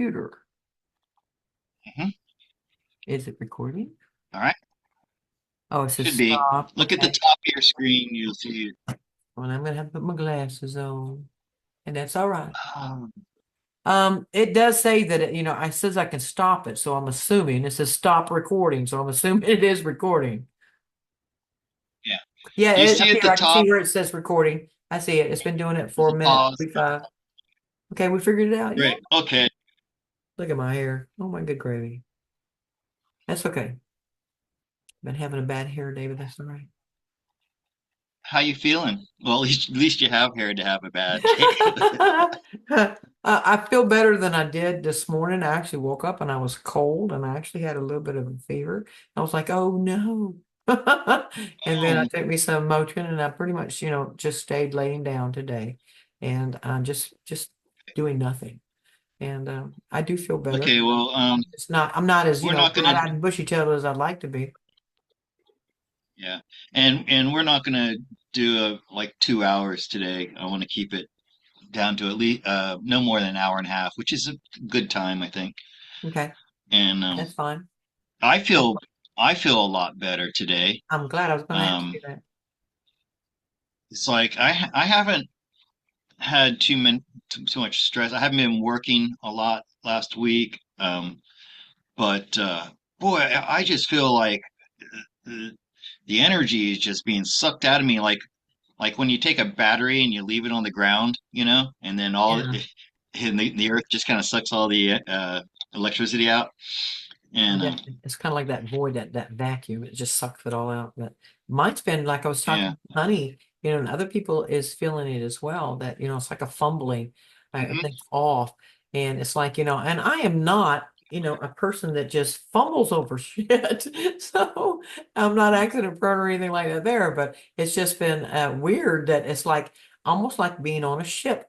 computer. Hmm. Is it recording? All right. Oh, it says Should be. stop. Look at the Okay. top of your screen. You'll see. Well, I'm gonna have to put my glasses on, and that's all right. Um, It does say that it says I can stop it, so I'm assuming it says stop recording, so I'm assuming it is recording. yeah. Yeah, Do you up see at here the I can see top? where it says recording. I see it. It's been doing it for There's a a minute pause. 45. Okay, we figured it out. Yeah. Great. Okay. Look at my hair. Oh my good gravy. That's okay. Been having a bad hair day, but that's all right. How you feeling? Well, at least you have hair to have a bad day. I feel better than I did this morning. I actually woke up and I was cold and I actually had a little bit of a fever. I was like, oh no. And then I Oh, took me some Motrin and I pretty much, just stayed laying down today and I'm just doing nothing. And I do feel better. okay. Well, I'm not as, we're not gonna. bright-eyed and bushy-tailed as I'd like to be. Yeah, and we're not gonna do like 2 hours today. I want to keep it down to at least no more than an hour and a half, which is a good time, I think. Okay, And that's fine. I feel I feel a lot better today. I'm glad I was going to ask you Um, that. it's like I haven't had too much stress. I haven't been working a lot last week. But boy, I just feel like the, the energy is just being sucked out of me. Like when you take a battery and you leave it on the ground, and then Yeah. and the earth just kind of sucks all the electricity out. And Yeah, it's kind of like that void, that vacuum. It just sucks it all out. But mine's been like I was yeah. talking to Honey, and other people is feeling it as well. That it's like a fumbling, Hmm. everything's off, and it's like and I am not a person that just fumbles over shit. So I'm not accident prone or anything like that there. But it's just been weird that it's like almost like being on a ship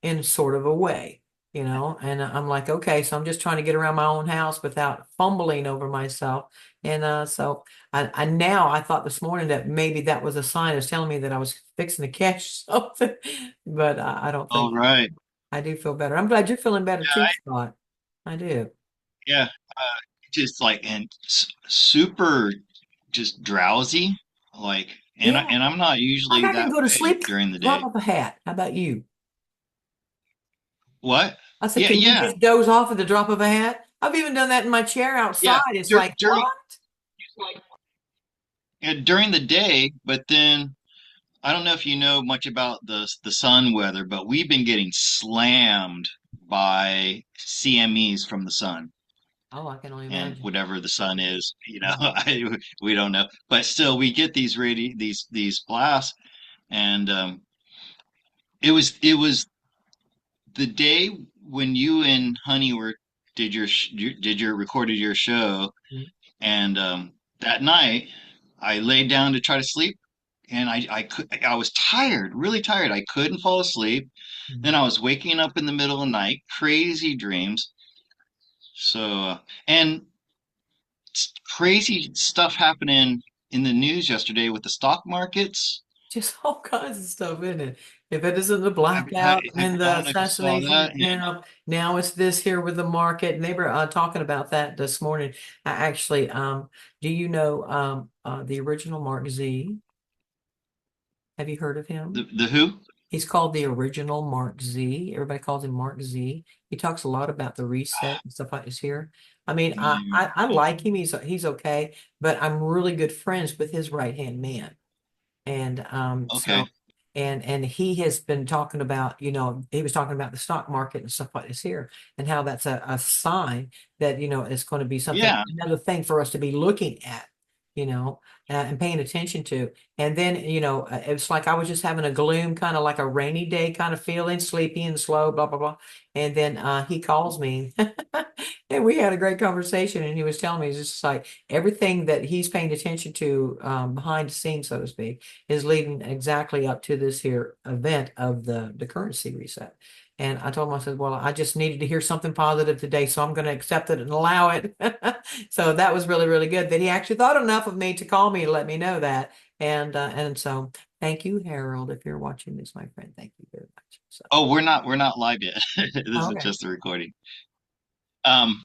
in sort of a way. And I'm like, okay, so I'm just trying to get around my own house without fumbling over myself. And so I thought this morning that maybe that was a sign. It was telling me that I was fixing to catch something, but I don't All think right. I do feel better. I'm glad you're feeling better Yeah. too, Scott. I do. Yeah. Just like and super just drowsy. Like Yeah, and I'm not like usually I can that go to way sleep, during the drop day. off a hat. How about you? What? I said, Yeah, can you yeah. just doze off at the drop of a hat? I've even done that in my chair outside. Yeah. It's like, During what? during the day, but then I don't know if you know much about the sun weather, but we've been getting slammed by CMEs from the sun Oh, I can only and imagine. whatever the sun is, Mhm. we don't know. But still, we get these blasts, and it was the day when you and Honey were did your recorded your show, and that night I laid down to try to sleep and I was tired, really tired. I couldn't fall asleep. Then Mhm. I was waking up in the middle of the night, crazy dreams. So and crazy stuff happening in the news yesterday with the stock markets. Just all kinds of stuff in it. If it isn't the Have, have, blackout and I the don't know if you saw assassination, that. Yeah. now it's this here with the market. And they were talking about that this morning. I actually, do you know the original Mark Z? Have you heard of him? The who? He's called the original Mark Z. Everybody calls him Mark Z. He talks a lot about the reset and stuff like this here. I mean, I like him. He's okay, but I'm really good friends with his right hand man. And Okay. and he has been talking about, he was talking about the stock market and stuff like this here, and how that's a sign that, it's going to be something, Yeah. another thing for us to be looking at, and paying attention to. And then, it's like I was just having a gloom, kind of like a rainy day kind of feeling, sleepy and slow, blah, blah, blah. And then he calls me and we had a great conversation. And he was telling me, it's just like everything that he's paying attention to behind the scenes, so to speak, is leading exactly up to this here event of the currency reset. And I told him, I said, well, I just needed to hear something positive today, so I'm going to accept it and allow it. So that was really, really good that he actually thought enough of me to call me to let me know that. And so thank you, Harold, if you're watching this, my friend. Thank you very much. So Oh, we're not live yet. This is okay. just a recording. Um,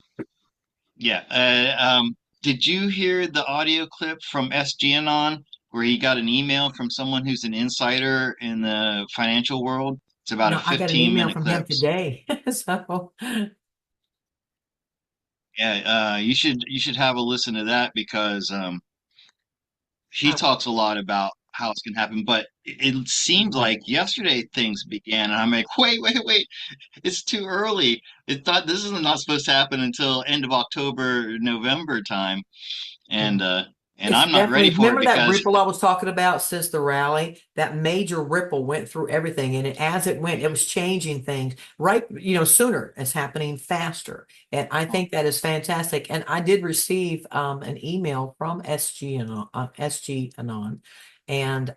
yeah. Did you hear the audio clip from SGNon where he got an email from someone who's an insider in the financial world? It's about a No, I got an 15 email minute from him clip. today. So, Yeah, you should have a listen to that because he I, talks a lot about how it's gonna happen. But it seemed like yesterday things began, and I'm like, wait, it's too early. It thought this is not supposed to happen until end of October, November time, yeah. and uh, and It's I'm not ready definitely, for it remember that because ripple I was talking about since the rally? That major ripple went through everything. And as it went, it was changing things right, sooner. It's happening faster. And I think that is fantastic. And I did receive an email from SG Anon, and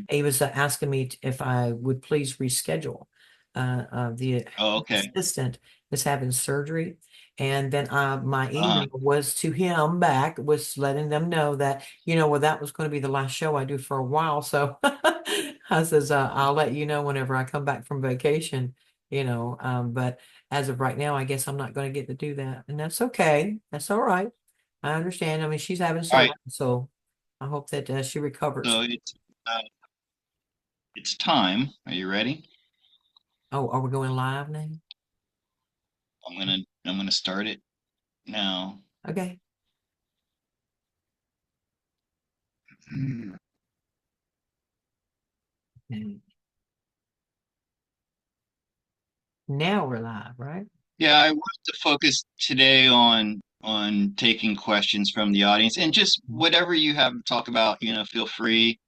he was asking me if I would please reschedule. The oh, okay. assistant is having surgery. And then my Uh, email was to him back, was letting them know that, well, that was going to be the last show I do for a while. So I says, I'll let you know whenever I come back from vacation, but as of right now, I guess I'm not going to get to do that. And that's okay. That's all right. I understand. I mean, she's having all surgery, right. so I hope that she recovers. So it's time. Are you ready? Oh, are we going live now? I'm gonna start it now. Okay. And now we're live, right? Yeah, I want to focus today on taking questions from the audience and just whatever you have to talk about, feel free.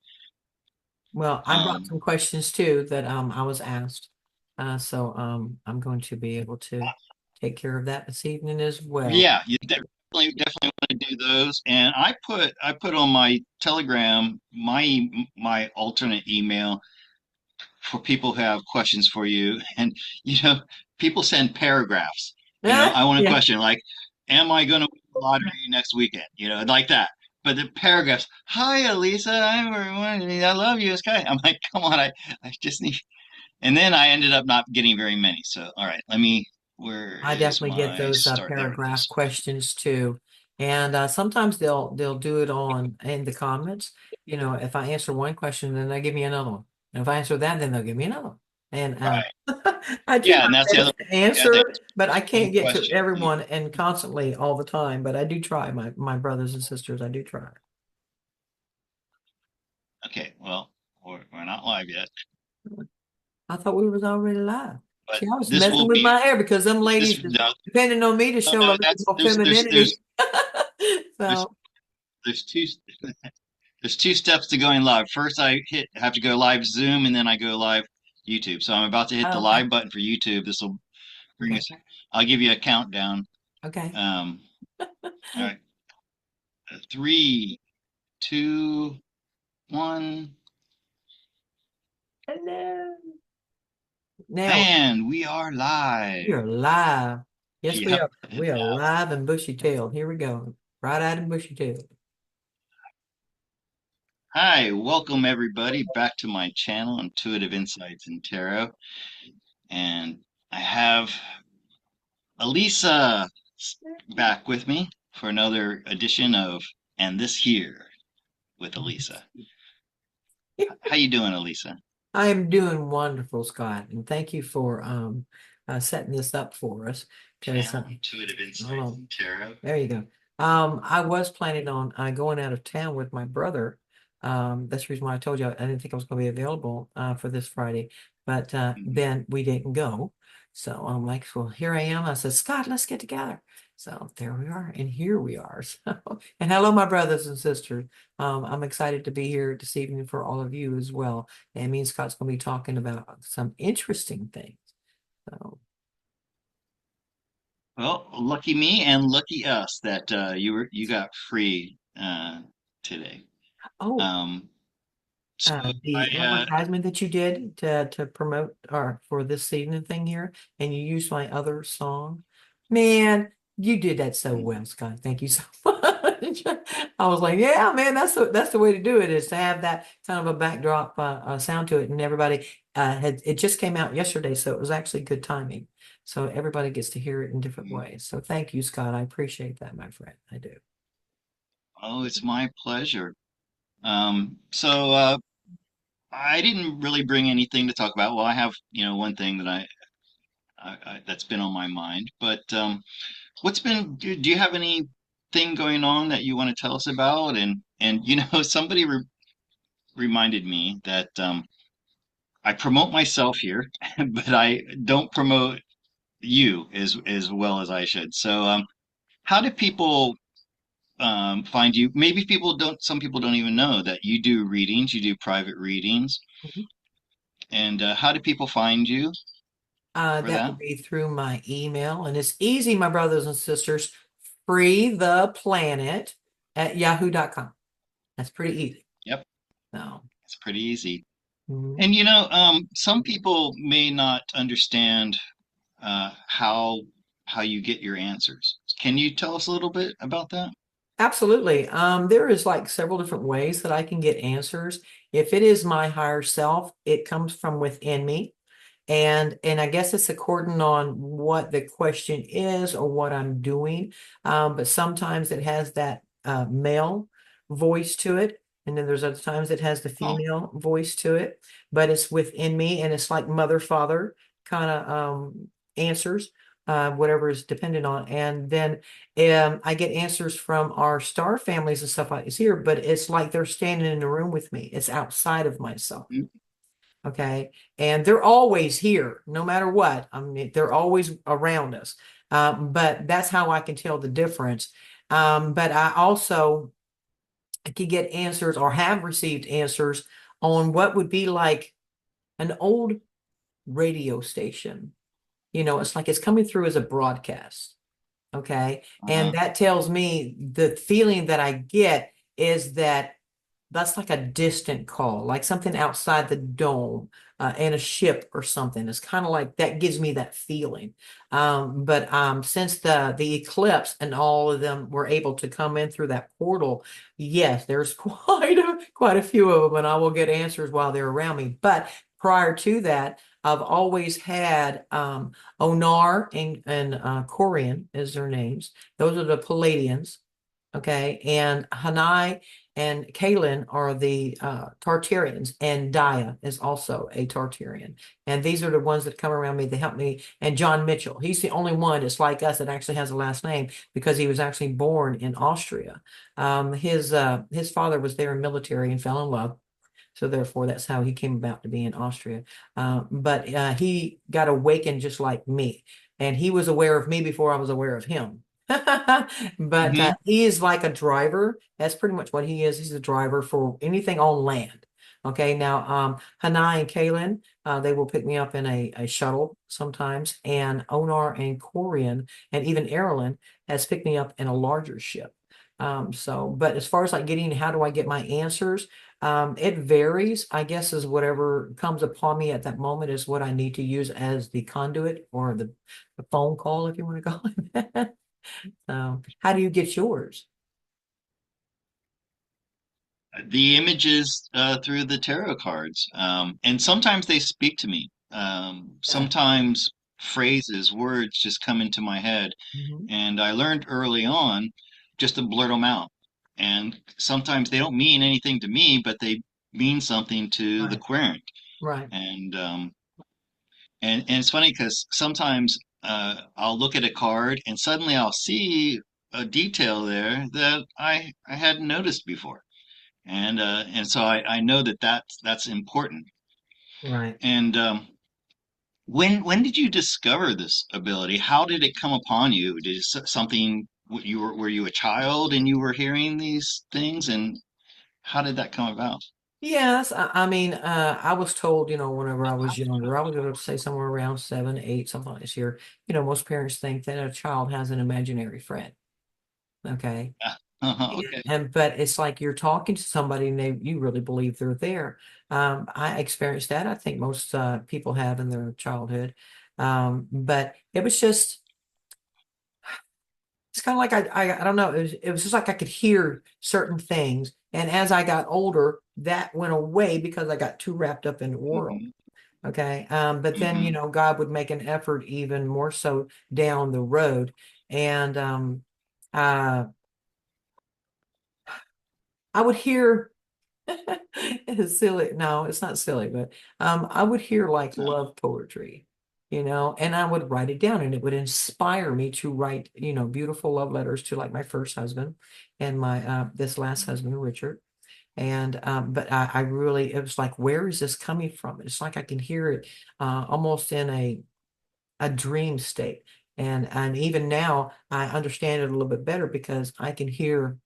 Well, I brought Um, some questions too that I was asked. So I'm going to be able to take care of that this evening as well. yeah, you definitely want to do those. And I put on my Telegram my alternate email for people who have questions for you. And people send paragraphs. I want a Yeah. question like, "Am I going to win the lottery next weekend?" Like that. But the paragraphs, "Hi, Alisa, I love you." It's kind of, I'm like, come on, I just need. And then I ended up not getting very many. So, all right, where I is definitely get my those start? There it paragraph is. questions too. And sometimes they'll do it on in the comments. If I answer one question, then they give me another one. And if I answer that, then they'll give me another one. And Right. I do Yeah, my and that's the other. best to Yeah, answer there's it, but I one can't get to question. everyone and constantly all the time. But I do try, my brothers and sisters, I do try. Okay, well, we're not live yet, I thought we was already live. but See, I was this messing will with be my hair because them this. ladies is No, depending on me to no, show a no, little bit that's more femininity. there's So, there's two there's two steps to going live. First, have to go live Zoom, and then I go live YouTube. So I'm about to hit the okay, live button for YouTube. This will bring okay, us. I'll give you a countdown. okay. Um, all right, three, two, one, Hello. Now and we are we live. are live. Yes, we Yep. are. We are live and bushy-tailed. Here we go. Bright-eyed and bushy-tailed. Hi, welcome everybody back to my channel, Intuitive Insights in Tarot. And I have Alisa back with me for another edition of And This Here with Alisa. How you doing, Alisa? I am doing wonderful, Scott, and thank you for setting this up for us. Because Channel Intuitive hold Insights on, in Tarot. there you go. I was planning on going out of town with my brother. That's the reason why I told you I didn't think I was going to be available for this Friday, but Mhm. then we didn't go. So I'm like, well, here I am. I said, Scott, let's get together. So there we are, and here we are. So, and hello, my brothers and sisters. I'm excited to be here this evening for all of you as well. And me and Scott's going to be talking about some interesting things. So, Well, lucky me and lucky us that you got free today. oh, Um, so the I advertisement that you did to promote or for this evening thing here, and you used my other song. Man, you did that so well, Scott. Thank you so much. I was like, yeah, man, that's the way to do it, is to have that kind of a backdrop sound to it. And everybody had it just came out yesterday, so it was actually good timing. So everybody gets to hear it in different ways. So thank you, Scott. I appreciate that, my friend. I do. Oh, it's my pleasure. So I didn't really bring anything to talk about. Well, I have, one thing that that's been on my mind. But do you have anything going on that you want to tell us about? And somebody reminded me that I promote myself here, but I don't promote you as well as I should. So, how do people find you? Maybe some people don't even know that you do readings, you do private readings. Mhm. And how do people find you for That that? would be through my email, and it's easy, my brothers and sisters. Free the planet at yahoo.com. That's pretty easy. Yep, So, it's pretty easy. mhm. And some people may not understand how you get your answers. Can you tell us a little bit about that? Absolutely. There is like several different ways that I can get answers. If it is my higher self, it comes from within me. And I guess it's according on what the question is or what I'm doing. But sometimes it has that male voice to it. And then there's other times it has the Oh, female voice to it, but it's within me, and it's like mother, father kind of answers, whatever is dependent on. And then I get answers from our star families and stuff like this here, but it's like they're standing in the room with me. It's outside of myself. mm, Okay. And they're always here, no matter what. I mean, they're always around us. But that's how I can tell the difference. But I also can get answers, or have received answers, on what would be like an old radio station. It's like it's coming through as a broadcast. Okay. And uh-huh. that tells me the feeling that I get is that that's like a distant call, like something outside the dome, and a ship or something. It's kind of like that gives me that feeling. But since the eclipse and all of them were able to come in through that portal, yes, there's quite a few of them, and I will get answers while they're around me. But prior to that, I've always had Onar and Corian is their names. Those are the Palladians. Okay. And Hanai and Kalen are the Tartarians, and Dia is also a Tartarian. And these are the ones that come around me. They help me. And John Mitchell, he's the only one that's like us that actually has a last name, because he was actually born in Austria. His father was there in military and fell in love. So therefore, that's how he came about to be in Austria. But he got awakened just like me, and he was aware of me before I was aware of him. But Hmm. he is like a driver. That's pretty much what he is. He's a driver for anything on land. Okay, now Hanai and Kalen, they will pick me up in a shuttle sometimes, and Onar and Corian and even Erilyn has picked me up in a larger ship. But as far as like getting, how do I get my answers? It varies, I guess, is whatever comes upon me at that moment is what I need to use as the conduit, or the phone call, if you want to call it that. How do you get yours? The images through the tarot cards, and sometimes they speak to me. Yeah. Sometimes phrases, words just come into my head, Mhm. and I learned early on just to blurt them out. And sometimes they don't mean anything to me, but they mean something to the Right, querent. right, And and it's funny because sometimes I'll look at a card and suddenly I'll see a detail there that I hadn't noticed before, and so I know that that's important. right. And when did you discover this ability? How did it come upon you? Did something were you a child and you were hearing these things, and how did that come about? Yes, I mean, I was told, whenever I was younger, I was going to say somewhere around 7, 8, something like this year. Most parents think that a child has an imaginary friend. Okay. Okay. But it's like you're talking to somebody, and you really believe they're there. I experienced that. I think most people have in their childhood. But it's kind of like I don't know. It was just like I could hear certain things. And as I got older, that went away because I got too wrapped up in the world. Hmm. Okay. But then, Hmm. God would make an effort even more so down the road. And uh, I would hear it is silly. No, it's not silly, but I would hear like No. love poetry, and I would write it down and it would inspire me to write, beautiful love letters to like my first husband and my this last husband, Richard. And but I really it was like, where is this coming from? It's like I can hear it almost in a dream state. And even now I understand it a little bit better because I can hear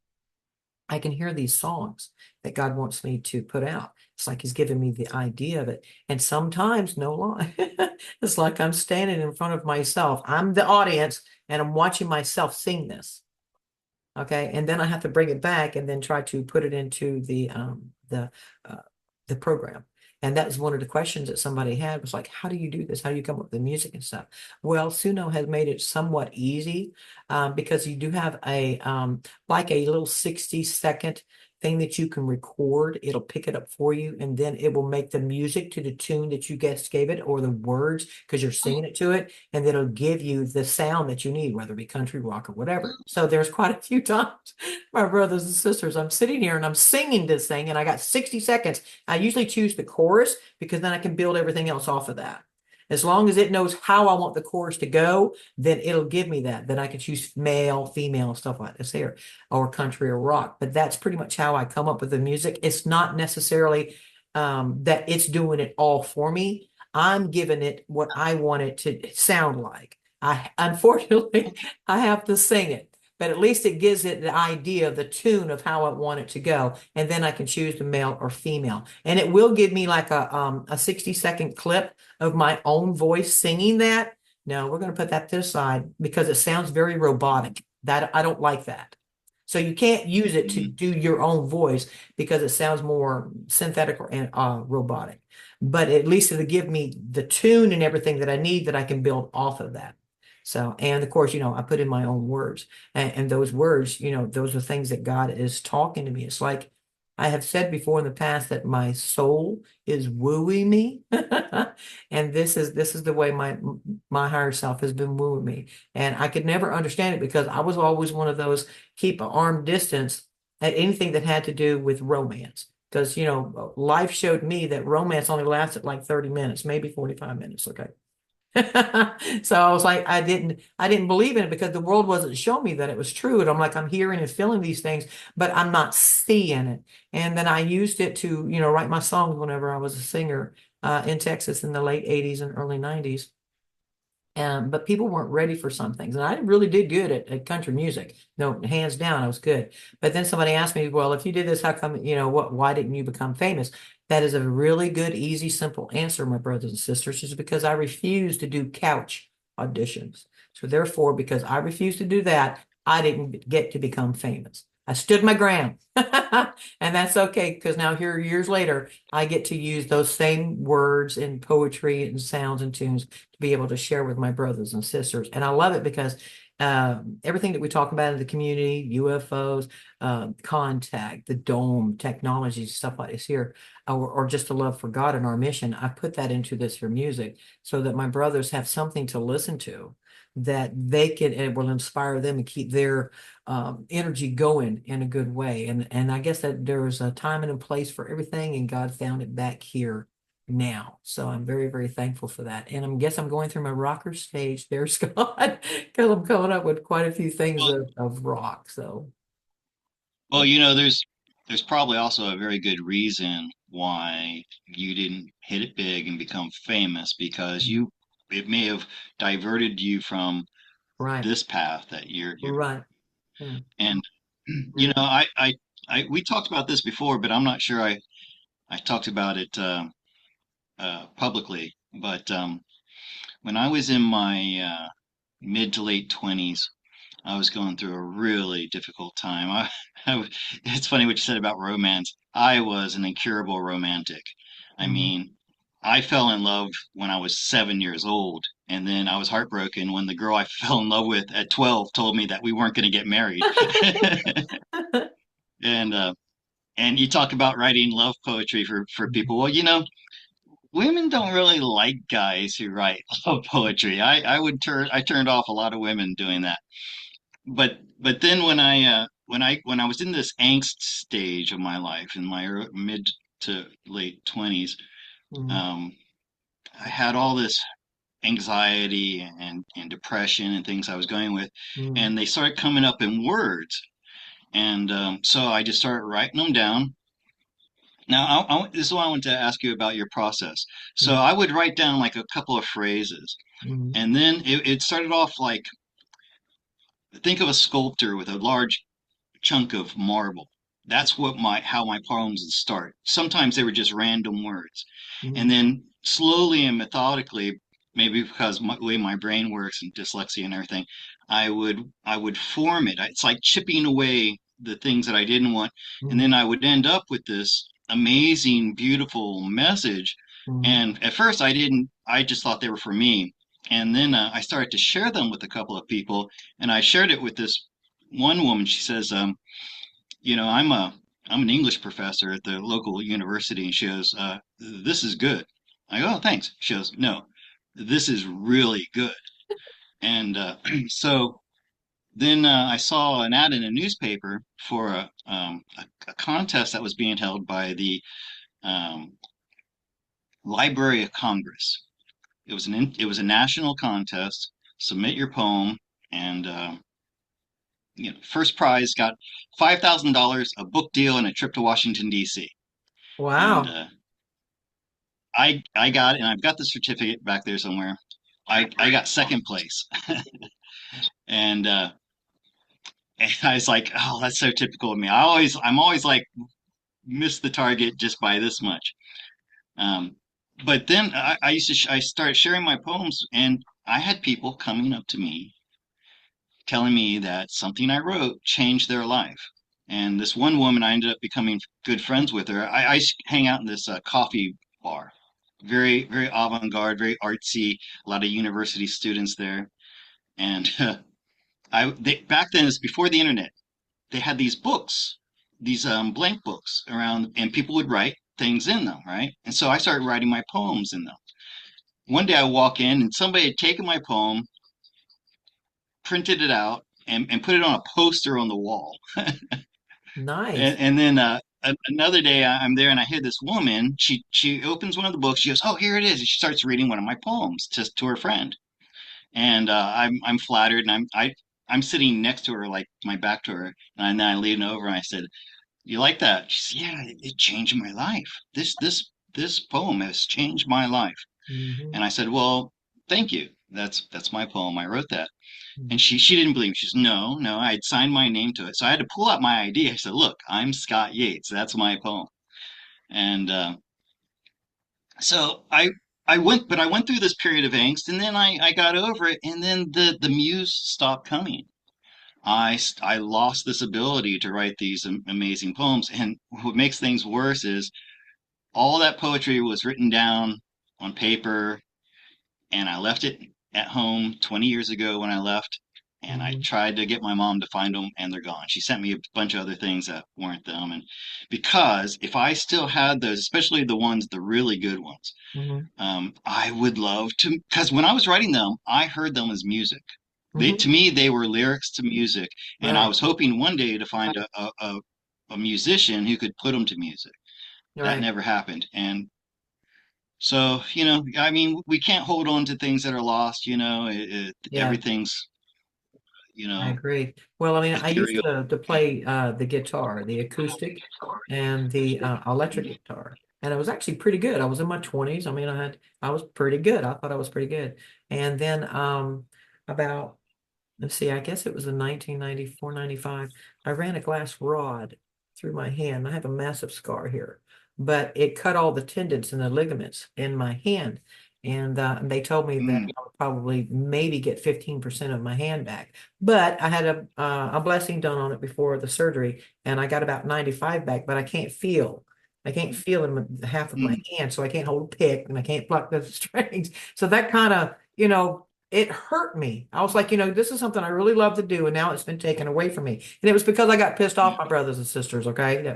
these songs that God wants me to put out. It's like He's giving me the idea of it. And sometimes, no lie, it's like I'm standing in front of myself. I'm the audience and I'm watching myself sing this. Okay. And then I have to bring it back and then try to put it into uh, the program. And that was one of the questions that somebody had was like, how do you do this? How do you come up with the music and stuff? Well, Suno has made it somewhat easy because you do have like a little 60-second thing that you can record. It'll pick it up for you, and then it will make the music to the tune that you guys gave it or the words because you're singing it to it, and then it'll give you the sound that you need, whether it be country, rock, or whatever. So there's quite a few times, my brothers and sisters, I'm sitting here and I'm singing this thing, and I got 60 seconds. I usually choose the chorus because then I can build everything else off of that. As long as it knows how I want the chorus to go, then it'll give me that. Then I can choose male, female, stuff like this here, or country or rock. But that's pretty much how I come up with the music. It's not necessarily that it's doing it all for me. I'm giving it what I want it to sound like. I unfortunately I have to sing it, but at least it gives it the idea of the tune of how I want it to go, and then I can choose the male or female, and it will give me like a 60-second clip of my own voice singing that. No, we're going to put that to the side because it sounds very robotic. That I don't like that. So you can't use it to Hmm. do your own voice because it sounds more synthetic or robotic. But at least it'll give me the tune and everything that I need that I can build off of that. So, and of course, I put in my own words, and those words, those are things that God is talking to me. It's like I have said before in the past that my soul is wooing me, and this is the way my higher self has been wooing me, and I could never understand it because I was always one of those keep an arm distance at anything that had to do with romance. Because, life showed me that romance only lasted like 30 minutes, maybe 45 minutes. Okay. So I was like, I didn't believe in it because the world wasn't showing me that it was true. And I'm like, I'm hearing and feeling these things, but I'm not seeing it. And then I used it to, write my songs whenever I was a singer in Texas in the late 80s and early 90s. But people weren't ready for some things. And I really did good at country music. No, hands down, I was good. But then somebody asked me, well, if you did this, how come, why didn't you become famous? That is a really good, easy, simple answer, my brothers and sisters, is because I refuse to do couch auditions. So therefore, because I refuse to do that, I didn't get to become famous. I stood my ground. And that's okay because now here years later, I get to use those same words in poetry and sounds and tunes to be able to share with my brothers and sisters. And I love it because everything that we talk about in the community, UFOs, contact, the dome, technology, stuff like this here, or just a love for God and our mission, I put that into this here music so that my brothers have something to listen to that they can, it will inspire them and keep their energy going in a good way. And I guess that there's a time and a place for everything, and God found it back here now. So I'm very, very thankful for that. And I guess I'm going through my rocker stage there, Scott, because I'm coming up with quite a few things Well, of rock. So well, there's probably also a very good reason why you didn't hit it big and become famous because it may have diverted you from right, this path that you're right. Yeah. and Yeah. we talked about this before, but I'm not sure I talked about it publicly. But when I was in my mid to late 20s, I was going through a really difficult time. It's funny what you said about romance. I was an incurable romantic. I Mhm. mean, I fell in love when I was 7 years old, And then I was heartbroken when the girl I fell in love with at 12 told me that we weren't going to get married. And and you talk about writing love poetry for people. Well, women don't really like guys who write love poetry. I turned off a lot of women doing that. But then when I was in this angst stage of my life in my mid to late 20s, Mm, um, I had all this anxiety and depression and things I was going with, mm, and they started coming up in words. And so I just started writing them down. Now, this is what I want to ask you about your process. So mm, I would write down like a couple of phrases, mm, and then it started off like, think of a sculptor with a large chunk of marble. That's what my how my poems would start. Sometimes they were just random words, and mm, then slowly and methodically, maybe because the way my brain works and dyslexia and everything, I would form it. It's like chipping away the things that I didn't want, and mm, then I would end up with this amazing, beautiful message. mm, And at first, I didn't. I just thought they were for me. And then I started to share them with a couple of people, and I shared it with this one woman. She says, you know, I'm an English professor at the local university, and she goes, "This is good." I go, "Oh, thanks." She goes, "No, this is really good." And so then I saw an ad in a newspaper for a contest that was being held by the um, Library of Congress. It was a national contest. Submit your poem, and first prize got $5,000, a book deal, and a trip to Washington D.C. And wow. I got, and I've got the certificate back there somewhere. I got second place, and and I was like, oh, that's so typical of me. I'm always like miss the target just by this much. Um, but then I used to I started sharing my poems, and I had people coming up to me telling me that something I wrote changed their life. And this one woman, I ended up becoming good friends with her. I hang out in this coffee bar, very, very avant-garde, very artsy, a lot of university students there. And back then, it's before the internet, they had these books, these blank books around, and people would write things in them, right? And so I started writing my poems in them. One day I walk in, and somebody had taken my poem, printed it out, and put it on a poster on the wall. Nice. And then another day I'm there and I hear this woman. She opens one of the books. She goes, "Oh, here it is." And she starts reading one of my poems to her friend. And I'm flattered, and I'm sitting next to her, like my back to her, and then I lean over and I said, "You like that?" She said, "Yeah, it changed my life. This poem has changed my life." Hmm. And I said, "Well, thank you. That's my poem. I wrote that." Hmm. And she didn't believe me. She says, "No, no, I'd signed my name to it." So I had to pull out my ID. I said, "Look, I'm Scott Yates. That's my poem." And so I went through this period of angst, and then I got over it, and then the muse stopped coming. I lost this ability to write these amazing poems, and what makes things worse is all that poetry was written down on paper, and I left it at home 20 years ago when I left. And I Hmm. tried to get my mom to find them, and they're gone. She sent me a bunch of other things that weren't them. And because if I still had those, especially the ones, the really good ones, Hmm. I would love to. Because when I was writing them, I heard them as music. To Hmm. me, they were lyrics to music, and I Right. was hoping one day to find a musician who could put them to music. That Right. never happened, and so, I mean, we can't hold on to things that are lost, Yeah. everything's, I agree. Well, I mean, I used ethereal. to play the guitar, the acoustic and the electric guitar. And it was actually pretty good. I was in my 20s. I mean, I was pretty good. I thought I was pretty good. And then about let's see, I guess it was in 1994, 95. I ran a glass rod through my hand. I have a massive scar here, but it cut all the tendons and the ligaments in my hand. And they told me that Mm, I would probably maybe get 15% of my hand back. But I had a blessing done on it before the surgery, and I got about 95 back, but I can't feel. I can't feel in half of my mm, hand, so I can't hold a pick and I can't pluck the strings. So that kind of it hurt me. I was like, this is something I really love to do, and now it's been taken away from me. And it was because I got pissed Yeah. off my brothers and sisters. Okay,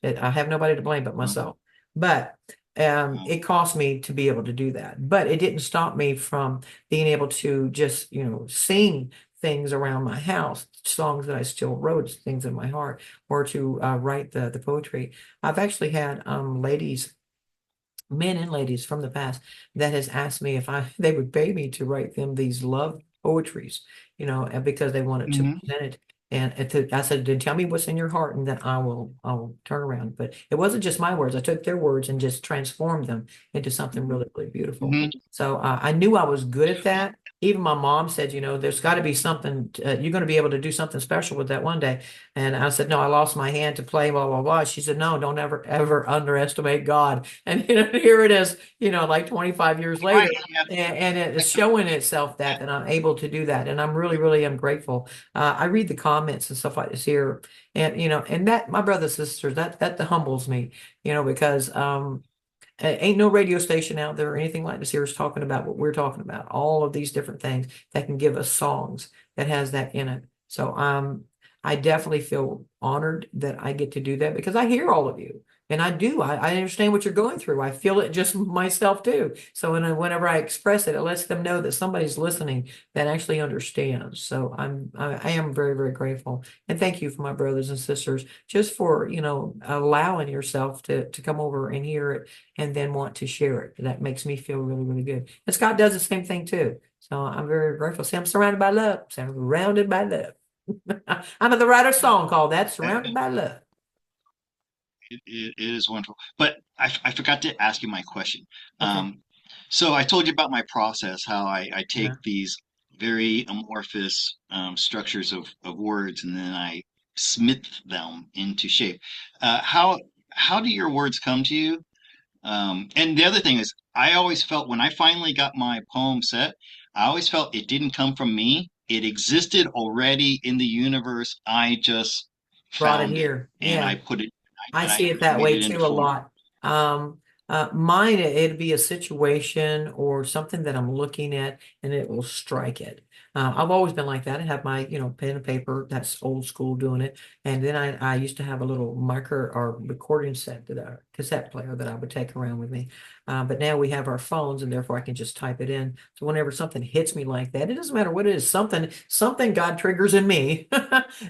I have nobody to blame but Uh, myself. But uh, it cost me to be able to do that. But it didn't stop me from being able to just, sing things around my house, songs that I still wrote, things in my heart, or to write the poetry. I've actually had ladies, men and ladies from the past, that has asked me if they would pay me to write them these love poetries, and because they wanted to mhm. present it. And I said, then tell me what's in your heart, and then I will turn around. But it wasn't just my words. I took their words and just transformed them into something really, really beautiful. Mhm. So I knew I was good at that. Even my mom said, there's got to be something, you're going to be able to do something special with that one day. And I said, no, I lost my hand to play, blah, blah, blah. She said, no, don't ever, ever underestimate God. And here it is, like 25 years Right. later, Yeah. and it is showing itself that I'm able to do that. And I'm really, really am grateful. I read the comments and stuff like this here, and and that my brothers and sisters, that humbles me, because ain't no radio station out there or anything like this here is talking about what we're talking about. All of these different things that can give us songs that has that in it. So I definitely feel honored that I get to do that because I hear all of you. And I do. I understand what you're going through. I feel it just myself too. So whenever I express it, it lets them know that somebody's listening that actually understands. So I am very, very grateful. And thank you for my brothers and sisters just for, allowing yourself to come over and hear it and then want to share it. That makes me feel really, really good. And Scott does the same thing too. So I'm very grateful. See, I'm surrounded by love. Surrounded by love. I'm at the writer song called that, Surrounded by Love. It is wonderful. But I forgot to ask you my question. Okay. Um, so I told you about my process, how I take Yeah. these very amorphous structures of words and then I smith them into shape. How do your words come to you? And the other thing is, I always felt when I finally got my poem set, I always felt it didn't come from me. It existed already in the universe. I just Brought it found it here. and Yeah. I put it I and see I it that made way it into too a form. lot. Mine, it'd be a situation or something that I'm looking at and it will strike it. I've always been like that. I have my, pen and paper. That's old school doing it. And then I used to have a little micro or recording set cassette player that I would take around with me. But now we have our phones and therefore I can just type it in. So whenever something hits me like that, it doesn't matter what it is, something God triggers in me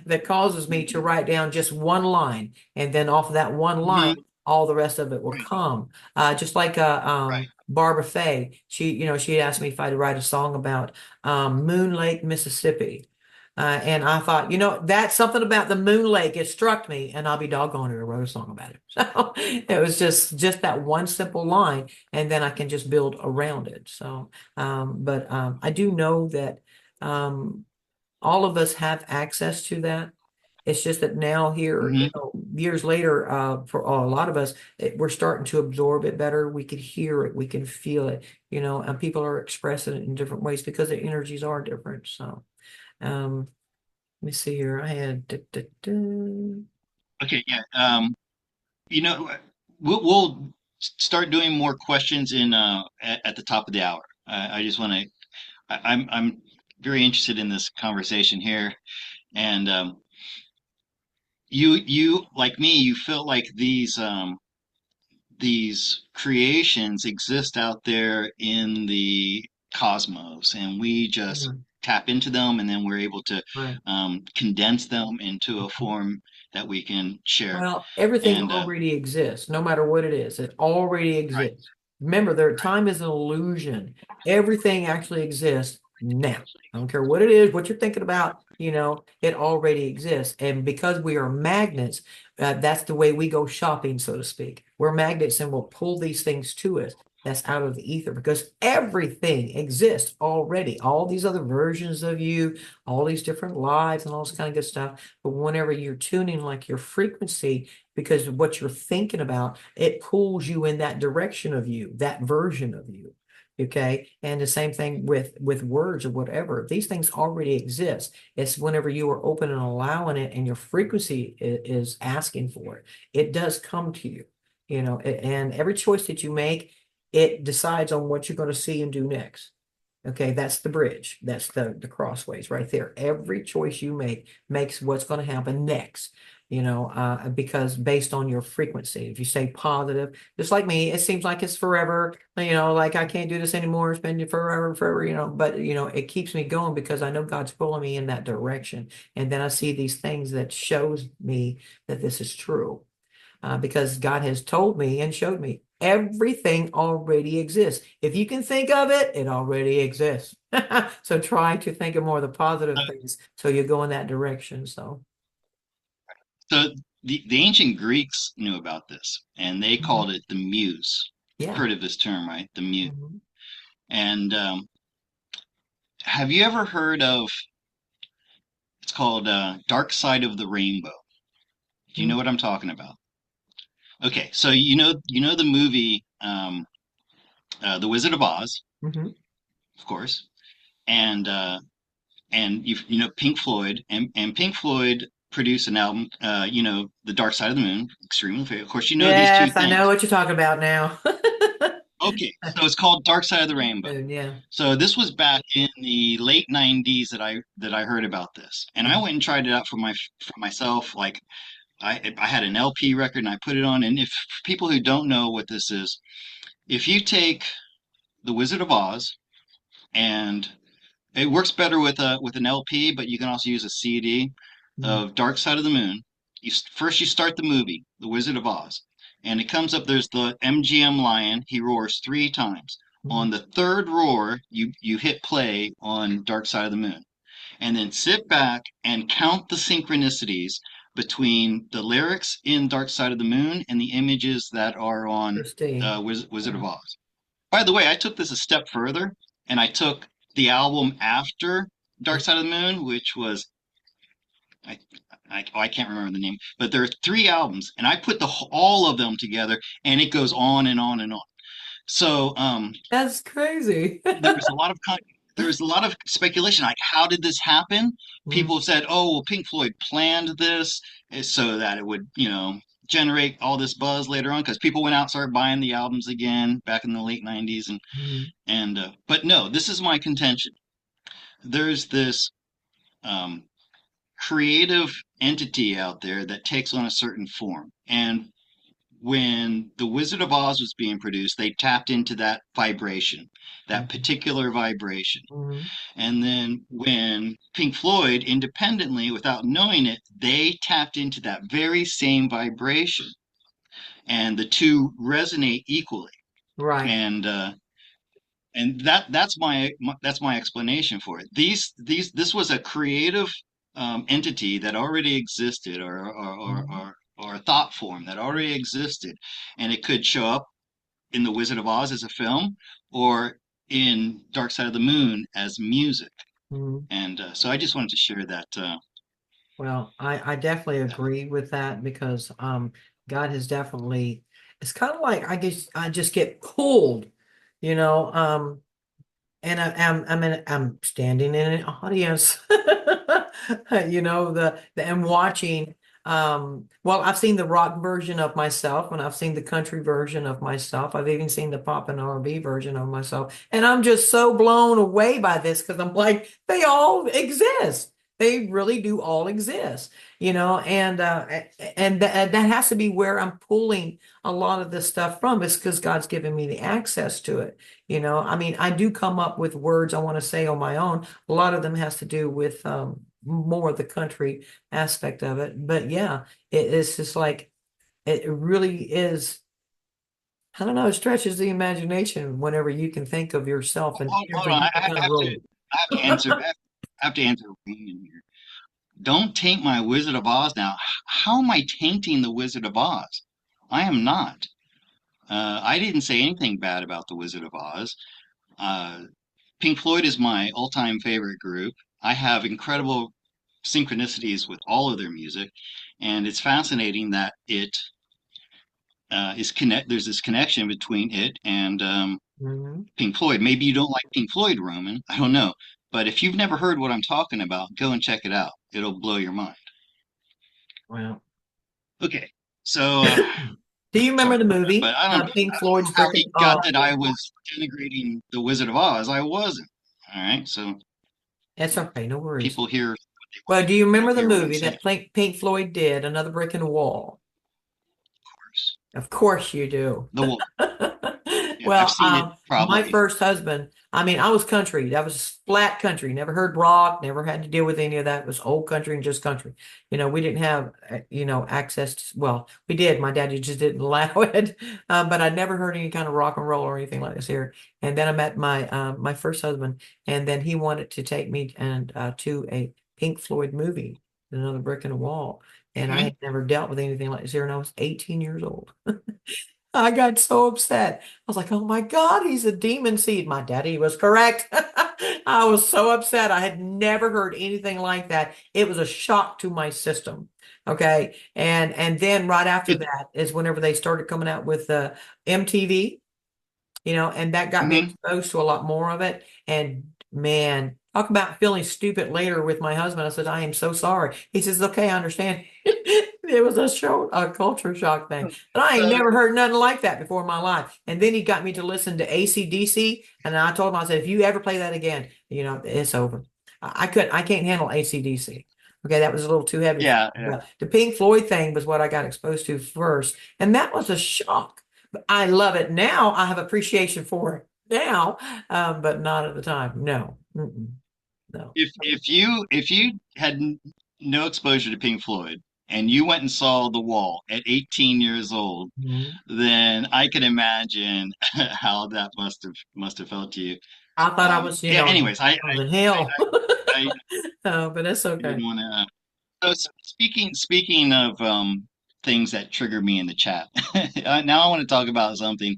that causes me to write down just one line. And then off of that one line, Mhm. all the rest of it will Right, come. Just like right. Barbara Fay, she asked me if I'd write a song about Moon Lake, Mississippi. And I thought, that's something about the Moon Lake. It struck me, and I'll be doggone it, I wrote a song about it. So it was just that one simple line, and then I can just build around it. So, but I do know that um, all of us have access to that. It's just that now here, Hmm. years later, for a lot of us, we're starting to absorb it better. We can hear it, we can feel it, and people are expressing it in different ways because the energies are different. So, um, let me see here. I had, Okay, yeah. You know, we'll start doing more questions in at the top of the hour. I just want to. I'm very interested in this conversation here, and you like me, you feel like these creations exist out there in the cosmos, and we just yeah, tap into them, and then we're able to right. condense them into a form that we can share. Well, everything And already exists, no matter what it is. It already right, exists. Remember, time is an illusion. Everything actually exists now. I don't care what it is, what you're thinking about, it already exists. And because we are magnets, that's the way we go shopping, so to speak. We're magnets and we'll pull these things to us. That's out of the ether because everything exists already. All these other versions of you, all these different lives and all this kind of good stuff. But whenever you're tuning like your frequency, because of what you're thinking about, it pulls you in that direction of you, that version of you. Okay. And the same thing with words or whatever. These things already exist. It's whenever you are open and allowing it and your frequency is asking for it, it does come to you. And every choice that you make, it decides on what you're going to see and do next. Okay, that's the bridge. That's the crossways right there. Every choice you make makes what's going to happen next, because based on your frequency. If you say positive, just like me, it seems like it's forever, like I can't do this anymore. It's been forever, forever, but it keeps me going because I know God's pulling me in that direction. And then I see these things that shows me that this is true because God has told me and showed me everything already exists. If you can think of it, it already exists. So try to think of more of the positive things so you go in that direction. So, So the ancient Greeks knew about this, and they mhm. called it the muse. You've Yeah. heard of this term, right? The muse. Mhm. And have you ever heard of? It's called Dark Side of the Rainbow. Do you know what I'm talking about? Okay, so you know the movie The Wizard of Oz, Mhm. of course, and you know Pink Floyd, and Pink Floyd produced an album, The Dark Side of the Moon, extremely famous. Of course, you know these two Yes, I know things. what you're talking about now. Okay, so it's called Dark Side of the Rainbow. Yeah. So this was back in the late '90s that I heard about this, and I Yeah. went and tried it out for myself. Like I had an LP record and I put it on. And if for people who don't know what this is, if you take The Wizard of Oz, and it works better with an LP, but you can also use a CD Mhm. of Dark Side of the Moon. First you start the movie, The Wizard of Oz, and it comes up. There's the MGM lion. He roars three times. On Mhm. the third roar, you hit play on Dark Side of the Moon, and then sit back and count the synchronicities between the lyrics in Dark Side of the Moon and the images that are on Interesting. Wizard Yeah. of Oz. By the way, I took this a step further, and I took the album after Dark Side of the Moon, which was I I can't remember the name, but there are three albums, and I put all of them together, and it goes on and on and on. So That's crazy. there was a lot of there was a lot of speculation, like how did this happen? Mhm. People said, "Oh, well, Pink Floyd planned this so that it would, generate all this buzz later on," because people went out and started buying the albums again back in the late '90s, Mhm. and but no, this is my contention. There's this um, creative entity out there that takes on a certain form, and when The Wizard of Oz was being produced, they tapped into that vibration, that Mhm. particular vibration. Mhm. And then when Pink Floyd, independently, without knowing it, they tapped into that very same vibration, and the two resonate equally. Right. And that's my explanation for it. This was a creative entity that already existed, Mhm. or a thought form that already existed, and it could show up in The Wizard of Oz as a film, or in Dark Side of the Moon as music. Mhm. And so I just wanted to share that. Well, I definitely agree with that because God has definitely it's kind of like I guess I just get pulled, you know, and I'm standing in an audience, and watching. Well, I've seen the rock version of myself, and I've seen the country version of myself. I've even seen the pop and R&B version of myself, and I'm just so blown away by this because I'm like, they all exist. They really do all exist, and that has to be where I'm pulling a lot of this stuff from. Is because God's given me the access to it. I mean, I do come up with words I want to say on my own. A lot of them has to do with more of the country aspect of it. But yeah, it's just like it really is. I don't know, it stretches the imagination whenever you can think of yourself in Hold every on, different kind of role. I have to answer. I have to answer Raymond here. Don't taint my Wizard of Oz now. How am I tainting the Wizard of Oz? I am not. I didn't say anything bad about the Wizard of Oz. Uh, Pink Floyd is my all-time favorite group. I have incredible synchronicities with all of their music, and it's fascinating that it is connect. There's this connection between it and Mhm. Pink Floyd. Maybe you don't like Pink Floyd, Roman. I don't know, but if you've never heard what I'm talking about, go and check it out. It'll blow your mind. Well, Okay, so do you remember sorry the about that, movie but I don't know. Pink I don't Floyd's know how Brick of he got that I was denigrating the Wizard of Oz. I wasn't. All right. So That's okay, no worries. people hear what Well, do you they want remember to the hear what I'm movie saying. that Pink Floyd did, Another Brick in the Wall? Of course. Of course you do. The wall. Yeah, I've Well, seen it my probably. first husband, I mean, I was country. That was flat country. Never heard rock, never had to deal with any of that. It was old country and just country. We didn't have, access to, well, we did. My daddy just didn't allow it. But I never heard any kind of rock and roll or anything like this here. And then I met my first husband, and then he wanted to take me and to a Pink Floyd movie, Another Brick in the Wall. And I Mhm. had never dealt with anything like this here, and I was 18 years old. I got so upset. I was like, oh my God, he's a demon seed. My daddy was correct. I was so upset. I had never heard anything like that. It was a shock to my system. Okay. And then right after It, that is whenever they started coming out with MTV, and that got me mhm. exposed to a lot more of it. And man, talk about feeling stupid later with my husband. I said, I am so sorry. He says, okay, I understand. It was a culture shock thing. But I ain't So never heard nothing like that before in my life. And then he got me to listen to AC/DC. And I told him, I said, if you ever play that again, it's over. I can't handle AC/DC. Okay, that was a little too heavy for yeah, me. yeah. But the Pink Floyd thing was what I got exposed to first. And that was a shock. I love it now. I have appreciation for it now, but not at the time. No, no. If you had no exposure to Pink Floyd and you went and saw The Wall at 18 years old, Mhm. then I can imagine how that must have felt to you. I thought I was, Yeah. Anyways, I was in hell. I But that's okay. didn't want to. Speaking of things that trigger me in the chat, now I want to talk about something.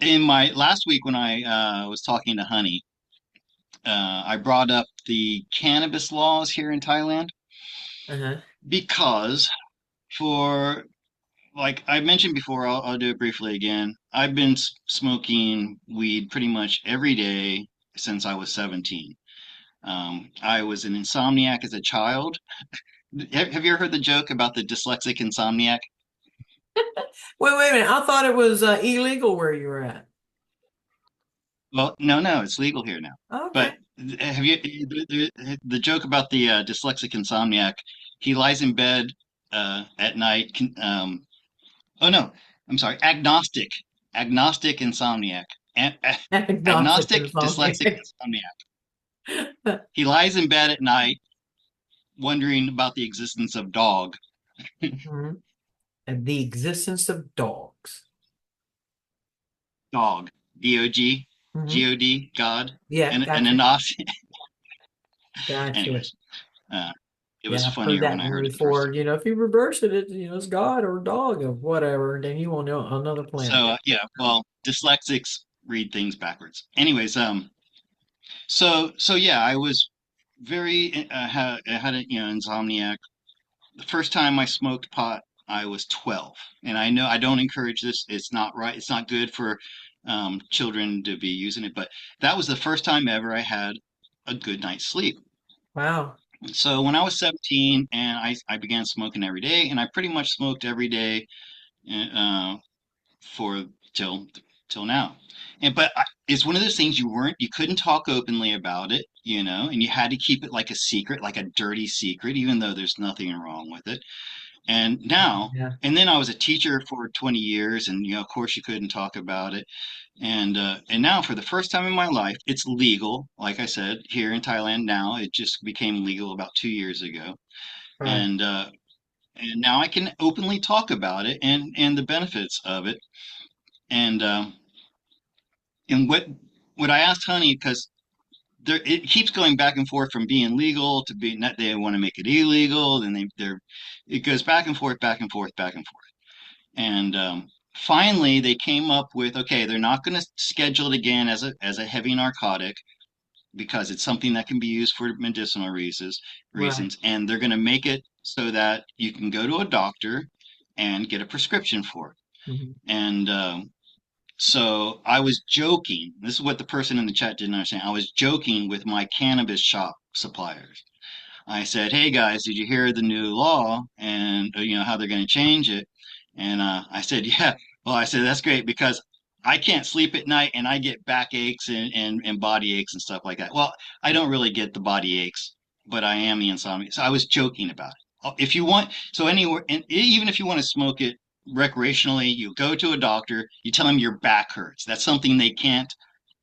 In my last week when I was talking to Honey, I brought up the cannabis laws here in Thailand Uh-huh. because for like I mentioned before, I'll do it briefly again. I've been smoking weed pretty much every day since I was 17. I was an insomniac as a child. Have you ever heard the joke about the dyslexic insomniac? Wait a minute. I thought it was illegal where you were at. Well, no, no, it's legal here now. Okay. But have you the joke about the dyslexic insomniac? He lies in bed at night. Oh no, I'm sorry, agnostic insomniac, Agnostic agnostic is on dyslexic there. insomniac. He lies in bed at night wondering about the existence of dog, Mhm. And the existence of dogs. dog, D-O-G, Hmm. G-O-D, God, Yeah, and gotcha. agnostic. Gotcha. Anyways, uh, it was Yeah, I've heard funnier when that I heard it the first before. time. If you reverse it, it's God or dog or whatever, then you on another planet. So yeah, well, dyslexics read things backwards. Anyways, so yeah, I was very I had a insomniac. The first time I smoked pot, I was 12, and I know I don't encourage this. It's not right. It's not good for children to be using it. But that was the first time ever I had a good night's sleep. Wow. So when I was 17, and I began smoking every day, and I pretty much smoked every day uh, for till now. But it's one of those things you couldn't talk openly about it, and you had to keep it like a secret, like a dirty secret, even though there's nothing wrong with it. And now, Yeah. and then I was a teacher for 20 years, and of course you couldn't talk about it. And now for the first time in my life, it's legal. Like I said, here in Thailand now, it just became legal about 2 years ago. Right. And now I can openly talk about it and the benefits of it. And what I asked Honey, because there it keeps going back and forth from being legal to being that they want to make it illegal, then they're it goes back and forth, back and forth, back and forth. And finally, they came up with okay, they're not going to schedule it again as a heavy narcotic because it's something that can be used for medicinal Right. reasons, and they're going to make it so that you can go to a doctor and get a prescription for it. Mhm. And so I was joking. This is what the person in the chat didn't understand. I was joking with my cannabis shop suppliers. I said, "Hey guys, did you hear the new law and how they're going to change it?" And I said, "Yeah." Well, I said that's great because I can't sleep at night and I get back aches and body aches and stuff like that. Well, I don't really get the body aches, but I am the insomnia. So I was joking about it. If you want, so anywhere, and even if you want to smoke it recreationally, you go to a doctor, you tell them your back hurts. That's something they can't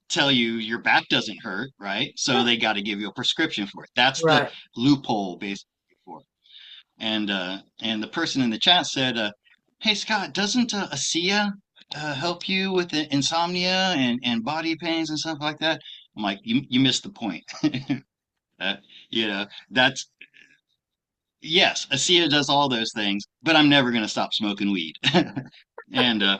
tell you your back doesn't hurt, right? So they got to give you a prescription for it. That's the Right. loophole basically for it. And the person in the chat said, "Hey Scott, doesn't ASEA help you with the insomnia and body pains and stuff like that?" I'm like, "You missed the point. uh, that's yes, ASEA does all those things, but I'm never going to stop smoking weed." and and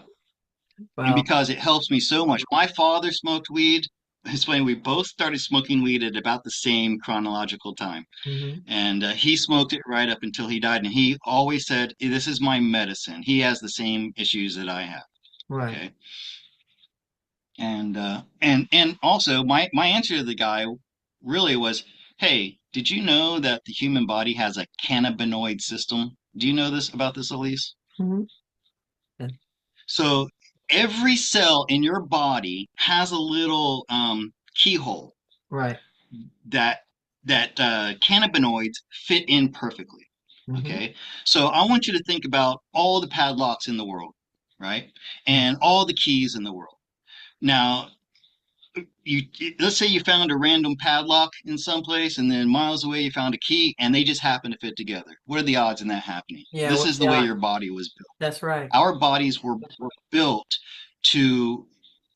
Well, because it helps me so much. My father smoked weed. It's funny, we both started smoking weed at about the same chronological time. mhm, And he smoked it right up until he died. And he always said, "This is my medicine." He has the same issues that I have. right. Okay. And also my answer to the guy really was, "Hey, did you know that the human body has a cannabinoid system? Do you know this about this, Elise?" Mhm. Yeah, So every cell in your body has a little keyhole right. that cannabinoids fit in perfectly. Mhm. Okay, so I want you to think about all the padlocks in the world, right, Mhm. and all the keys in the world. Now, you let's say you found a random padlock in some place, and then miles away you found a key, and they just happen to fit together. What are the odds in that happening? Yeah, This what is the way yeah, your body was built. that's right. Our bodies were built to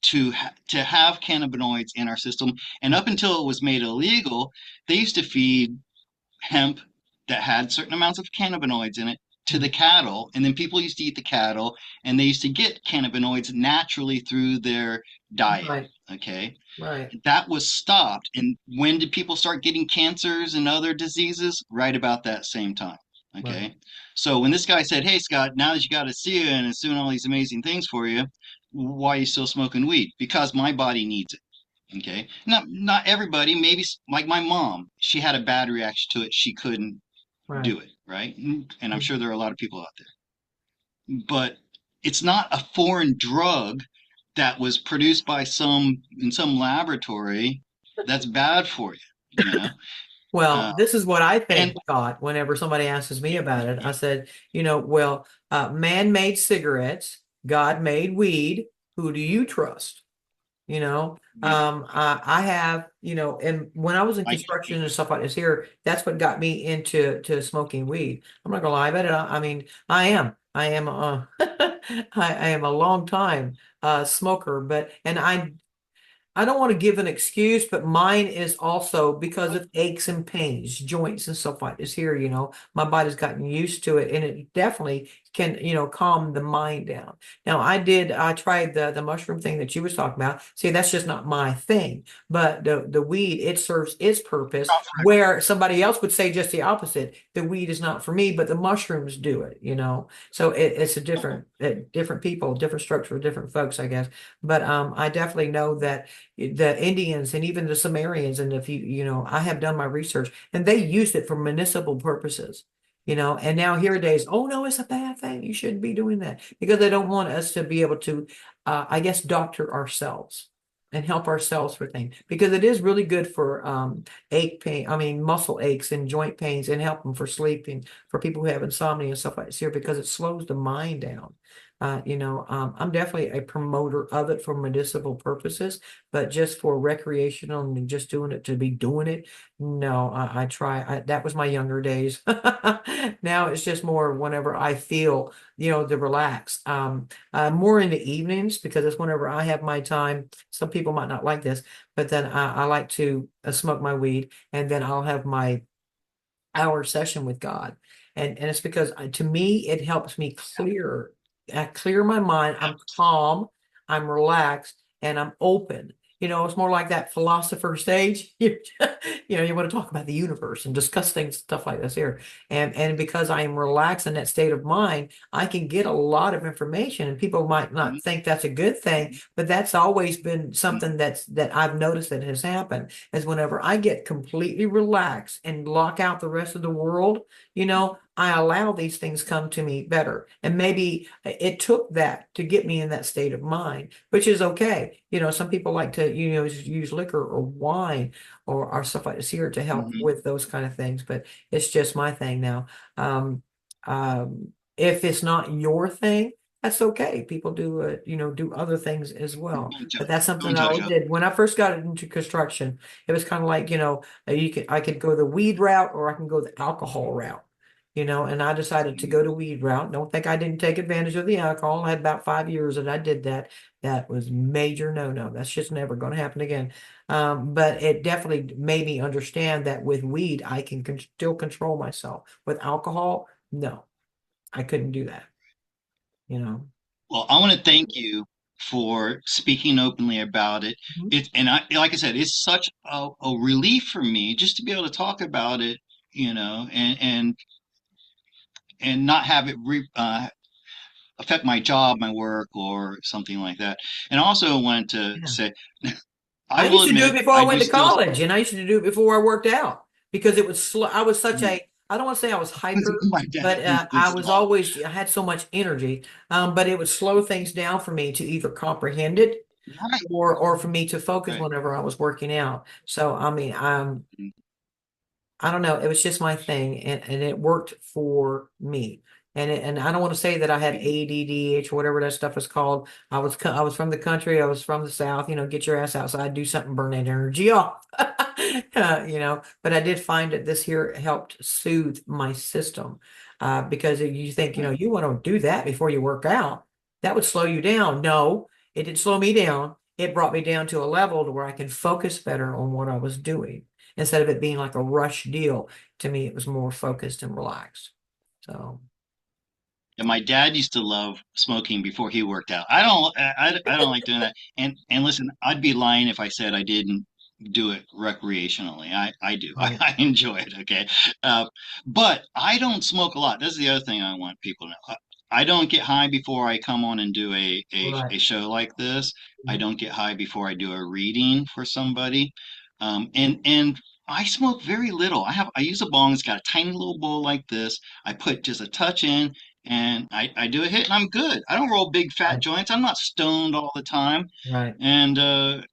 to have cannabinoids in our system, and up until it was made illegal, they used to feed hemp that had certain amounts of cannabinoids in it to the Mhm. cattle, and then people used to eat the cattle, and they used to get cannabinoids naturally through their diet. Right, Okay, right. that was stopped. And when did people start getting cancers and other diseases? Right about that same time. Right. Okay. So when this guy said, "Hey, Scott, now that you got a see and it's doing all these amazing things for you, why are you still smoking weed?" Because my body needs it. Okay. Not everybody, maybe like my mom, she had a bad reaction to it. She couldn't Right. do it. Right. And I'm Mhm. sure there are a lot of people out there. But it's not a foreign drug that was produced by some in some laboratory that's bad for you. Well, Uh, this is what I and think, Scott, whenever somebody asks me about it. I said, well, man made cigarettes, God made weed. Who do you trust? yeah, I have, and when I was in I construction and stuff like this here, that's what got me into smoking weed. I'm not gonna lie about it. I mean, I am, I am a long time smoker, but and I don't want to give an excuse, but mine is also because of aches and pains, joints and stuff like this here, my body's gotten used to it and it definitely can, calm the mind down. Now I tried the mushroom thing that you was talking about. See, that's just not my thing, but the weed, it serves its purpose where somebody else would say just the opposite. The weed is not for me, but the mushrooms do it. So it's a different people, different structure, different folks, I guess. But I definitely know that the Indians and even the Sumerians, and if I have done my research, and they used it for municipal purposes. And now here days, oh no, it's a bad thing. You shouldn't be doing that because they don't want us to be able to, I guess, doctor ourselves and help ourselves for things because it is really good for ache pain. I mean, muscle aches and joint pains and help them for sleeping for people who have insomnia and stuff like this here because it slows the mind down. I'm definitely a promoter of it for medicinal purposes, but just for recreational and just doing it to be doing it, no, I try. That was my younger days. Now it's just more whenever I feel, to relax. More in the evenings because it's whenever I have my time. Some people might not like this, but then I like to smoke my weed and then I'll have my hour session with God. And it's because to me, it helps me clear my mind. I'm calm, I'm relaxed, and I'm open. It's more like that philosopher stage. You want to talk about the universe and discuss things, stuff like this here. And because I am relaxed in that state of mind, I can get a lot of information. And people might not think that's a good thing, but that's always been something that I've noticed that has happened is whenever I get completely relaxed and lock out the rest of the world, I allow these things come to me better. And maybe it took that to get me in that state of mind, which is okay. Some people like to, use liquor or wine or stuff like this here to help Mhm. with those kind of things, but it's just my thing now. If it's not your thing, that's okay. People do other things as well. Don't But judge. that's something Don't I judge always us. did. When I first got into construction, it was kind of like, I could go the weed route or I can go the alcohol route. And I decided to go Mhm. the weed route. Don't think I didn't take advantage of the alcohol. I had about 5 years that I did that. That was major no-no. That's just never going to happen again. But it definitely made me understand that with weed, I can still control myself. With alcohol, no, I couldn't do that, you know. Well, I want to thank you for speaking openly about it. Mhm. Like I said, it's such a relief for me just to be able to talk about it, and not have it affect my job, my work, or something like that. And I also want to Yeah. say, I I will used to do it admit, before I I do went to still. college, and I used to do it before I worked out because it was slow. I was such Mm. a, I don't want to say I was hyper, My dad but used to I was smoke. always, I had so much energy. But it would slow things down for me to either comprehend it Right, or for me to focus right. whenever I was working out. So, I mean, I don't know. It was just my thing, and it worked for me. And I don't want to say that I had Mhm. ADDH or whatever that stuff is called. I was from the country. I was from the South. Get your ass outside, do something, burn that energy off. But I did find that this here helped soothe my system. Because you think, Right. you want to do that before you work out. That would slow you down. No, it didn't slow me down. It brought me down to a level to where I can focus better on what I was doing instead of it being like a rush deal. To me, it was more focused and relaxed. So, And my dad used to love smoking before he worked out. I don't like doing that. And listen, I'd be lying if I said I didn't do it recreationally. I do. right, I enjoy it. Okay. Uh, but I don't smoke a lot. This is the other thing I want people to know. I don't get high before I come on and do right. a show like this. I don't get high before I do a reading for somebody. And I smoke very little. I use a bong. It's got a tiny little bowl like this. I put just a touch in and I do a hit and I'm good. I don't roll big fat Right, joints. I'm not stoned all the time. right. And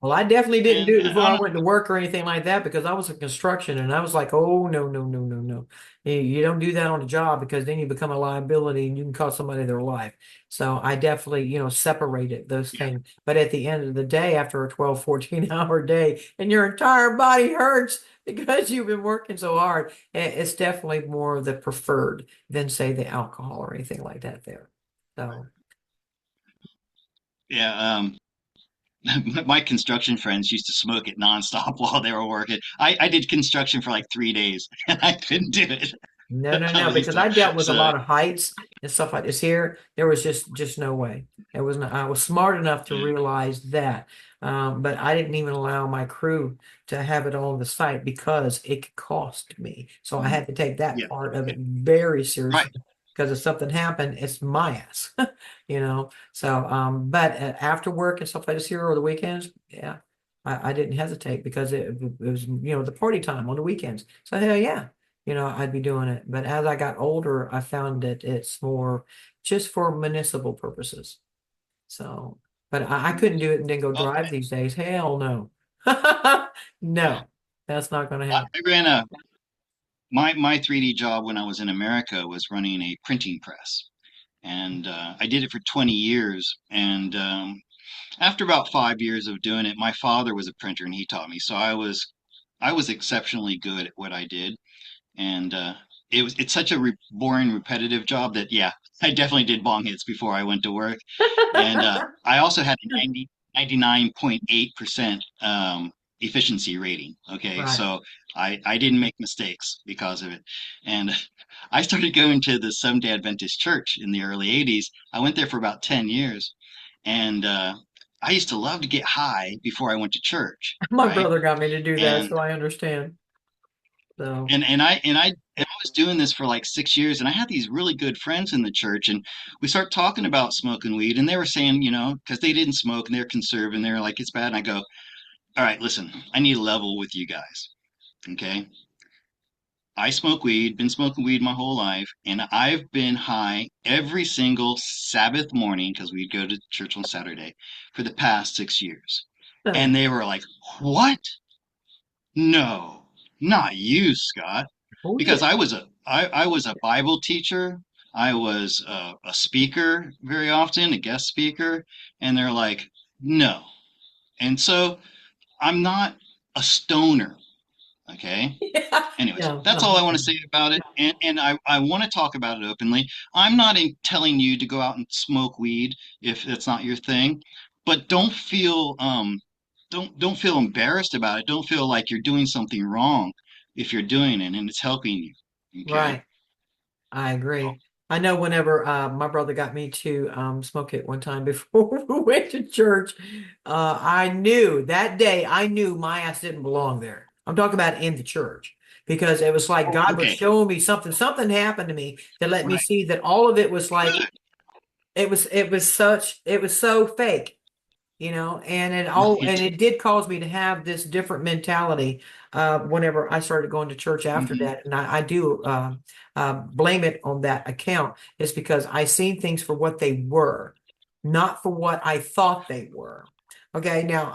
Well, I definitely didn't and do it I before I don't went to work or anything like that because I was in construction and I was like, oh, no, no, no, no, no. You don't do that on the job because then you become a liability and you can cost somebody their life. So I definitely, separated those yeah. things. But at the end of the day, after a 12, 14-hour day and your entire body hurts because you've been working so hard, it's definitely more the preferred than, say, the alcohol or anything like that there. So, Yeah, my construction friends used to smoke it nonstop while they were working. I did construction for like 3 days and I couldn't do it. no, no, I no, was because I dealt with a so lot of heights and stuff like this here. There was just no way. It was not, I was smart enough to yeah. realize that. But I didn't even allow my crew to have it on the site because it could cost me. So I Mhm. had to take that Yeah, part of yeah, it very right. seriously because if something happened, it's my ass, So, but after work and stuff like this here or the weekends, yeah, I didn't hesitate because it was, the party time on the weekends. So hell yeah, I'd be doing it. But as I got older, I found that it's more just for municipal purposes. So, but I couldn't do it and then go Well, drive these days. Hell no. No, that's not going to happen. I ran a my 3D job when I was in America was running a printing press. And I did it for 20 years. And after about 5 years of doing it, my father was a printer and he taught me. So I was exceptionally good at what I did. And it's such a boring, repetitive job that yeah, I definitely did bong hits before I went to work. And I also had a 99.8% efficiency rating. Okay, Right. so I didn't make mistakes because of it. And I started going to the Seventh-day Adventist church in the early 80s. I went there for about 10 years. And I used to love to get high before I went to church, My right? brother got me to do that, And so I understand. So, and I was doing this for like 6 years, and I had these really good friends in the church, and we start talking about smoking weed, and they were saying, because they didn't smoke and they're conservative, and they're like, it's bad. And I go, all right, listen, I need a level with you guys. Okay. I smoke weed, been smoking weed my whole life, and I've been high every single Sabbath morning because we'd go to church on Saturday for the past 6 years. so, And they were like, what? No, not you, Scott. oh Because yeah. I was a Bible teacher. I was a speaker very often, a guest speaker, and they're like, no. And so I'm not a stoner. Okay. Yeah. Anyways, No, that's no. all I want to say about it. And I want to talk about it openly. I'm not telling you to go out and smoke weed if that's not your thing, but don't feel embarrassed about it. Don't feel like you're doing something wrong if you're doing it and it's helping you. Okay? Right. I agree. I know whenever my brother got me to smoke it one time before we went to church, I knew that day, I knew my ass didn't belong there. I'm talking about in the church because it was like Oh, God was okay. showing me something. Something happened to me that let me Right. see that all of it was like Good. it was so fake, and Right. it did cause me to have this different mentality whenever I started going to church after Hmm. that. And I do blame it on that account. It's because I seen things for what they were, not for what I thought they were. Okay, now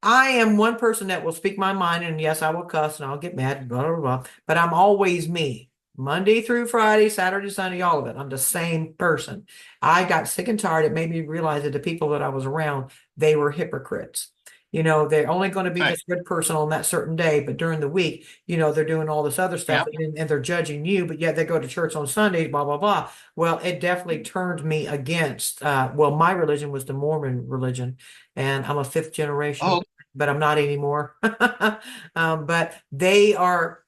I am one person that will speak my mind, and yes, I will cuss and I'll get mad, blah, blah, blah. But I'm always me. Monday through Friday, Saturday, Sunday, all of it. I'm the same person. I got sick and tired. It made me realize that the people that I was around, they were hypocrites. They're only going to be Right. this good person on that certain day, but during the week, they're doing all this other stuff Yep. and they're judging you, but yet they go to church on Sundays, blah, blah, blah. Well, it definitely turned me against, my religion was the Mormon religion, and I'm a fifth generation, Oh, but I'm not anymore. But they are,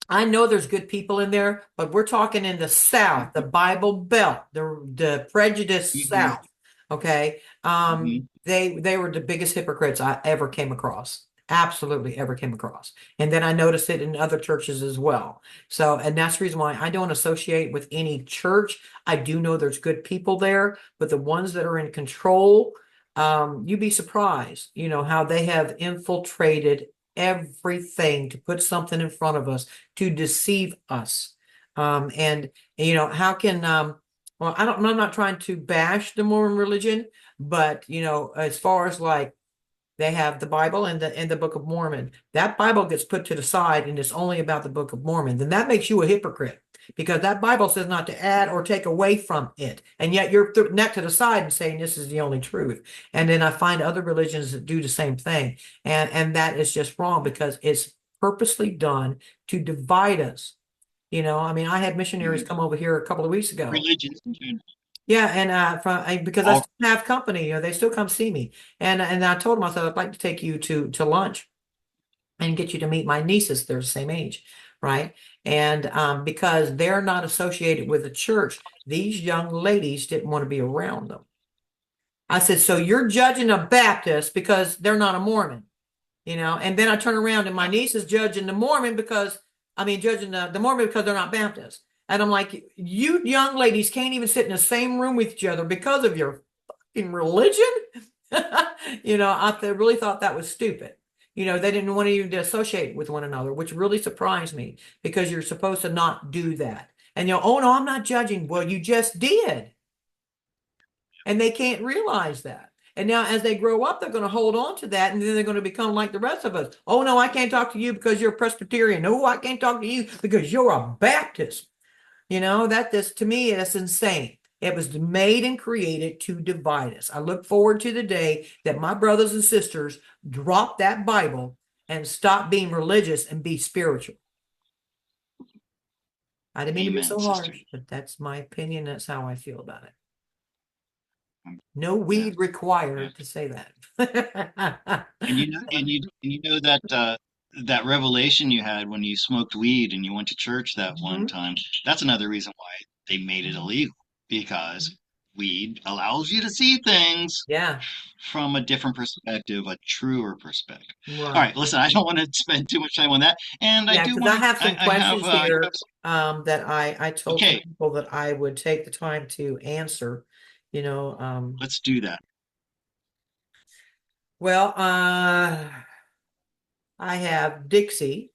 I know there's good people in there, but we're talking in the South, the Bible Belt, the prejudiced hmm South. Okay. hmm They were the biggest hypocrites I ever came across. Absolutely ever came across. And then I noticed it in other churches as well. So, and that's the reason why I don't associate with any church. I do know there's good people there, but the ones that are in control, you'd be surprised, how they have infiltrated everything to put something in front of us to deceive us. And how can well, I'm not trying to bash the Mormon religion, but as far as like they have the Bible and the Book of Mormon. That Bible gets put to the side and it's only about the Book of Mormon. Then that makes you a hypocrite because that Bible says not to add or take away from it. And yet you're neck to the side and saying this is the only truth. And then I find other religions that do the same thing. And that is just wrong because it's purposely done to divide us. I mean, I had missionaries come over here a couple of weeks ago. Religions in general. Yeah, and because I All still have company, they still come see me, and I told them, I said I'd like to take you to lunch and get you to meet my nieces. They're the same age, right? And because they're not associated with the church, these young ladies didn't want to be around them. I said, so you're judging a Baptist because they're not a Mormon, And then I turn around and my niece is judging the Mormon because, I mean, judging the Mormon because they're not Baptist. And I'm like, you young ladies can't even sit in the same room with each other because of your fucking religion. I really thought that was stupid. They didn't want you to associate with one another, which really surprised me because you're supposed to not do that. And oh no, I'm not judging. Well, you just did. And they can't realize that. And now, as they grow up, they're going to hold on to that, and then they're going to become like the rest of us. Oh no, I can't talk to you because you're a Presbyterian. No, I can't talk to you because you're a Baptist. That this to me, that's insane. It was made and created to divide us. I look forward to the day that my brothers and sisters drop that Bible and stop being religious and be spiritual. I didn't mean to be Amen, so sister. harsh, but that's my opinion. That's how I feel about it. Um, No Yeah, weed yeah. required to say that. And you know that revelation you had when you smoked weed and you went to church that one Mhm. time. That's another reason why they made it Mhm. illegal because weed allows you to see things Yeah, from a different perspective, a truer perspective. All right. right, listen, I don't want to spend too much time on that, and I Yeah, do because want I to. have some I have questions here some, that I told some okay. people that I would take the time to answer, you know. Let's do that. Well, I have Dixie,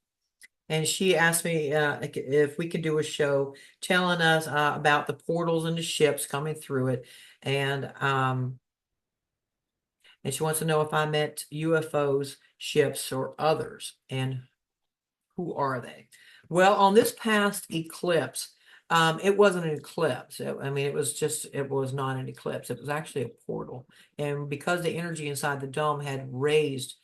and she asked me like, if we could do a show telling us about the portals and the ships coming through it, and she wants to know if I met UFOs, ships, or others, and who are they? Well, on this past eclipse, it wasn't an eclipse. I mean, it was not an eclipse. It was actually a portal. And because the energy inside the dome had raised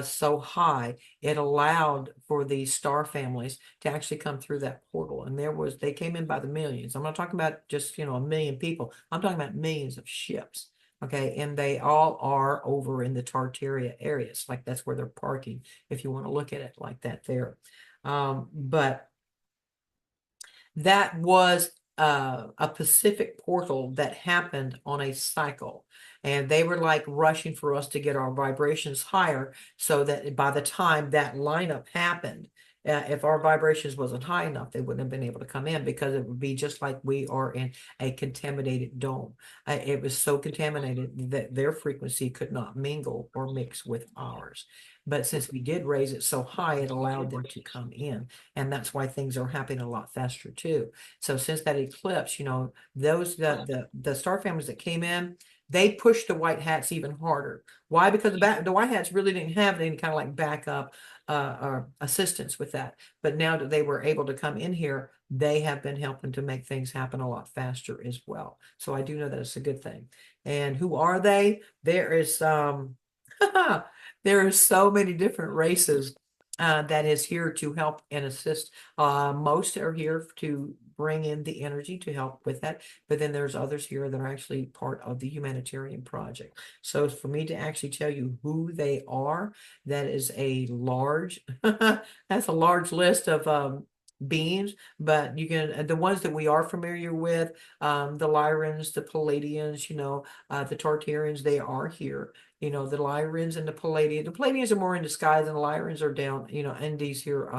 so high, it allowed for these star families to actually come through that portal. And they came in by the millions. I'm not talking about just, a million people. I'm talking about millions of ships. Okay. And they all are over in the Tartaria areas. Like that's where they're parking, if you want to look at it like that there. But that was a Pacific portal that happened on a cycle. And they were like rushing for us to get our vibrations higher so that by the time that lineup happened, if our vibrations wasn't high enough, they wouldn't have been able to come in because it would be just like we are in a contaminated dome. It was so contaminated that their frequency could not mingle or mix with ours. But since we did raise it so high, it allowed them to come in. And that's why things are happening a lot faster too. So since that eclipse, those the star families that came in, they pushed the white hats even harder. Why? Because the white hats really didn't have any kind of like backup or assistance with that. But now that they were able to come in here, they have been helping to make things happen a lot faster as well. So I do know that it's a good thing. And who are they? There is there are so many different races that is here to help and assist. Most are here to bring in the energy to help with that, but then there's others here that are actually part of the humanitarian project. So for me to actually tell you who they are, that is a large, that's a large list of beings, but you can, the ones that we are familiar with, the Lyrans, the Palladians, the Tartarians, they are here. The Lyrans and the Palladians. The Palladians are more in disguise, and the Lyrans are down, in these here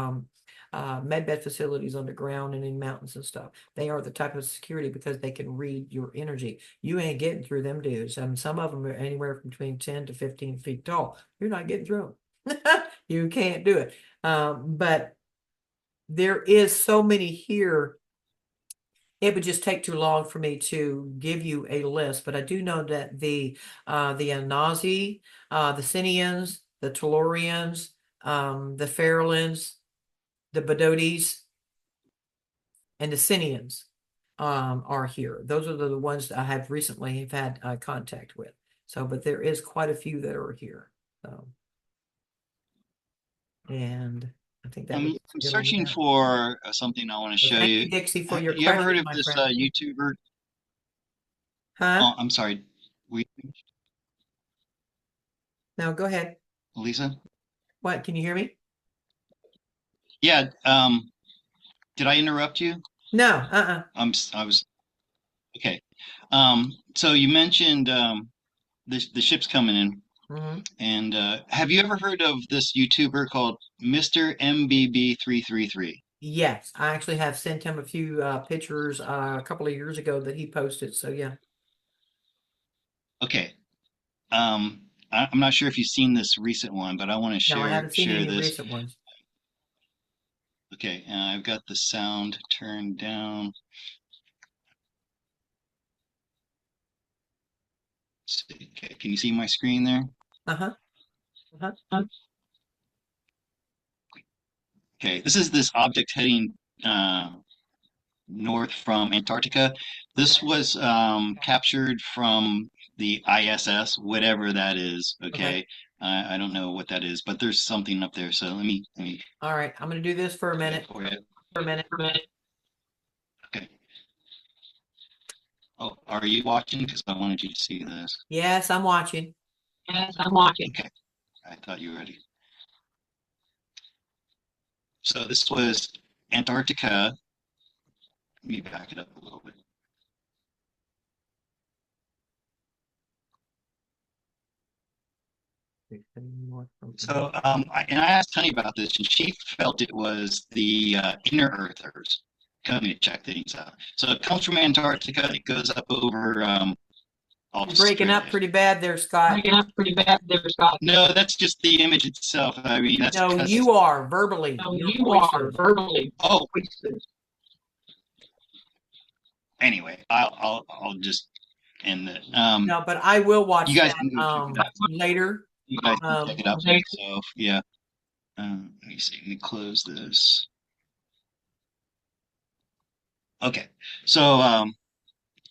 medbed facilities underground and in mountains and stuff. They are the type of security because they can read your energy. You ain't getting through them dudes. I mean, some of them are anywhere from between 10 to 15 feet tall. You're not getting through them. You can't do it. But there is so many here, it would just take too long for me to give you a list, but I do know that the Anazi, the Sinians, the Tellurians, the Farallons, the Badotes, and the Sinians are here. Those are the ones that I have recently have had contact with. So, but there is quite a few that are here. So, and I think that would I'm it on searching that. for something I want to So show thank you. you, Dixie, for your You ever heard question, of my this friend. YouTuber? Huh? Oh, I'm sorry. We, No, go ahead. Lisa? What? Can you hear me? Yeah. Did I interrupt you? No. I was okay. So you mentioned the ship's coming in, Mhm. and have you ever heard of this YouTuber called Mr. MBB333? Yes, I actually have sent him a few pictures a couple of years ago that he posted. So yeah, Okay. I'm not sure if you've seen this recent one, but I want to no, I share haven't seen share any this. recent ones. Okay, I've got the sound turned down. Okay, can you see my screen there? Uh-huh. Uh-huh. Okay, this is this object heading uh, north from Antarctica. This Okay. was captured from the ISS, whatever that is. Okay. Okay, I don't know what that is, but there's something up there. So let me All right. I'm going to do this for a do it minute. for you. For a minute. Okay. Oh, are you watching? Because I wanted you to see this. Yes, I'm watching. Yes, I'm watching. Okay, I thought you were ready. So this was Antarctica. Let me back it up a little bit. So, and I asked Honey about this, and she felt it was the inner Earthers coming to check things out. So it comes from Antarctica. It goes up over You're breaking up Australia. pretty bad there, Scott. Breaking up pretty bad there, Scott. No, that's just the image itself. I mean, that's No, because you are verbally. no, Your you voice are is. verbally. Oh, anyway, I'll just end it. No, but I will You watch guys that can go check it out. later. You guys can check Um, it out for yourself. Yeah. Let me see. Let me close this. Okay. So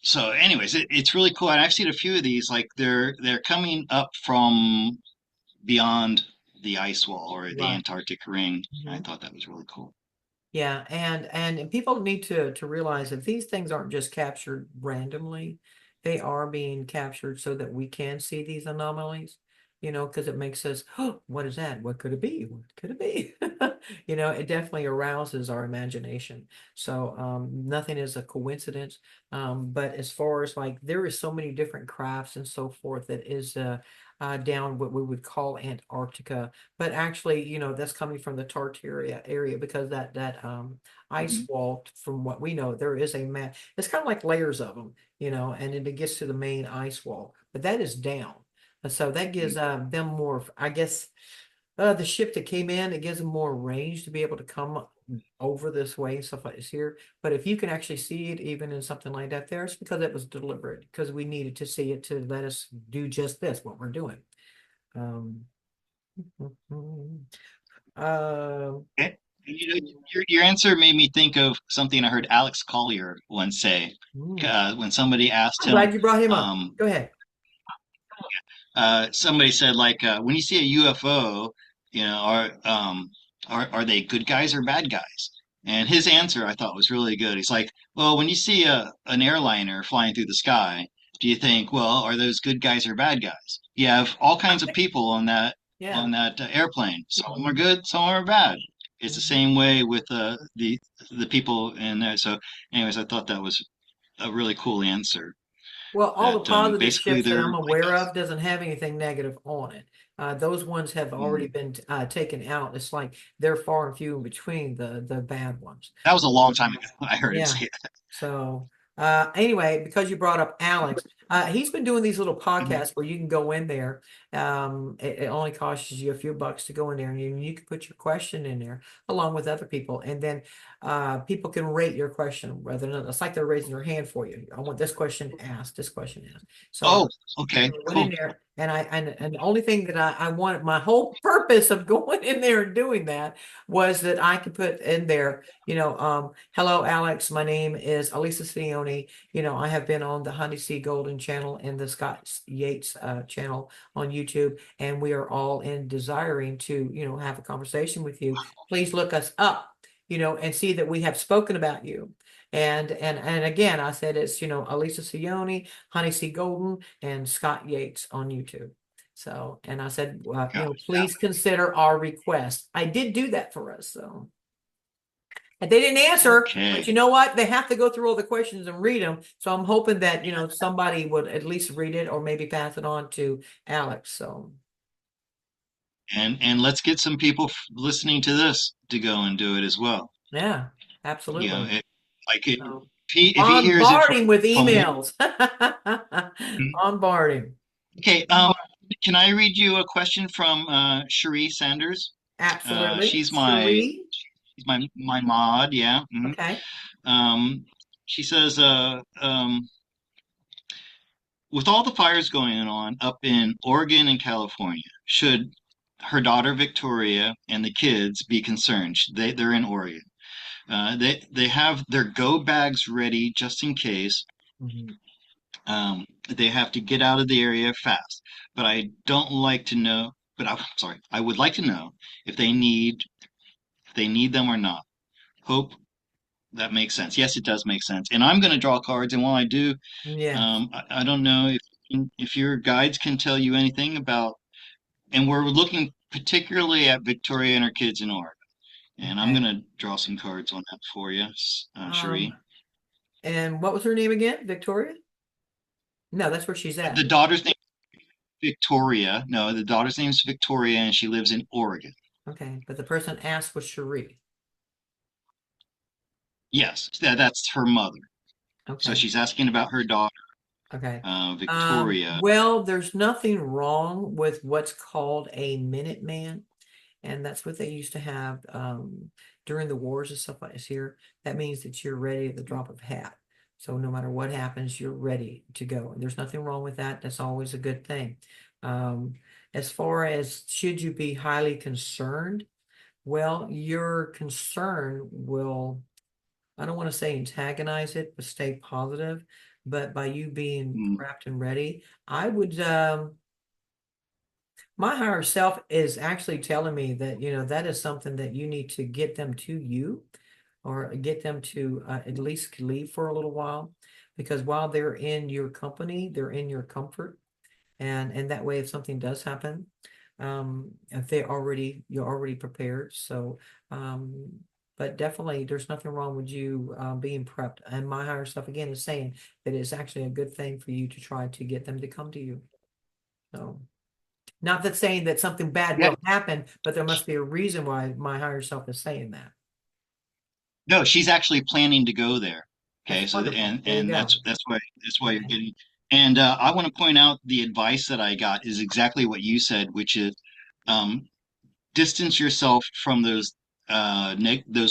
so anyways, it's really cool. And I've seen a few of these, like they're coming up from beyond the ice wall or the right. Antarctic ring. I Mhm. thought that was really cool. Yeah, and people need to realize that these things aren't just captured randomly. They are being captured so that we can see these anomalies, because it makes us, oh, what is that? What could it be? What could it be? It definitely arouses our imagination. So nothing is a coincidence. But as far as like there is so many different crafts and so forth that is down what we would call Antarctica, but actually, that's coming from the Tartaria area because that ice Mhm. wall, from what we know, there is a map. It's kind of like layers of them, and then it gets to the main ice wall, but that is down. And so that gives them more, I guess, the ship that came in, it gives them more range to be able to come over this way and stuff like this here. But if you can actually see it, even in something like that, there, it's because it was deliberate, because we needed to see it to let us do just this, what we're doing. Um, uh, Eh, You know, your answer made me think of something I heard Alex Collier once say hmm. when somebody asked I'm him, glad you brought him up. um, Go ahead. somebody said like when you see a UFO, you know, are they good guys or bad guys? And his answer I thought was really good. He's like, well, when you see an airliner flying through the sky, do you think, well, are those good guys or bad guys? You have all kinds of people Yeah. on that airplane. Some of them are good, some are bad. It's the Mhm. same way with the people in there. So, anyways, I thought that was a really cool answer. Well, all the That positive basically ships that they're I'm like aware us. of doesn't have anything negative on it. Those ones have already Mm. been taken out. It's like they're far and few in between the bad ones. That was a long time ago. I heard him Yeah. say So anyway, because you brought up Alex, he's been doing these little that. podcasts where you can go in there. It only costs you a few bucks to go in there, and you can put your question in there along with other people, and then people can rate your question. Rather than it's like they're raising their hand for you. I want this question asked. This question asked. So Oh, okay, went in cool. there, and and the only thing that I wanted, my whole purpose of going in there and doing that was that I could put in there, hello Alex, my name is Alisa Sione. I have been on the Honey C Golden channel and the Scott Yates channel on YouTube, and we are all in desiring to, have a conversation with you. Please look us up, and see that we have spoken about you. And again, I said it's, Alisa Sione, Honey C Golden, and Scott Yates on YouTube. So, and I said, Gosh, please consider our request. I did do that for us. So, and they didn't answer, but okay. you know what? They have to go through all the questions and read them. So I'm hoping that, somebody would at least read it or maybe pass it on to Alex. So, And let's get some people listening to this to go and do it as well. yeah, You know, absolutely. it like it So, if he hears it bombard him with from one. emails. Bombard him. Okay, can I read you a question from Cherie Sanders? Absolutely. She's Cherie. my mod, yeah. Okay. Um, she says, with all the fires going on up in Oregon and California, should her daughter Victoria and the kids be concerned? They're in Oregon. They have their go bags ready just in case. Mhm. They have to get out of the area fast. But I don't like to know. But I'm sorry, I would like to know if they need them or not. Hope that makes sense. Yes, it does make sense. And I'm going to draw cards. And while I do, Yes. I don't know if your guides can tell you anything about. And we're looking particularly at Victoria and her kids in Oregon. And I'm Okay. going to draw some cards on that for you, Um, Cherie. and what was her name again? Victoria? No, that's where she's The at. daughter's name. Victoria. No, the daughter's name is Victoria, and she lives in Oregon. Okay, but the person asked was Cherie. Yes, that's her mother. So Okay. she's asking about her daughter, Okay. Victoria. Well, there's nothing wrong with what's called a Minuteman, and that's what they used to have during the wars and stuff like this here. That means that you're ready at the drop of a hat. So no matter what happens, you're ready to go. And there's nothing wrong with that. That's always a good thing. Um, as far as should you be highly concerned, well, your concern will, I don't want to say antagonize it, but stay positive. But by you being Mm, prepped and ready, I would, my higher self is actually telling me that, that is something that you need to get them to you or get them to at least leave for a little while. Because while they're in your company, they're in your comfort. And that way, if something does happen, if you're already prepared. So, um, but definitely there's nothing wrong with you being prepped. And my higher self again is saying that it's actually a good thing for you to try to get them to come to you. So not that saying that something bad yeah, will happen, but there must be a reason why my higher self is saying that. no, she's actually planning to go there. That's Okay, so wonderful. There you and go. that's why you're Okay. getting. And I want to point out the advice that I got is exactly what you said, which is um, distance yourself from those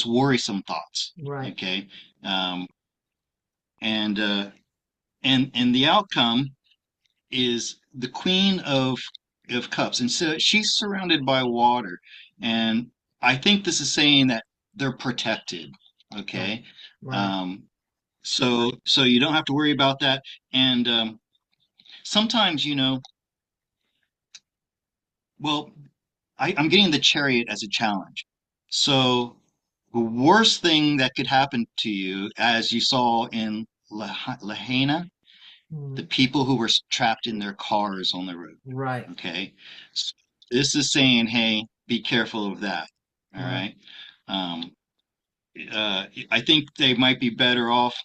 worrisome thoughts. Right. Okay, um, and and the outcome is the Queen of Cups, and so she's surrounded by water, and I think this is saying that they're protected. Right. Okay, Right. um, so you don't have to worry about that, and sometimes well, I'm getting the Chariot as a challenge. So the worst thing that could happen to you, as you saw in Lahaina, the Mhm. people who were trapped in their cars on the road. Right. Okay. S- This is saying, hey, be careful of that. All Right. right. Um, I think they might be better off,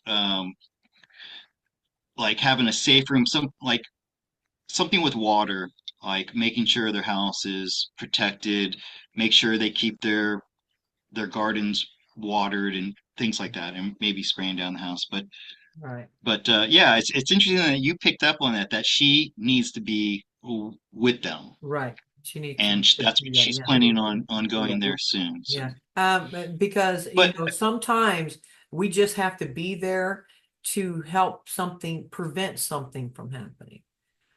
like having a safe room, something with water, like making sure their house is protected, make sure they keep their gardens watered and things like that, and maybe spraying down the house. Right. But yeah, it's interesting that you picked up on that she needs to be with them, Right. She needs and to that's do what that. she's Yeah. planning on going there soon. So, Yeah. Because, but sometimes we just have to be there to help something, prevent something from happening.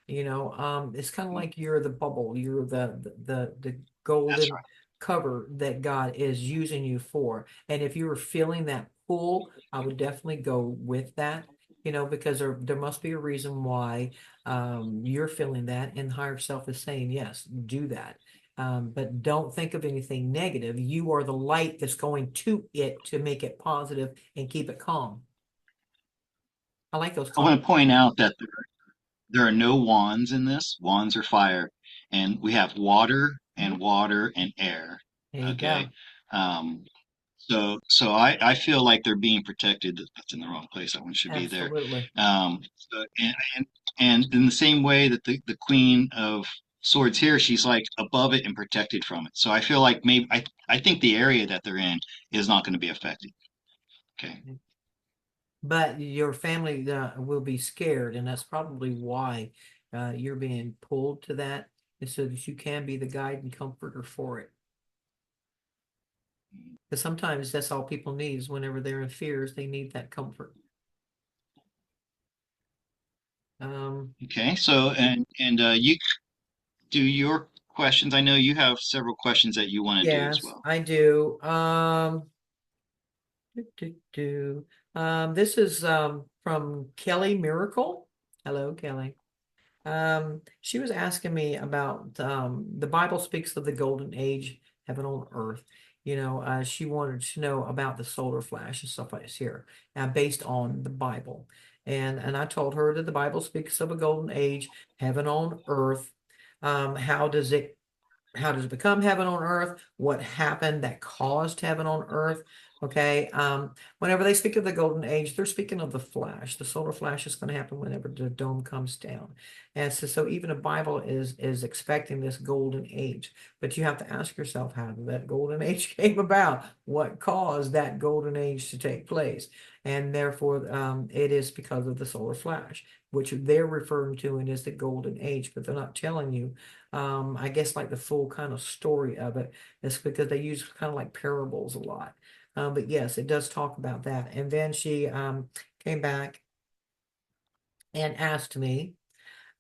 It's kind of like you're the bubble, you're the that's golden right. cover that God is using you for. And if you were feeling that pull, I would definitely go with that, because there must be a reason why you're feeling that, and the higher self is saying, yes, do that. But don't think of anything negative. You are the light that's going to it to make it positive and keep it calm. I like those I calm. want to point out that there are no wands in this. Wands are fire, and we have water and air. There you Okay. go. Um, so I feel like they're being protected. That's in the wrong place. That one should be there. Absolutely. So, and in the same way that the Queen of Swords here, she's like above it and protected from it. So I feel like maybe I think the area that they're in is not going to be affected. Okay. But your family will be scared, and that's probably why you're being pulled to that, is so that you can be the guide and comforter for it. Because sometimes that's all people need is whenever they're in fears, they need that comfort. Okay. So and you do your questions. I know you have several questions that you want to do as Yes, well. I do. Do, do, do. This is from Kelly Miracle. Hello, Kelly. She was asking me about the Bible speaks of the golden age, heaven on earth. She wanted to know about the solar flash and stuff like this here, based on the Bible. And I told her that the Bible speaks of a golden age, heaven on earth. How does it become heaven on earth? What happened that caused heaven on earth? Okay. Whenever they speak of the golden age, they're speaking of the flash. The solar flash is going to happen whenever the dome comes down. And so even the Bible is expecting this golden age. But you have to ask yourself, how did that golden age came about? What caused that golden age to take place? And therefore, it is because of the solar flash, which they're referring to and is the golden age, but they're not telling you, I guess, like the full kind of story of it. It's because they use kind of like parables a lot. But yes, it does talk about that. And then she came back and asked me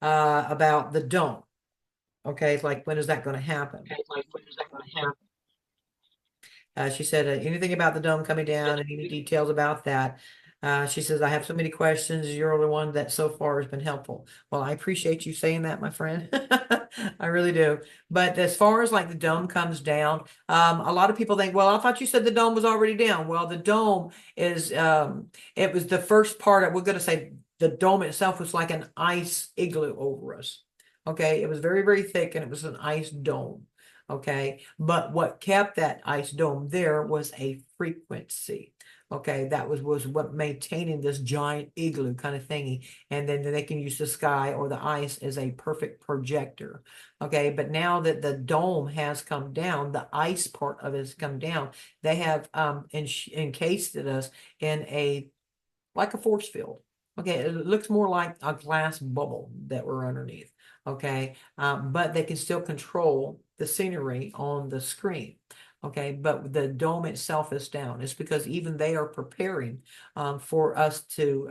about the dome. Okay, it's like, when is that going to happen? She said, anything about the dome coming down and any details about that? She says, I have so many questions. You're the one that so far has been helpful. Well, I appreciate you saying that, my friend. I really do. But as far as like the dome comes down, a lot of people think, well, I thought you said the dome was already down. Well, the dome is, it was the first part of, we're going to say the dome itself was like an ice igloo over us. Okay. It was very, very thick and it was an ice dome. Okay. But what kept that ice dome there was a frequency. Okay. That was what maintaining this giant igloo kind of thingy. And then they can use the sky or the ice as a perfect projector. Okay. But now that the dome has come down, the ice part of it has come down, they have encased us in a like a force field. Okay, it looks more like a glass bubble that we're underneath. Okay, but they can still control the scenery on the screen. Okay, but the dome itself is down. It's because even they are preparing for us to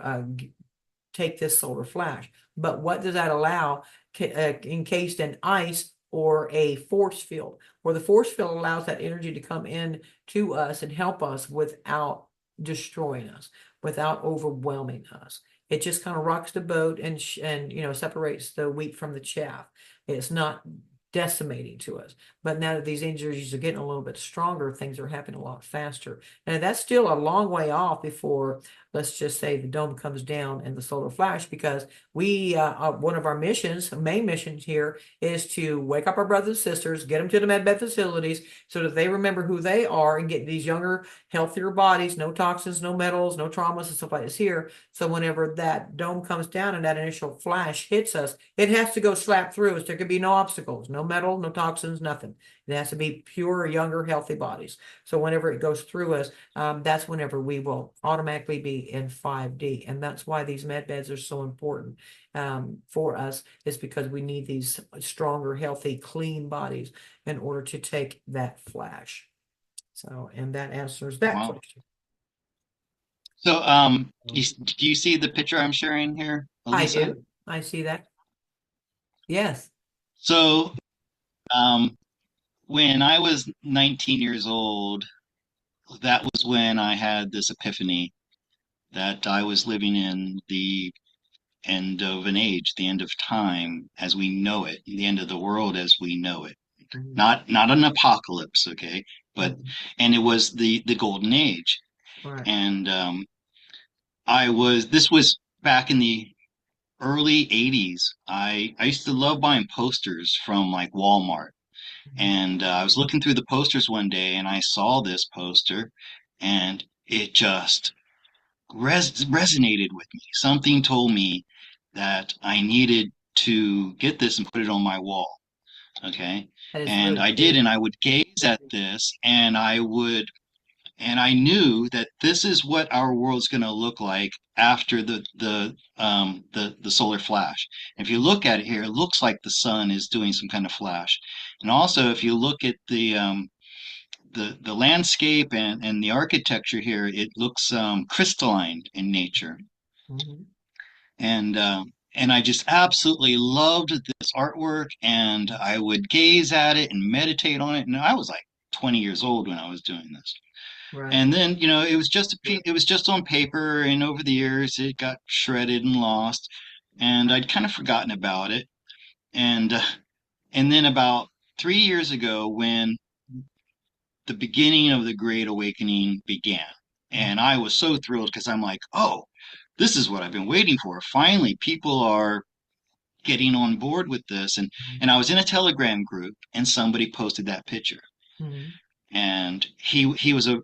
take this solar flash. But what does that allow? Encased in ice or a force field, where the force field allows that energy to come in to us and help us without destroying us, without overwhelming us. It just kind of rocks the boat and separates the wheat from the chaff. It's not decimating to us. But now that these injuries are getting a little bit stronger, things are happening a lot faster. And that's still a long way off before, let's just say, the dome comes down and the solar flash, because one of our missions, main missions here, is to wake up our brothers and sisters, get them to the medbed facilities so that they remember who they are and get these younger, healthier bodies, no toxins, no metals, no traumas and stuff like this here. So whenever that dome comes down and that initial flash hits us, it has to go slap through us. There could be no obstacles, no metal, no toxins, nothing. It has to be pure, younger, healthy bodies. So whenever it goes through us, that's whenever we will automatically be in 5D. And that's why these med beds are so important for us, is because we need these stronger, healthy, clean bodies in order to take that flash. So, and that answers that Wow. question. So, do you see the picture I'm sharing here, I Elisa? do. I see that. Yes. So, um, when I was 19 years old, that was when I had this epiphany that I was living in the end of an age, the end of time as we know it, the end of the world as we know it. Mhm. Not an apocalypse, okay? But Mhm. and it was the golden age. Right. And this was back in the early 80s. I used to love buying posters from like Walmart. Mhm. And I was looking through the posters one day and I saw this poster and it just resonated with me. Something told me that I needed to get this and put it on my wall. Okay. That is And really I did, cool. and I would gaze at this and I knew that this is what our world's going to look like after the solar flash. If you look at it here, it looks like the sun is doing some kind of flash. And also, if you look at the landscape and the architecture here, it looks crystalline in nature. Mhm. And and I just absolutely loved this artwork, and I would gaze at it and meditate on it. And I was like 20 years old when I was doing this. Right. And then, it was just on paper, and over the years it got shredded and lost, and Right. I'd kind of forgotten about it. And and then about 3 years ago, when the beginning of the Great Awakening began, and Mhm. I was so thrilled because I'm like, oh, this is what I've been waiting for. Finally, people are getting on board with this. And I was in a Telegram group, and somebody posted that picture. Mhm. and he was a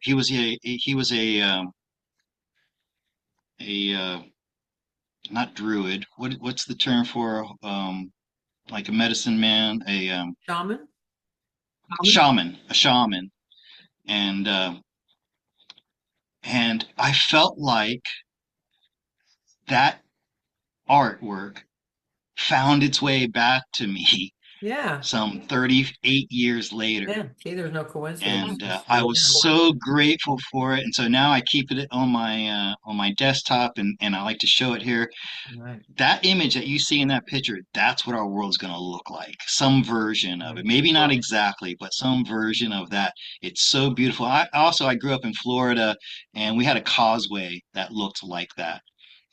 not druid. What's the term for like a medicine man, Shaman? a shaman, and I felt like that artwork found its way back to me Yeah. some 38 years later. Yeah. See, there's no And coincidences. I Yeah. was so grateful for it. And so now I keep it on my desktop, and I like to show it here. Right. That image that you see in that picture, that's what our world's going to look like. Some version of it. Right. Maybe not exactly, but some version of that. It's so beautiful. I grew up in Florida, and we had a causeway that looked like that.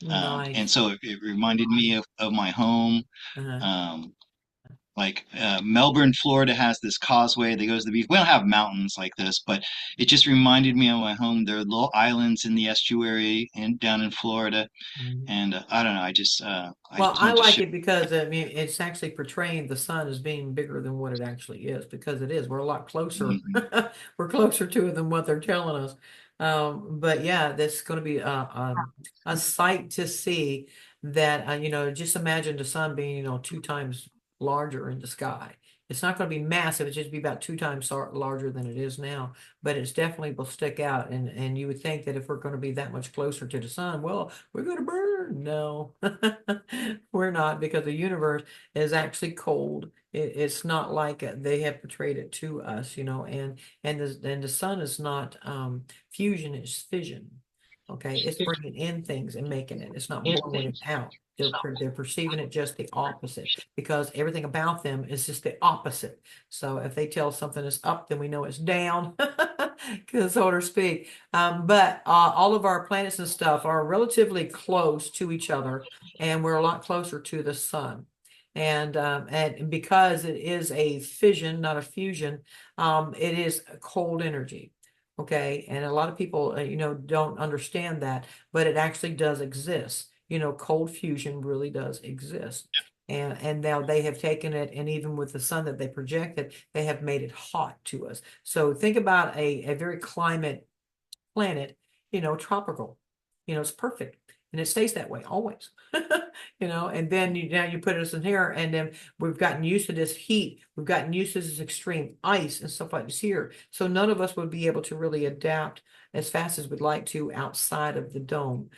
And Nice. so it reminded me of my home. Uh-huh. Um, like Melbourne, Florida has this causeway that goes to the beach. We don't have mountains like this, but it just reminded me of my home. There are little islands in the estuary and down in Florida, Mhm. and I don't know. I Well, just I wanted to like share. it because I mean it's actually portraying the sun as being bigger than what it actually is because it is. We're a lot closer. Mhm. We're closer to it than what they're telling us. But yeah, that's going to be a sight to see that just imagine the sun being two times larger in the sky. It's not going to be massive. It's just be about two times larger than it is now. But it's definitely will stick out. And you would think that if we're going to be that much closer to the sun, well, we're going to burn. No. We're not because the universe is actually cold. It's not like they have portrayed it to us, and the sun is not fusion, it's fission. Okay, it's bringing in things and making it. It's not blowing it out. They're perceiving it just the opposite because everything about them is just the opposite. So if they tell something is up, then we know it's down, so to speak. But all of our planets and stuff are relatively close to each other and we're a lot closer to the sun. And because it is a fission, not a fusion, it is a cold energy. Okay, and a lot of people, don't understand that, but it actually does exist. Cold fusion really does exist. And now they have taken it, and even with the sun that they projected, they have made it hot to us. So think about a very climate planet, tropical. It's perfect. And it stays that way always. And then now you put us in here, and then we've gotten used to this heat. We've gotten used to this extreme ice and stuff like this here. So none of us would be able to really adapt as fast as we'd like to outside of the dome,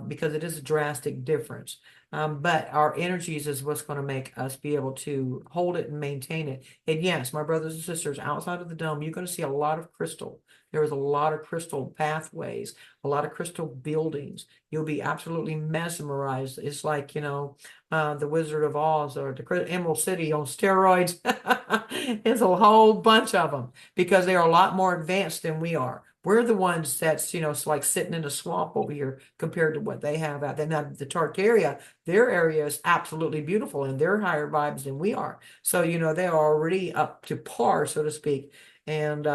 because it is a drastic difference. But our energies is what's going to make us be able to hold it and maintain it. And yes, my brothers and sisters, outside of the dome, you're going to see a lot of crystal. There is a lot of crystal pathways, a lot of crystal buildings. You'll be absolutely mesmerized. It's like, the Wizard of Oz or the Emerald City on steroids. There's a whole bunch of them because they are a lot more advanced than we are. We're the ones that's, it's like sitting in a swamp over here compared to what they have out there. Now, the Tartaria, their area is absolutely beautiful and they're higher vibes than we are. So, they're already up to par, so to speak. And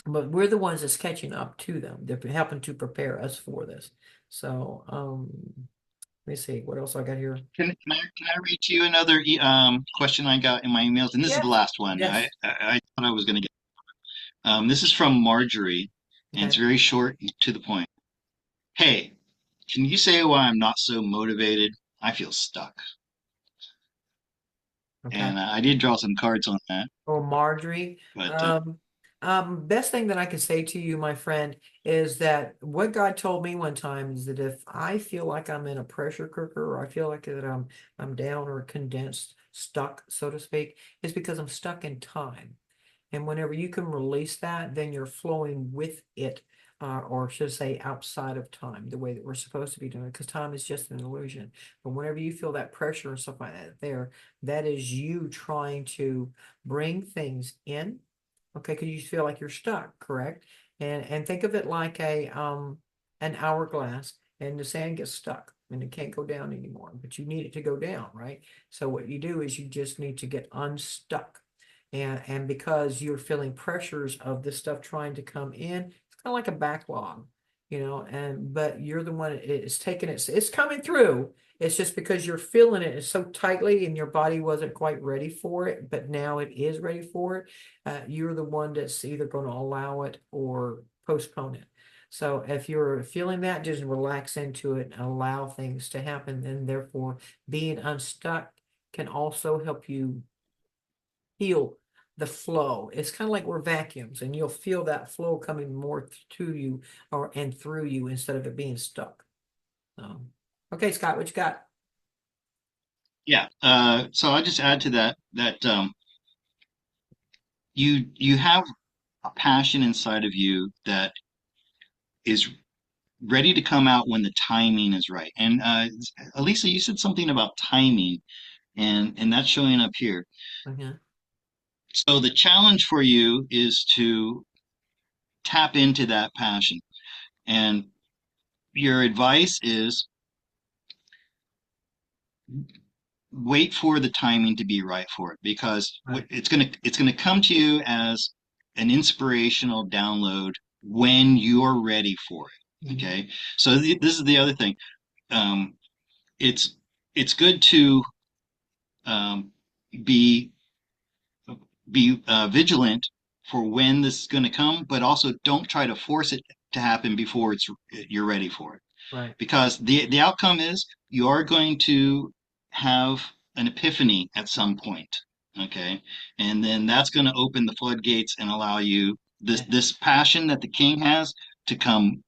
but we're the ones that's catching up to them. They're helping to prepare us for this. So, let me see what else I got here. Can I read to you another question I got in my emails? And this is the Yes. last one. Yes. I thought I was going to get. This is from Marjorie, and it's Okay. very short and to the point. Hey, can you say why I'm not so motivated? I feel stuck. Okay. And I did draw some cards on that, Or Marjorie. but Best thing that I can say to you, my friend, is that what God told me one time is that if I feel like I'm in a pressure cooker or I feel like that I'm down or condensed, stuck, so to speak, it's because I'm stuck in time. And whenever you can release that, then you're flowing with it, or should I say outside of time, the way that we're supposed to be doing it, because time is just an illusion. But whenever you feel that pressure and stuff like that there, that is you trying to bring things in, okay, because you feel like you're stuck, correct? And think of it like an hourglass, and the sand gets stuck and it can't go down anymore, but you need it to go down, right? So what you do is you just need to get unstuck. And because you're feeling pressures of this stuff trying to come in, it's kind of like a backlog. and but you're the one it's taking it's coming through. It's just because you're feeling it so tightly and your body wasn't quite ready for it, but now it is ready for it. You're the one that's either going to allow it or postpone it. So if you're feeling that, just relax into it and allow things to happen. And therefore, being unstuck can also help you heal the flow. It's kind of like we're vacuums, and you'll feel that flow coming more to you or and through you instead of it being stuck. Okay, Scott, what you got? Yeah. So I'll just add to that you have a passion inside of you that is ready to come out when the timing is right. And Alisa, you said something about timing, and that's showing up here. Uh-huh. So the challenge for you is to tap into that passion. And your advice is wait for the timing to be right for it because Right. it's gonna come to you as an inspirational download when you're ready for it. Mhm. Okay, so this is the other thing. Um, it's it's good to um, be vigilant for when this is going to come, but also don't try to force it to happen before you're ready for it. Right. Because the outcome is you are going to have an epiphany at some point. Okay. And then that's going to open the floodgates and allow you Yeah. this passion that the king has to come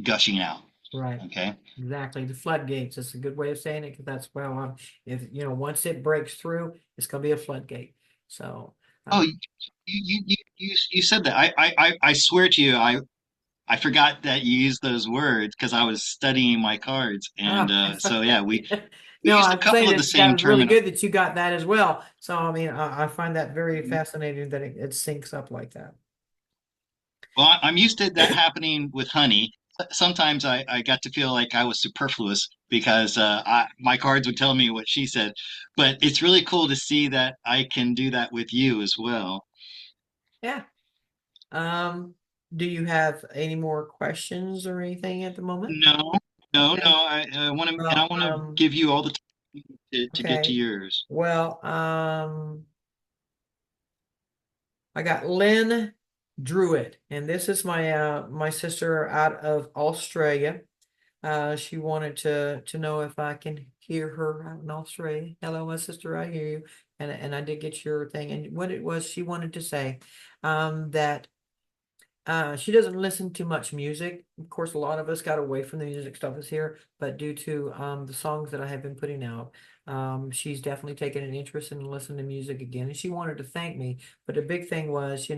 gushing out. Right. Okay. Exactly. The floodgates. That's a good way of saying it because that's well, if once it breaks through, it's going to be a floodgate. So, Oh, uh, you said that. I swear to you, I forgot that you used those words because I was studying my cards. And oh, so yeah, okay. we No, used a I'm couple saying of the that same was really termino. good that you got that as well. So, I mean, I find that very fascinating that it syncs up like that. Well, I'm used to that happening with honey. Sometimes I got to feel like I was superfluous because my cards would tell me what she said. But it's really cool to see that I can do that with you as well. Yeah. Um, do you have any more questions or anything at the moment? No, no, no. Okay. I want to, and I Well, want to give you all the time to get to okay. yours. Well, I got Lynn Druitt, and this is my sister out of Australia. She wanted to know if I can hear her out in Australia. Hello, my sister, I hear you. And I did get your thing. And what it was, she wanted to say that she doesn't listen to much music. Of course, a lot of us got away from the music stuff is here, but due to the songs that I have been putting out, she's definitely taken an interest in listening to music again. And she wanted to thank me. But the big thing was,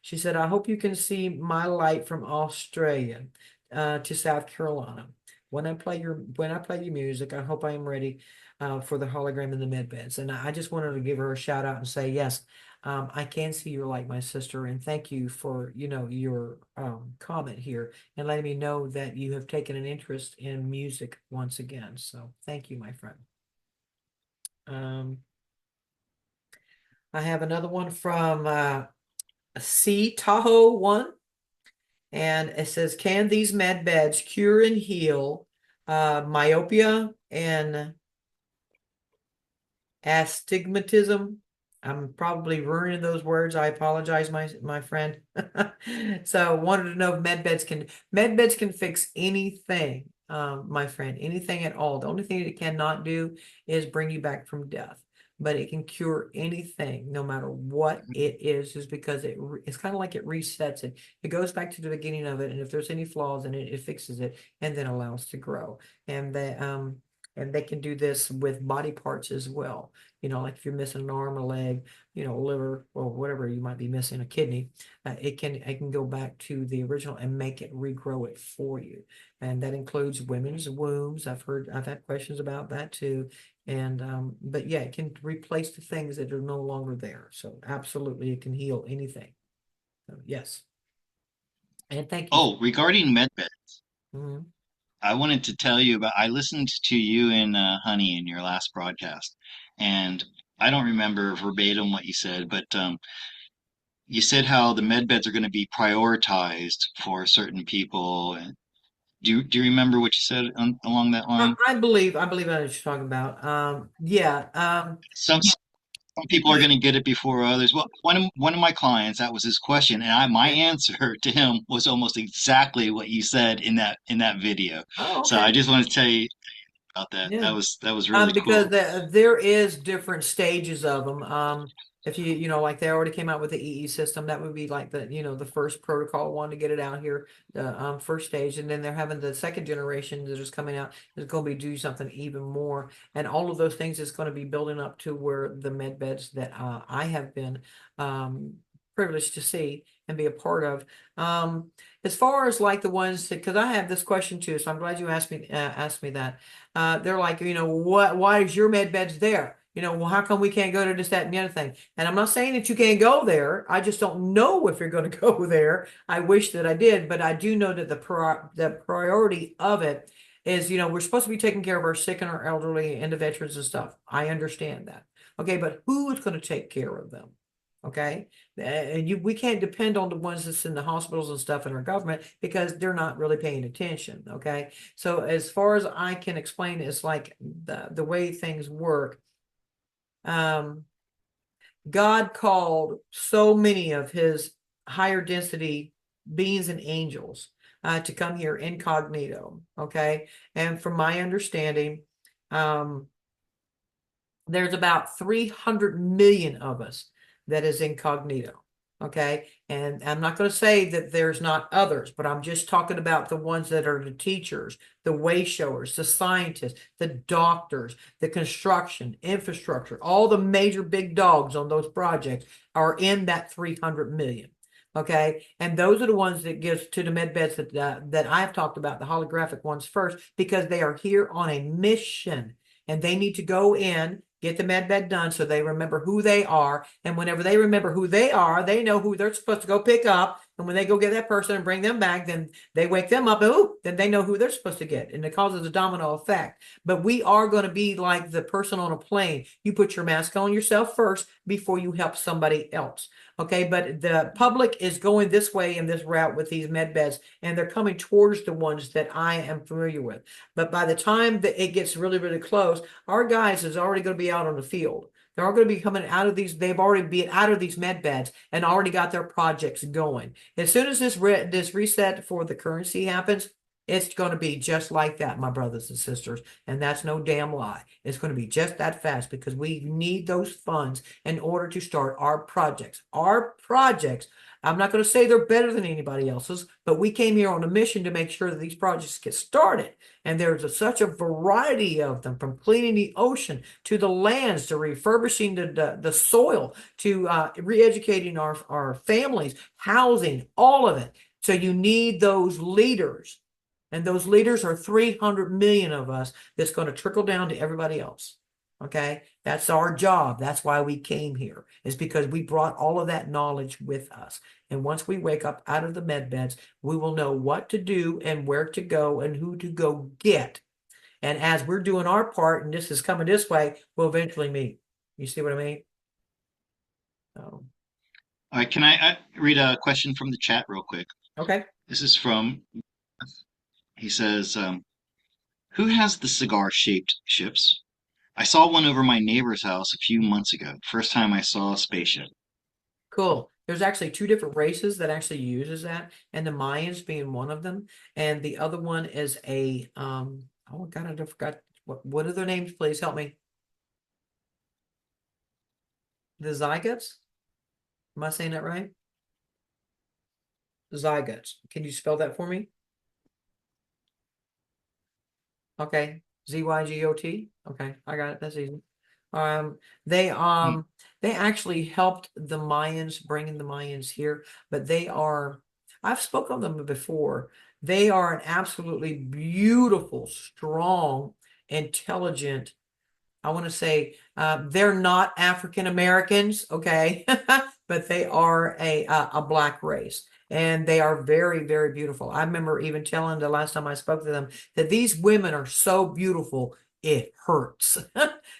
she said, I hope you can see my light from Australia to South Carolina. When I play your music, I hope I am ready for the hologram in the med beds. And I just wanted to give her a shout out and say, yes, I can see you're like my sister, and thank you for, your comment here and letting me know that you have taken an interest in music once again. So thank you, my friend. Um, I have another one from C Tahoe one, and it says, "Can these med beds cure and heal myopia and astigmatism?" I'm probably ruining those words. I apologize, my friend. So wanted to know if med beds can fix anything, my friend, anything at all. The only thing it cannot do is bring you back from death, but it can cure anything, no matter what it is because it's kind of like it resets it. It goes back to the beginning of it, and if there's any flaws in it, it fixes it and then allows to grow. And they can do this with body parts as well. Like if you're missing an arm, a leg, liver, or whatever you might be missing, a kidney, it can go back to the original and make it regrow it for you. And that includes women's wombs. I've had questions about that too. And but yeah, it can replace the things that are no longer there. So absolutely, it can heal anything. So, yes, and thank you for. Oh, regarding medbed, Mhm. I wanted to tell you about. I listened to you and Honey in your last broadcast, and I don't remember verbatim what you said, but you said how the med beds are going to be prioritized for certain people. And do you remember what you said along that line? I believe I know what you're talking about. Yeah. Some people are going to get it before others. Well, one of my clients, that was his question, and my Okay. answer to him was almost exactly what you said in that video. Oh, So okay. I just want to tell you about that. Yeah. That was really Because cool. there is different stages of them. If like they already came out with the EE system, that would be like the first protocol one to get it out here, the first stage, and then they're having the second generation that is coming out is going to be do something even more, and all of those things is going to be building up to where the med beds that I have been um, privileged to see and be a part of. As far as like the ones that, because I have this question too, so I'm glad you asked me that. They're like, why is your med beds there? Well, how come we can't go to this, that, and the other thing? And I'm not saying that you can't go there. I just don't know if you're going to go there. I wish that I did, but I do know that the priority of it is, we're supposed to be taking care of our sick and our elderly and the veterans and stuff. I understand that. Okay, but who is going to take care of them? Okay, and we can't depend on the ones that's in the hospitals and stuff in our government because they're not really paying attention. Okay, so as far as I can explain, it's like the way things work. Um, God called so many of his higher density beings and angels to come here incognito. Okay, and from my understanding, um, there's about 300 million of us that is incognito. Okay. And I'm not going to say that there's not others, but I'm just talking about the ones that are the teachers, the way showers, the scientists, the doctors, the construction, infrastructure, all the major big dogs on those projects are in that 300 million. Okay. And those are the ones that gives to the med beds that I've talked about, the holographic ones first, because they are here on a mission and they need to go in, get the med bed done so they remember who they are. And whenever they remember who they are, they know who they're supposed to go pick up. And when they go get that person and bring them back, then they wake them up. And ooh, then they know who they're supposed to get. And it causes a domino effect. But we are going to be like the person on a plane. You put your mask on yourself first before you help somebody else. Okay, but the public is going this way in this route with these med beds, and they're coming towards the ones that I am familiar with. But by the time that it gets really, really close, our guys is already going to be out on the field. They're all going to be coming out of these. They've already been out of these med beds and already got their projects going. As soon as this reset for the currency happens, it's going to be just like that, my brothers and sisters. And that's no damn lie. It's going to be just that fast because we need those funds in order to start our projects. Our projects, I'm not going to say they're better than anybody else's, but we came here on a mission to make sure that these projects get started. And there's such a variety of them, from cleaning the ocean to the lands to refurbishing the soil to re-educating our families, housing, all of it. So you need those leaders. And those leaders are 300 million of us that's going to trickle down to everybody else. Okay. That's our job. That's why we came here, is because we brought all of that knowledge with us. And once we wake up out of the med beds, we will know what to do and where to go and who to go get. And as we're doing our part, and this is coming this way, we'll eventually meet. You see what I mean? So, All right, can I read a question from the chat real quick? okay. This is from, he says, who has the cigar-shaped ships? I saw one over my neighbor's house a few months ago. First time I saw a spaceship. Cool. There's actually two different races that actually uses that, and the Mayans being one of them, and the other one is a oh God, I forgot what are their names, please help me. The Zygotes? Am I saying that right? Zygotes. Can you spell that for me? Okay. Zygot. Okay, I got it. That's easy. Um, they Hmm. um they actually helped the Mayans, bringing the Mayans here, but I've spoken of them before. They are an absolutely beautiful, strong, intelligent. I want to say they're not African Americans, okay, but they are a black race, and they are very, very beautiful. I remember even telling the last time I spoke to them that these women are so beautiful. it hurts.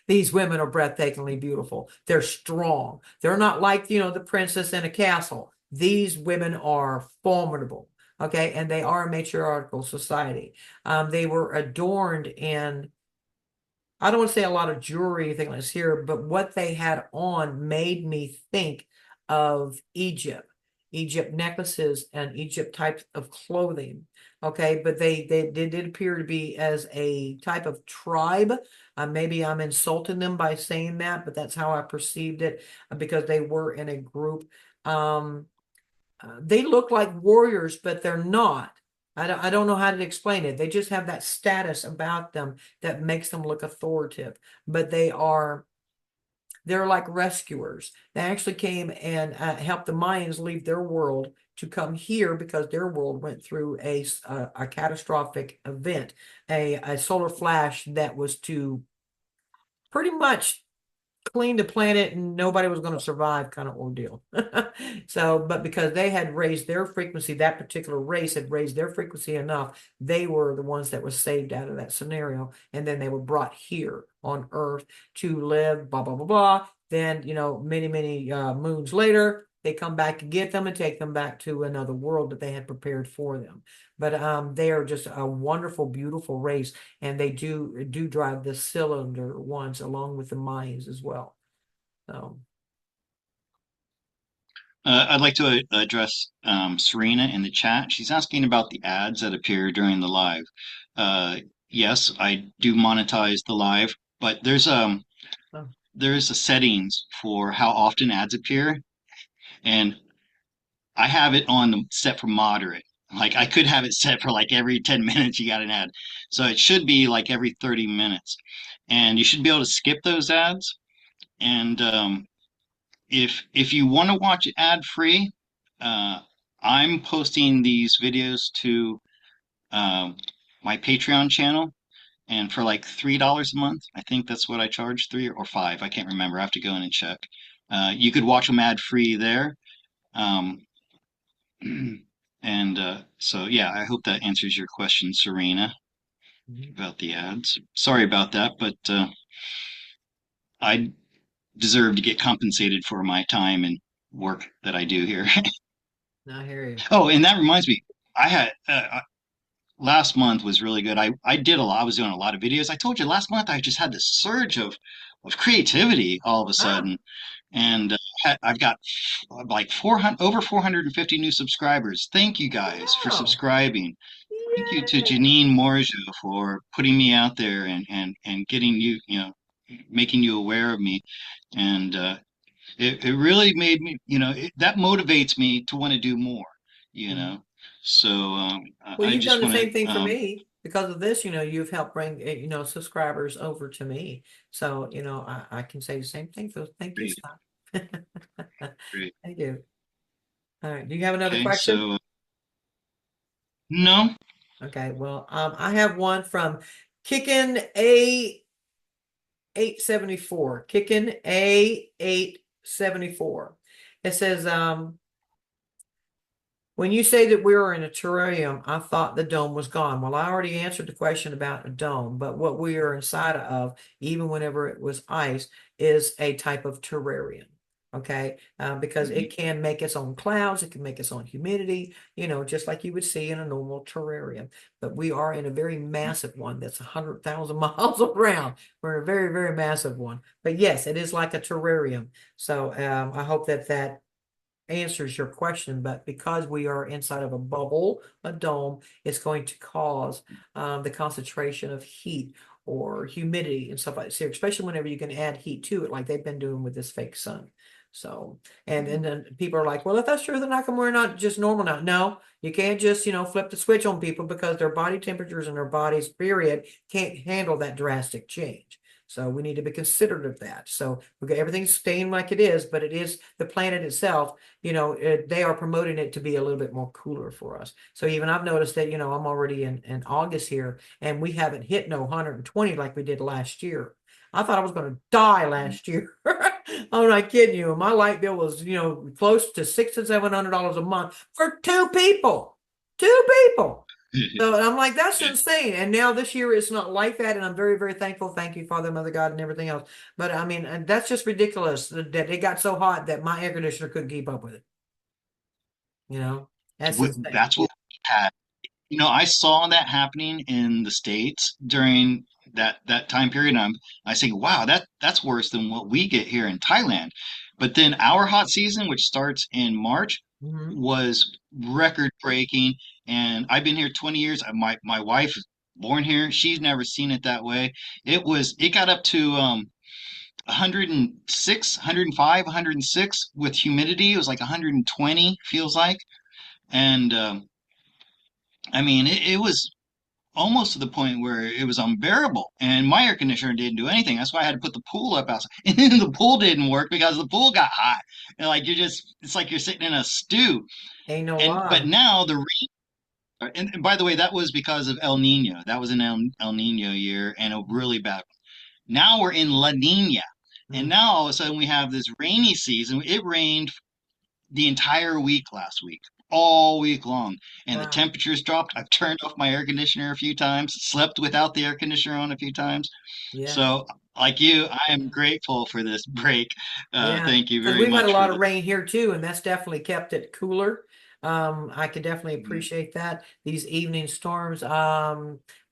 These women are breathtakingly beautiful. They're strong. They're not like, the princess in a castle. These women are formidable. Okay. And they are a matriarchal society. They were adorned in, I don't want to say a lot of jewelry, anything like this here, but what they had on made me think of Egypt, Egypt necklaces and Egypt types of clothing. Okay, but they did appear to be as a type of tribe. Maybe I'm insulting them by saying that, but that's how I perceived it because they were in a group. Um, they look like warriors, but they're not. I don't know how to explain it. They just have that status about them that makes them look authoritative, but they're like rescuers. They actually came and helped the Mayans leave their world to come here because their world went through a catastrophic event, a solar flash that was to pretty much clean the planet and nobody was going to survive kind of ordeal. So, but because they had raised their frequency, that particular race had raised their frequency enough, they were the ones that were saved out of that scenario. And then they were brought here on Earth to live, blah, blah, blah, blah. Then, many, many moons later, they come back to get them and take them back to another world that they had prepared for them. But they are just a wonderful, beautiful race, and they do drive the cylinder ones along with the Mayans as well. So, I'd like to address Serena in the chat. She's asking about the ads that appear during the live. Uh, yes, I do monetize the live, but oh, there's a settings for how often ads appear, and I have it on the set for moderate. Like I could have it set for like every 10 minutes you got an ad. So it should be like every 30 minutes. And you should be able to skip those ads. And if you want to watch it ad free, uh, I'm posting these videos to um, my Patreon channel, and for like $3 a month, I think that's what I charge, 3 or 5, I can't remember. I have to go in and check. You could watch them ad free there. Um, and so, yeah, I hope that answers your question, Serena, mhm. about the ads. Sorry about that, but I deserve to get compensated for my time and work that I do here. I hear you. Oh, and that reminds me, I had last month was really good. I did a lot. I was doing a lot of videos. I told you last month I just had this surge of creativity all of a Ah, sudden, and I've got like 400 over 450 new subscribers. Thank you guys for wow. subscribing. Thank you to Yay. Janine Morjo for putting me out there and getting making you aware of me. And it really made me, that motivates me to want to do more, you Mhm. know. So Well, I you've done just the want same thing to, for me. Because of this, you've helped bring, subscribers over to me. So, I can say the same thing. So thank you, great, Scott. great. Thank you. All right. Do you have another Okay, question? so no, Okay. Well, I have one from Kickin' A 874. Kickin' A 874. It says, when you say that we were in a terrarium, I thought the dome was gone. Well, I already answered the question about a dome, but what we are inside of, even whenever it was ice, is a type of terrarium. Okay, because mhm, it can make its own clouds, it can make its own humidity, just like you would see in a normal terrarium. But we are in a very massive one that's 100,000 miles around. We're in a very, very massive one. But yes, it is like a terrarium. So I hope that answers your question, but because we are inside of a bubble, a dome, it's going to cause the concentration of heat or humidity and stuff like that, especially whenever you can add heat to it, like they've been doing with this fake sun. So, and then people are like, well, if that's true, then how come we're not just normal now? No, you can't just, flip the switch on people because their body temperatures and their bodies, period, can't handle that drastic change. So we need to be considerate of that. So everything's staying like it is, but it is the planet itself, they are promoting it to be a little bit more cooler for us. So even I've noticed that, I'm already in August here and we haven't hit no 120 like we did last year. I thought I was going to die mhm. last year. I'm not kidding you. My light bill was, close to $600 to $700 a month for two people. Two people. So I'm like, that's insane. And now this year it's not like that. And I'm very, very thankful. Thank you, Father, Mother God, and everything else. But I mean, and that's just ridiculous that it got so hot that my air conditioner couldn't keep up with it. You know, that's insane. That's what we had. You know, I saw that happening in the States during that time period. And I think, wow, that's worse than what we get here in Thailand. But then our hot season, which starts in March, Hmm. was record breaking. And I've been here 20 years. My wife is born here. She's never seen it that way. It got up to 106, 105, 106 with humidity. It was like 120, feels like. And I mean, it was almost to the point where it was unbearable. And my air conditioner didn't do anything. That's why I had to put the pool up outside. And the pool didn't work because the pool got hot. And like it's like you're sitting in a stew. Ain't no But lie. now the rain, and by the way, that was because of El Nino. That was an El Nino year and a really bad one. Now we're in La Nina. And Mm, now all of a sudden we have this rainy season. It rained the entire week last week, all week long, and the wow. temperatures dropped. I've turned off my air conditioner a few times, slept without the air conditioner on a few times. Yeah. So, like you, I am grateful for this break. Yeah, Thank you because very we've had a much for lot of this. rain here too, and that's definitely kept it cooler. I could definitely Mhm. appreciate that. These evening storms.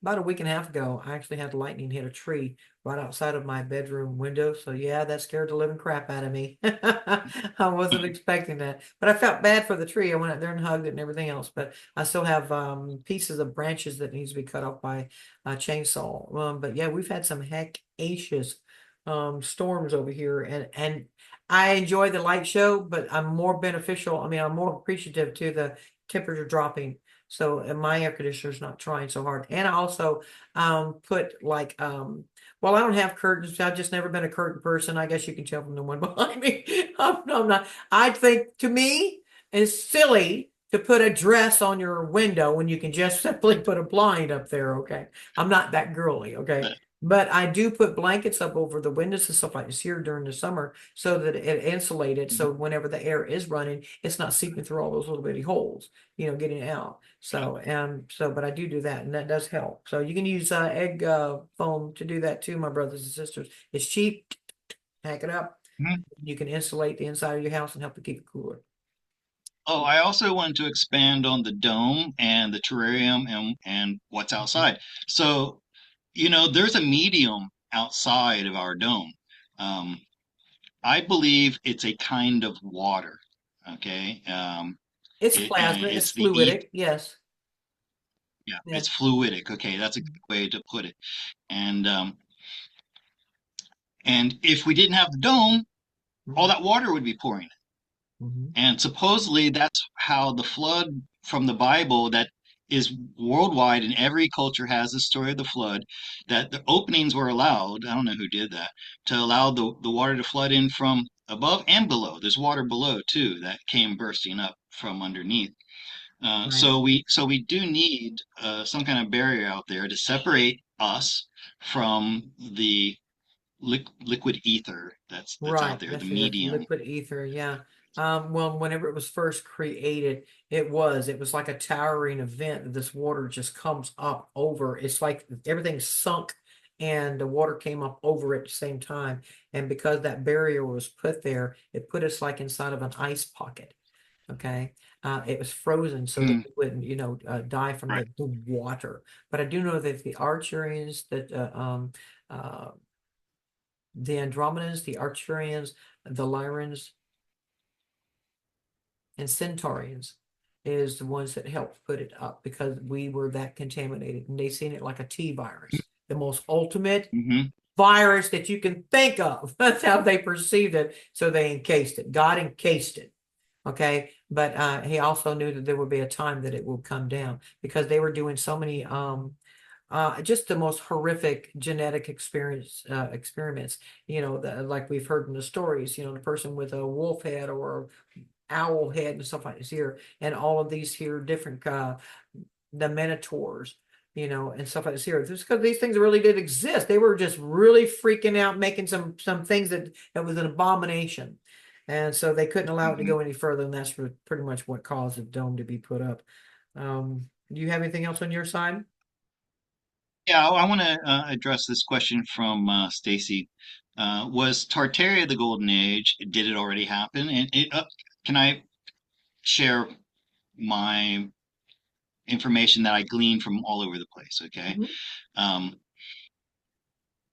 About a week and a half ago, I actually had lightning hit a tree right outside of my bedroom window. So yeah, that scared the living crap out of me. I wasn't expecting that, but I felt bad for the tree. I went out there and hugged it and everything else. But I still have pieces of branches that needs to be cut off by a chainsaw. But yeah, we've had some heck-acious storms over here, and I enjoy the light show, but I'm more beneficial. I mean, I'm more appreciative to the temperature dropping. So and my air conditioner's not trying so hard. And I also put like well, I don't have curtains. I've just never been a curtain person. I guess you can tell from the one behind me. I'm not. I think to me it's silly to put a dress on your window when you can just simply put a blind up there. Okay. I'm not that girly. Okay. But I do put blankets up over the windows and stuff like this here during the summer so that it insulated. So whenever the air is running, it's not seeping through all those little bitty holes, getting out. But I do that, and that does help. So you can use egg foam to do that too, my brothers and sisters. It's cheap. Pack it up. Mhm. You can insulate the inside of your house and help to keep it cooler. Oh, I also wanted to expand on the dome and the terrarium and what's Mhm. outside. So, there's a medium outside of our dome. Um, I believe it's a kind of water. Okay. It's plasma. And It's it's the eth. fluidic. Yes. Yeah, Yeah. it's fluidic. Okay, that's a good way to put it. And if we didn't have the dome, all Mhm. that water would be pouring in. Mhm. And supposedly that's how the flood from the Bible that is worldwide and every culture has the story of the flood, that the openings were allowed, I don't know who did that, to allow the water to flood in from above and below. There's water below too that came bursting up from underneath. Right. So we do need some kind of barrier out there to separate us from the liquid ether that's out Right. there, the That's medium. liquid ether. Yeah. Well, whenever it was first created, it was like a towering event that this water just comes up over. It's like everything sunk and the water came up over at the same time. And because that barrier was put there, it put us like inside of an ice pocket. Okay. It was frozen so that Mm, we wouldn't, die from right. the water. But I do know that the Arcturians, the Andromedans, the Arcturians, the Lyrans, and Centaurians is the ones that helped put it up because we were that contaminated. And they seen it like a T virus, the most ultimate Hmm. virus that you can think of. That's how they perceived it. So they encased it. God encased it. Okay. But he also knew that there would be a time that it would come down because they were doing so many just the most horrific genetic experiments, like we've heard in the stories, the person with a wolf head or owl head and stuff like this here, and all of these here different the minotaurs, and stuff like this here. Just because these things really did exist. They were just really freaking out, making some things that was an abomination. And so they couldn't allow it to Hmm. go any further, and that's pretty much what caused the dome to be put up. Do you have anything else on your side? Yeah, I want to address this question from Stacy. Was Tartaria the golden age? Did it already happen? And can I share my information that I gleaned from all over the place? Okay. Mhm. Um,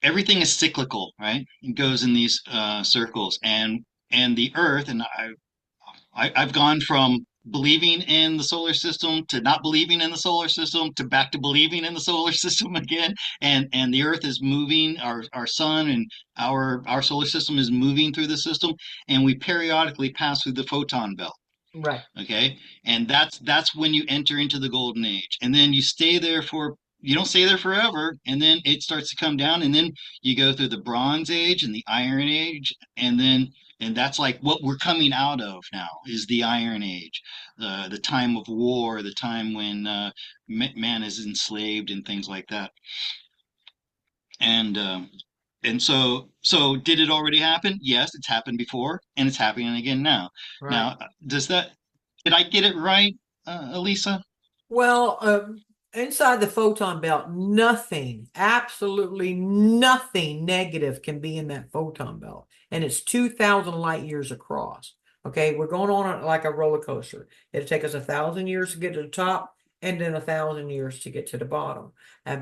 Everything is cyclical, right? It goes in these circles, and the Earth, and I've gone from believing in the solar system to not believing in the solar system to back to believing in the solar system again. And the Earth is moving, our sun and our solar system is moving through the system, and we periodically pass through the photon belt. Right, Okay. And that's when you enter into the golden age. And then you don't stay there forever. And then it starts to come down. And then you go through the Bronze Age and the Iron Age. And that's like what we're coming out of now is the Iron Age, the time of war, the time when man is enslaved and things like that. And so did it already happen? Yes, it's happened before, and it's happening again now. right. Now, does that did I get it right, Alisa? Well, inside the photon belt, nothing, absolutely nothing negative can be in that photon belt. And it's 2,000 light years across. Okay, we're going on like a roller coaster. It'll take us 1,000 years to get to the top and then 1,000 years to get to the bottom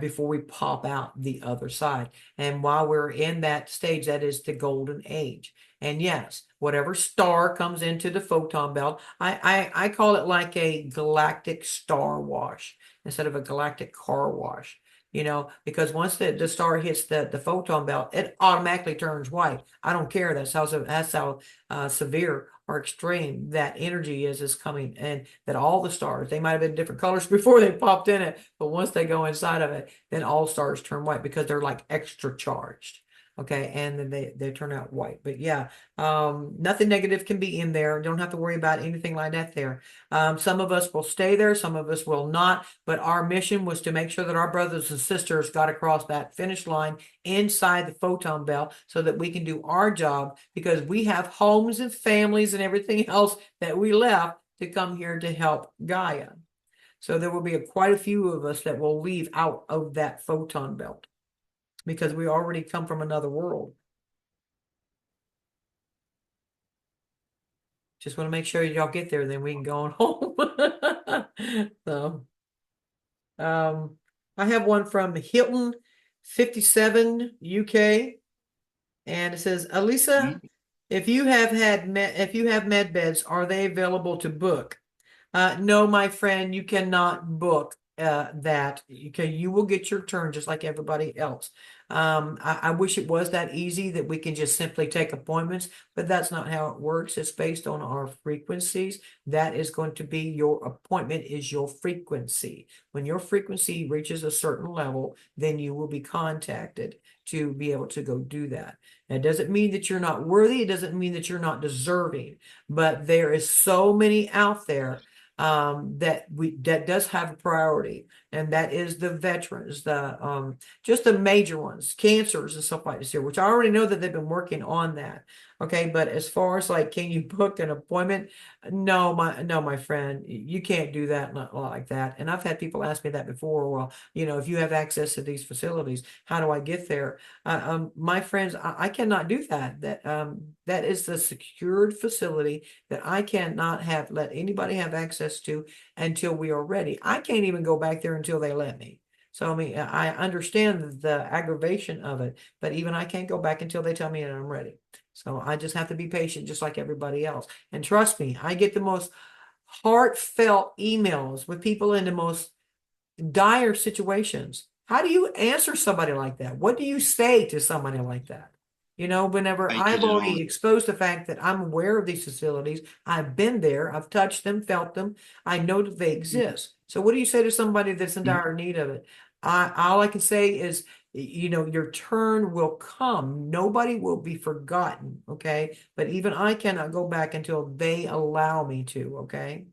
before we pop out the other side. And while we're in that stage, that is the golden age. And yes, whatever star comes into the photon belt, I call it like a galactic star wash instead of a galactic car wash. Because once the star hits the photon belt, it automatically turns white. I don't care. That's how severe or extreme that energy is coming, and that all the stars, they might have been different colors before they popped in it, but once they go inside of it, then all stars turn white because they're like extra charged. Okay, and then they turn out white. But yeah, nothing negative can be in there. Don't have to worry about anything like that there. Some of us will stay there, some of us will not. But our mission was to make sure that our brothers and sisters got across that finish line inside the photon belt so that we can do our job because we have homes and families and everything else that we left to come here to help Gaia. So there will be quite a few of us that will leave out of that photon belt because we already come from another world. Just want to make sure y'all get there, then we can go on home. So, um, I have one from Hilton 57 UK, and it says, Alisa, Mhm. if you have med beds, are they available to book? No, my friend, you cannot book that. You will get your turn just like everybody else. I wish it was that easy that we can just simply take appointments, but that's not how it works. It's based on our frequencies. That is going to be your appointment is your frequency. When your frequency reaches a certain level, then you will be contacted to be able to go do that. That doesn't mean that you're not worthy. It doesn't mean that you're not deserving, but there is so many out there that does have a priority, and that is the veterans, the just the major ones, cancers and stuff like this here, which I already know that they've been working on that. Okay, but as far as like, can you book an appointment? No, my friend, you can't do that not like that. And I've had people ask me that before. Well, if you have access to these facilities, how do I get there? My friends, I cannot do that. That is the secured facility that I cannot have let anybody have access to until we are ready. I can't even go back there until they let me. So I mean, I understand the aggravation of it, but even I can't go back until they tell me that I'm ready. So I just have to be patient, just like everybody else. And trust me, I get the most heartfelt emails with people in the most dire situations. How do you answer somebody like that? What do you say to somebody like that? Whenever I I've don't. already exposed the fact that I'm aware of these facilities, I've been there, I've touched them, felt them, I know that they exist. So what do you say to somebody that's in Mhm. dire need of it? All I can say is, your turn will come. Nobody will be forgotten, okay? But even I cannot go back until they allow me to, okay?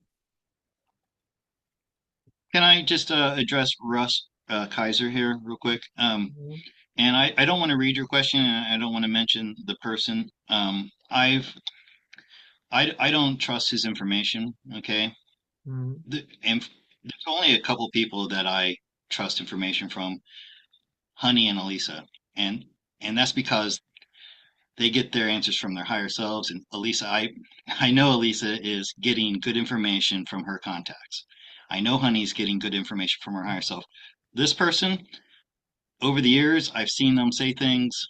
Can I just address Russ Kaiser here real quick? Mhm. And I don't want to read your question, and I don't want to mention the person. I don't trust his information. Okay, Mhm. and there's only a couple people that I trust information from, Honey and Alisa, and that's because they get their answers from their higher selves. And Alisa, I know Alisa is getting good information from her contacts. I know Honey's getting good information from her higher self. This person, over the years, I've seen them say things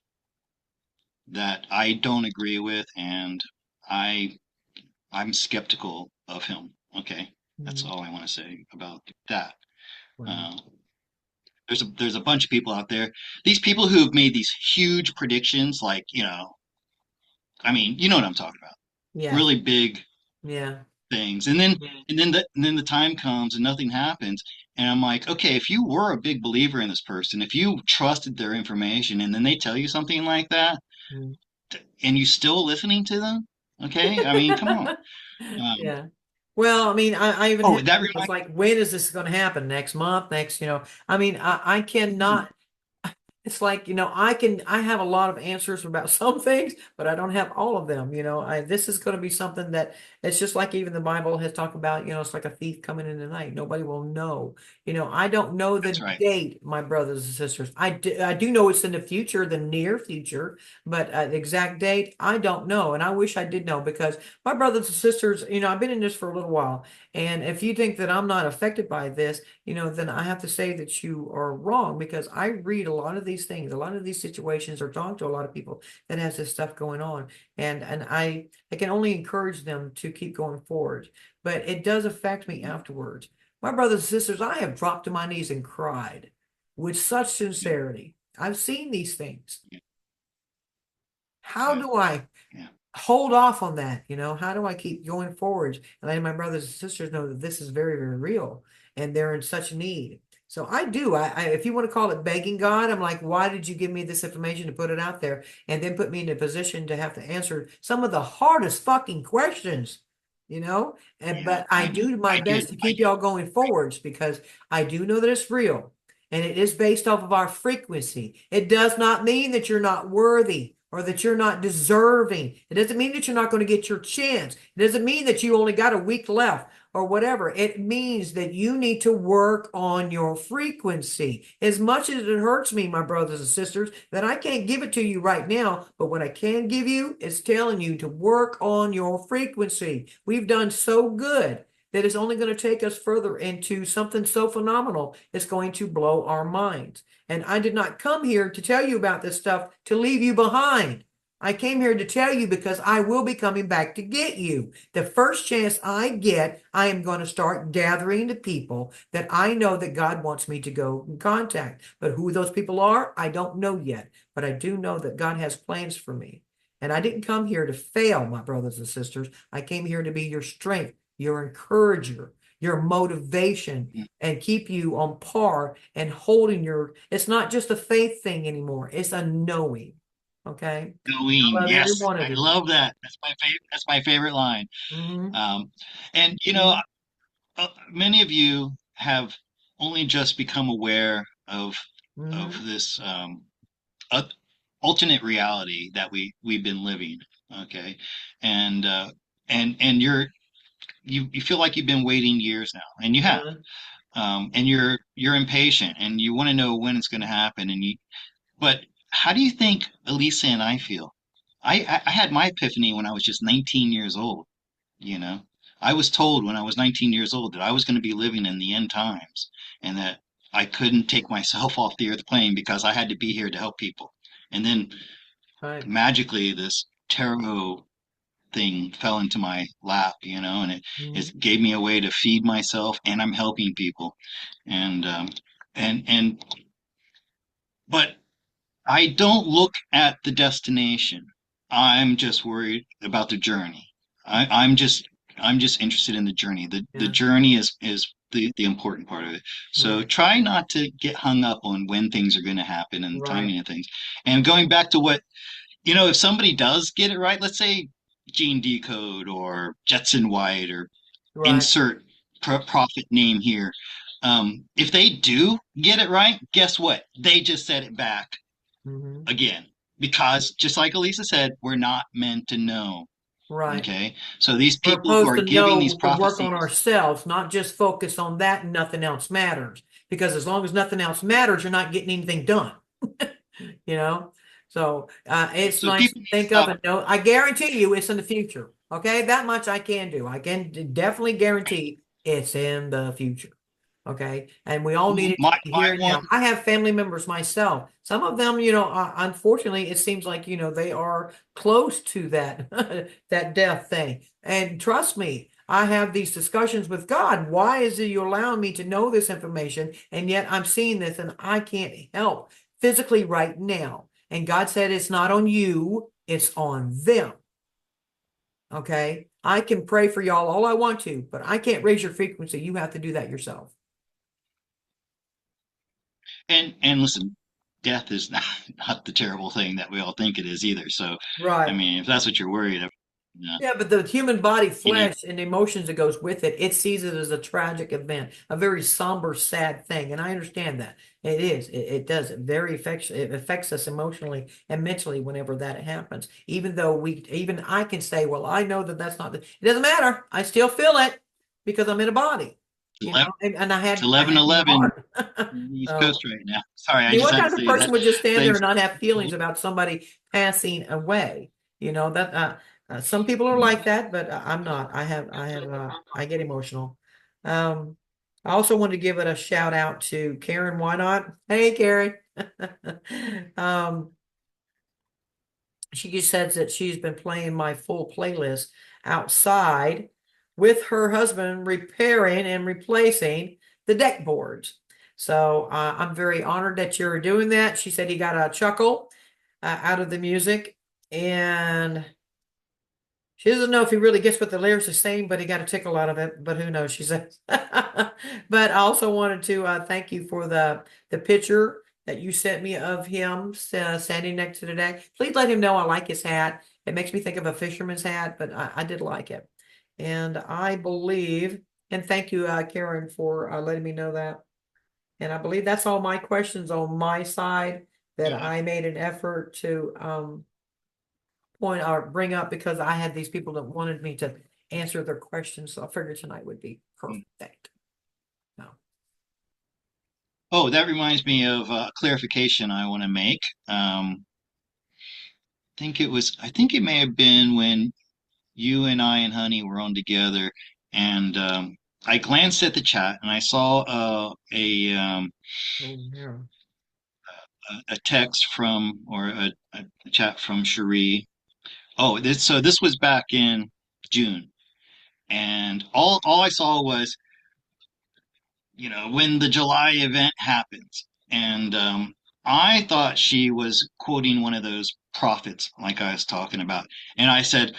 that I don't agree with, and I I'm skeptical of him. Okay, that's Mhm. all I want to say about that. Right. Uh, there's a bunch of people out there. These people who've made these huge predictions, like I mean, you know what I'm talking about. Yes. Really big Yeah. things, and then the time comes and nothing happens. And I'm like, okay, if you were a big believer in this person, if you trusted their information, and then they tell you something like that, Mm. and you still listening to them, okay? I mean, come on. Um, Yeah. Well, I mean, I even oh, have that people, it's reminds. like, when is this going to happen? Next month? Next, I mean, I cannot. It's like, I have a lot of answers about some things, but I don't have all of them. This is going to be something that it's just like even the Bible has talked about, it's like a thief coming in the night. Nobody will know. I don't know the That's right. date, my brothers and sisters. I do know it's in the future, the near future, but the exact date, I don't know. And I wish I did know because my brothers and sisters, I've been in this for a little while. And if you think that I'm not affected by this, then I have to say that you are wrong because I read a lot of these things, a lot of these situations, or talk to a lot of people that has this stuff going on, and I can only encourage them to keep going forward. But it does affect me afterwards. My brothers and sisters, I have dropped to my knees and cried with such Yeah, sincerity. I've seen these things. yeah, How yeah, do I yeah. hold off on that? How do I keep going forward and letting my brothers and sisters know that this is very, very real and they're in such need? So I do. If you want to call it begging God, I'm like, why did you give me this information to put it out there and then put me in a position to have to answer some of the hardest fucking questions, Yeah, but I I know. do my I do. best to keep y'all going forwards because I do know that it's real and it is based off of our frequency. It does not mean that you're not worthy or that you're not deserving. It doesn't mean that you're not going to get your chance. It doesn't mean that you only got a week left or whatever. It means that you need to work on your frequency. As much as it hurts me, my brothers and sisters, that I can't give it to you right now, but what I can give you is telling you to work on your frequency. We've done so good that it's only going to take us further into something so phenomenal. It's going to blow our minds. And I did not come here to tell you about this stuff to leave you behind. I came here to tell you because I will be coming back to get you. The first chance I get, I am going to start gathering the people that I know that God wants me to go and contact. But who those people are, I don't know yet. But I do know that God has plans for me. And I didn't come here to fail, my brothers and sisters. I came here to be your strength, your encourager, your motivation, Mm. and keep you on par and holding it's not just a faith thing anymore. It's a knowing. Okay. Knowing, I love every yes, one I of you. love that. That's my favorite. That's my favorite line. Hmm. Um, and many of you have only just become aware of Hmm. this uh, alternate reality that we've been living. Okay, and and you feel like you've been waiting years now, and you have. Yeah. And you're impatient, and you want to know when it's going to happen. But how do you think Elisa and I feel? I had my epiphany when I was just 19 years old. You know, I was told when I was 19 years old that I was going to be living in the end times and that I couldn't take myself off the earth plane because I had to be here to help people. And then Right. magically, this tarot thing fell into my lap, and Mhm. it gave me a way to feed myself and I'm helping people. And, and, but I don't look at the destination. I'm just worried about the journey. I'm just interested in the journey. The Yeah. journey is the important part of it. So Right. try not to get hung up on when things are going to happen and the Right. timing of things. And going back to what, if somebody does get it right, let's say Gene Decode or Jetson White or Right. insert prophet name here. If they do get it right, guess what? They just said it back Hmm. again because just like Elisa said, we're not meant to know. Right. Okay. So these We're people who supposed are to giving these know to work on prophecies, ourselves, not just focus on that and nothing else matters. Because as long as nothing else matters, you're not getting anything done. You know? So it's so nice people to need to think of stop. and know. I guarantee you it's in the future. Okay, that much I can do. I can definitely guarantee it's in the future. Okay. And we all need it to be My here and one, now. I have family members myself. Some of them, unfortunately, it seems like, they are close to that, that death thing. And trust me, I have these discussions with God. Why is it you allowing me to know this information? And yet I'm seeing this and I can't help physically right now. And God said, it's not on you, it's on them. Okay. I can pray for y'all all I want to, but I can't raise your frequency. You have to do that yourself. and listen, death is not the terrible thing that we all think it is either. So, I Right. mean, if that's what you're worried about, Yeah, but the human body, you need. flesh, and emotions that goes with it, it sees it as a tragic event, a very somber, sad thing. And I understand that. It is. It does. It affects us emotionally and mentally whenever that happens. Even I can say, well, I know that that's not it doesn't matter. I still feel it because I'm in a body, and It's I had to be 11:11 hard. on the East So, Coast right now. Sorry, I I mean, just what had to kind of say person that. would just stand there Thanks. and not have feelings about somebody passing away? That some people are like that, but I'm not. I get emotional. Um, I also wanted to give it a shout out to Karen. Why not? Hey, Karen. Um, she just says that she's been playing my full playlist outside with her husband repairing and replacing the deck boards. So I'm very honored that you're doing that. She said he got a chuckle out of the music, and she doesn't know if he really gets what the lyrics are saying, but he got a tickle out of it. But who knows, she says. But I also wanted to thank you for the picture that you sent me of him standing next to the deck. Please let him know I like his hat. It makes me think of a fisherman's hat, but I did like it. And I believe, and thank you, Karen, for letting me know that. And I believe that's all my questions on my side that Yeah. I made an effort to point or bring up because I had these people that wanted me to answer their questions. So I figured tonight would be perfect. No. Oh, that reminds me of a clarification I want to make. I think it may have been when you and I and Honey were on together, and I glanced at the chat and I saw Oh, yeah. a text from or a chat from Cherie. Oh, this was back in June, and all I saw was when the July event happens, and I thought she was quoting one of those prophets like I was talking about, and I said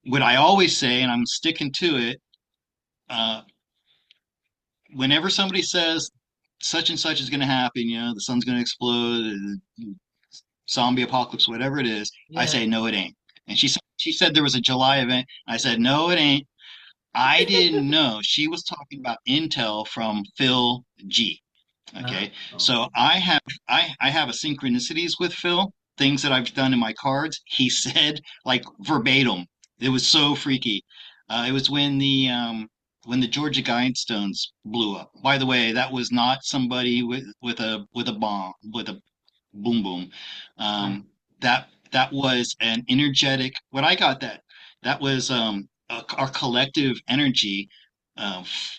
what I always say, and I'm sticking to it. Uh, Whenever somebody says such and such is going to happen, the sun's going to explode, zombie apocalypse, whatever it is, I Yeah. say no, it ain't. And she said there was a July event. I said no, it ain't. I didn't know she was talking about intel from Phil G. Okay, Oh, so I have a synchronicities with Phil, things that I've done in my cards. He said like verbatim. It was so freaky. It was when the Georgia Guidestones blew up. By the way, that was not somebody with a bomb with a boom boom. right. That was an energetic. What I got that was our collective energy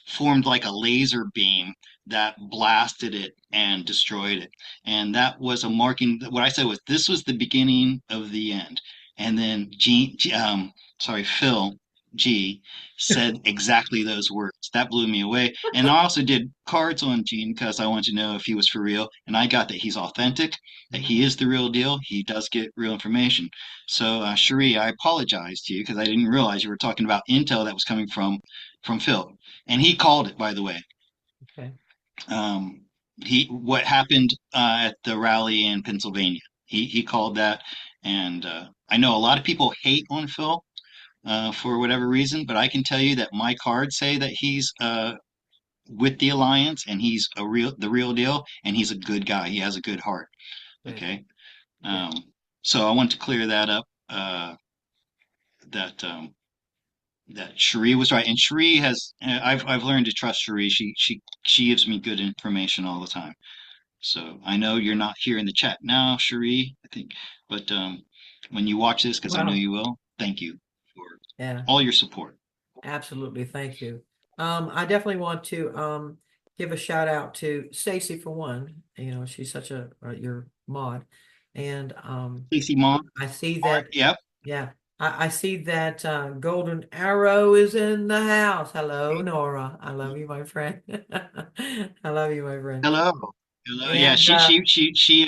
formed like a laser beam that blasted it and destroyed it. And that was a marking. What I said was this was the beginning of the end. And then Phil G said exactly those words. That blew me away. And I also did cards on Gene because I wanted to know if he was for real. And I got that he's authentic, that he is the real deal. He does get real information. So, Cherie, I apologize to you because I didn't realize you were talking about intel that was coming from Phil, and he called it, by the way. Okay. Um, he what happened at the rally in Pennsylvania. He called that, and I know a lot of people hate on Phil for whatever reason, but I can tell you that my cards say that he's with the alliance and he's the real deal, and he's a good guy. He has a good heart. Good. Okay, Good. um, so I want to clear that up. that Cherie was right, and Cherie has. I've learned to trust Cherie. She gives me good information all the time. So I know you're not here in the chat now, Cherie. I think, but when you watch this, because I know Wow. you will, thank you for Yeah. all your support. Absolutely. Thank you. I definitely want to give a shout out to Stacy for one. You know, she's such a your mod. And Casey Mom, I see Art, that, yep. yeah, I see that Golden Arrow is in the house. Hello, Nora. I love you, my friend. I love you, my friend. Hello. Hello. Yeah, And she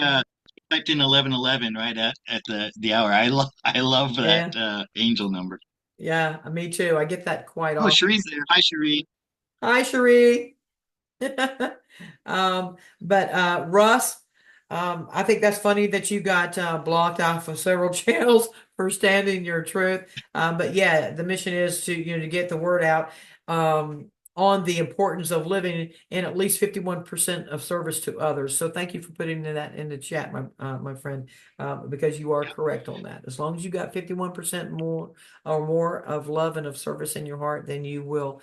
typed in 1111 right at the hour. I love that yeah, angel number. yeah, me too. I get that quite Oh, often. Cherie's there. Hi, Cherie. Hi, Cherie. But Russ, I think that's funny that you got blocked off of several channels for standing your truth. But yeah, the mission is to to get the word out on the importance of living in at least 51% of service to others. So thank you for putting that in the chat, my friend, because you are correct on that. As long as you got 51% more or more of love and of service in your heart, then you will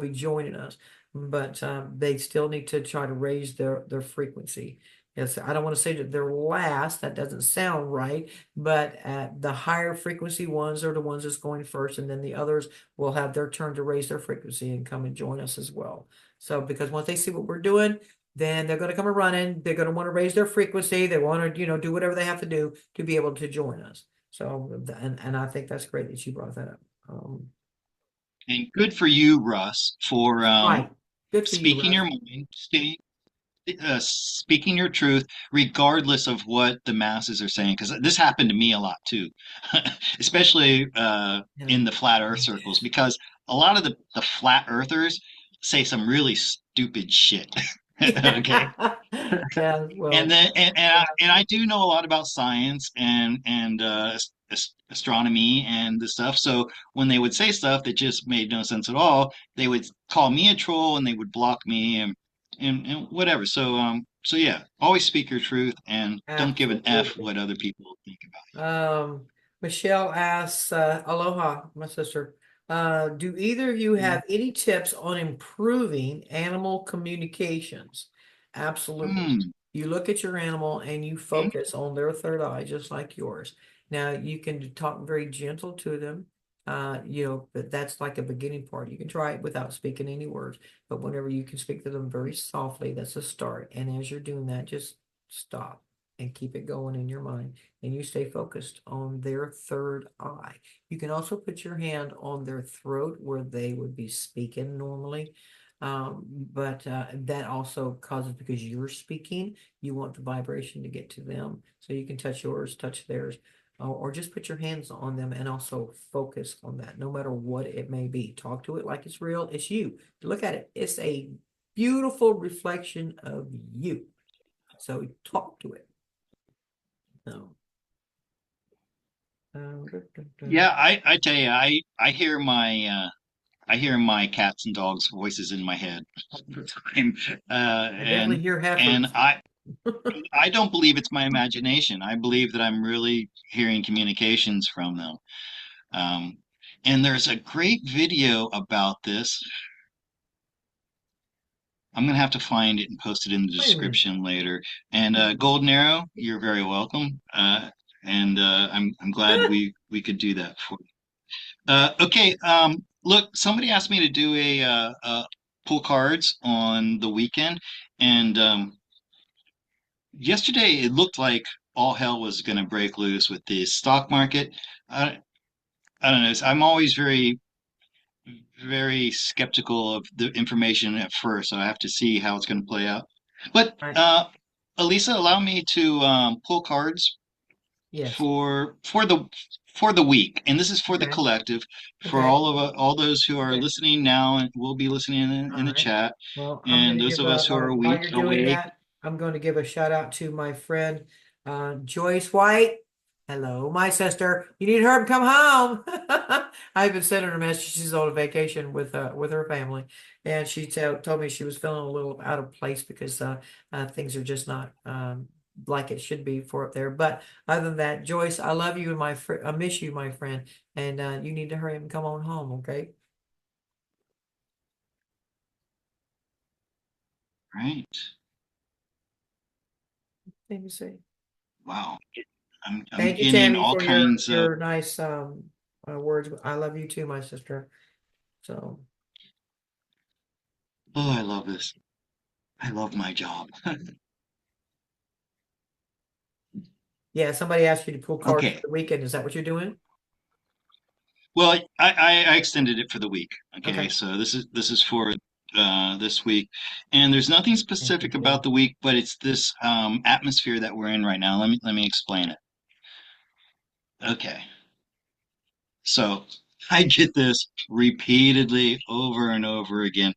be joining us, but they still need to try to raise their frequency. Yes, I don't want to say that they're last. That doesn't sound right, but the higher frequency ones are the ones that's going first, and then the others will have their turn to raise their frequency and come and join us as well. So, because once they see what we're doing, then they're going to come and running. They're going to want to raise their frequency. They want to, do whatever they have to do to be able to join us. So, and I think that's great that you brought that up. And good for you, Russ, for Right. Good for you, speaking your Russ. mind, speaking your truth, regardless of what the masses are saying. Because this happened to me a lot too, especially Yeah. in the flat Earth circles. Because a lot of the flat Earthers say some really stupid shit. Okay, Yeah. Yeah, and well, then and I do know a lot about science and astronomy and the stuff. So when they would say stuff that just made no sense at all, they would call me a troll and they would block me and whatever. So yeah, always speak your truth and don't give an F absolutely. what other people think about Um, Michelle asks, Aloha, my sister. Do either of you you. have any tips on improving animal communications? Absolutely. Hmm. You look at your animal and you Hmm. focus on their third eye, just like yours. Now, you can talk very gentle to them. But that's like a beginning part. You can try it without speaking any words, but whenever you can speak to them very softly, that's a start. And as you're doing that, just stop and keep it going in your mind, and you stay focused on their third eye. You can also put your hand on their throat where they would be speaking normally. But that also causes, because you're speaking, you want the vibration to get to them. So you can touch yours, touch theirs, or just put your hands on them and also focus on that, no matter what it may be. Talk to it like it's real. It's you. Look at it. It's a beautiful reflection of you. So talk to it. No. Dun, dun, dun. Yeah, I tell you, I hear my cats and dogs' voices in my head all the time, I definitely hear and heifers. I don't believe it's my imagination. I believe that I'm really hearing communications from them. Um, and there's a great video about this. I'm gonna have to find it and post it in the Wait a minute. description later. And Wait a minute. Golden Arrow, you're very welcome. And I'm glad we could do that for you. Okay. Look, somebody asked me to do pull cards on the weekend, and yesterday it looked like all hell was going to break loose with the stock market. I, I don't know. I'm always very skeptical of the information at first, so I have to see how it's going to play out. But All right. Alisa, allow me to pull cards Yes. for the week, and this is for the Okay. collective, for Okay. all those who are Okay. listening now and will be listening All in the right. chat, Well, I'm going and to those give of us who are a while week you're doing away. that, I'm going to give a shout out to my friend, Joyce White. Hello, my sister. You need her to come home. I've been sending her a message. She's on vacation with her family, and she told me she was feeling a little out of place because things are just not like it should be for up there. But other than that, Joyce, I love you and I miss you, my friend, and you need to hurry up and come on home, okay? Right. Let me see. Wow. I'm Thank you, getting Tammy, all for your kinds of. your nice words. I love you too, my sister. So Oh, I love this. I love my job. yeah, somebody asked you to pull cards for Okay. the weekend. Is that what you're doing? Well, I extended it for the week. Okay, Okay. so this is for this week, and there's nothing Thank you, specific Tammy. about the week, but it's this atmosphere that we're in right now. Let me explain it. Okay, so I get this repeatedly over and over again.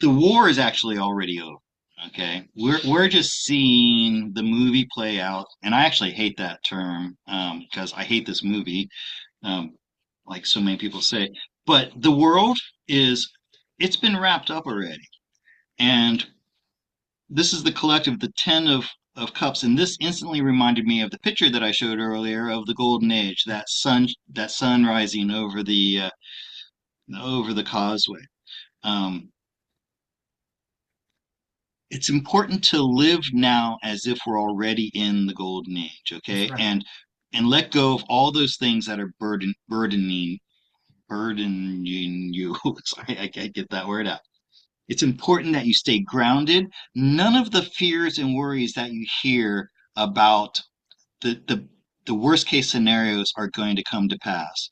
The war is actually already over. Okay, we're just seeing the movie play out, and I actually hate that term because I hate this movie um, like so many people say. But the world is, it's been wrapped up already. And this is the collective, the 10 of cups. And this instantly reminded me of the picture that I showed earlier of the golden age, that sun rising over the causeway. Um, it's important to live now as if we're already in the golden age, That's okay? right. And let go of all those things that are burdening you. Sorry, I can't get that word out. It's important that you stay grounded. None of the fears and worries that you hear about the worst case scenarios are going to come to pass.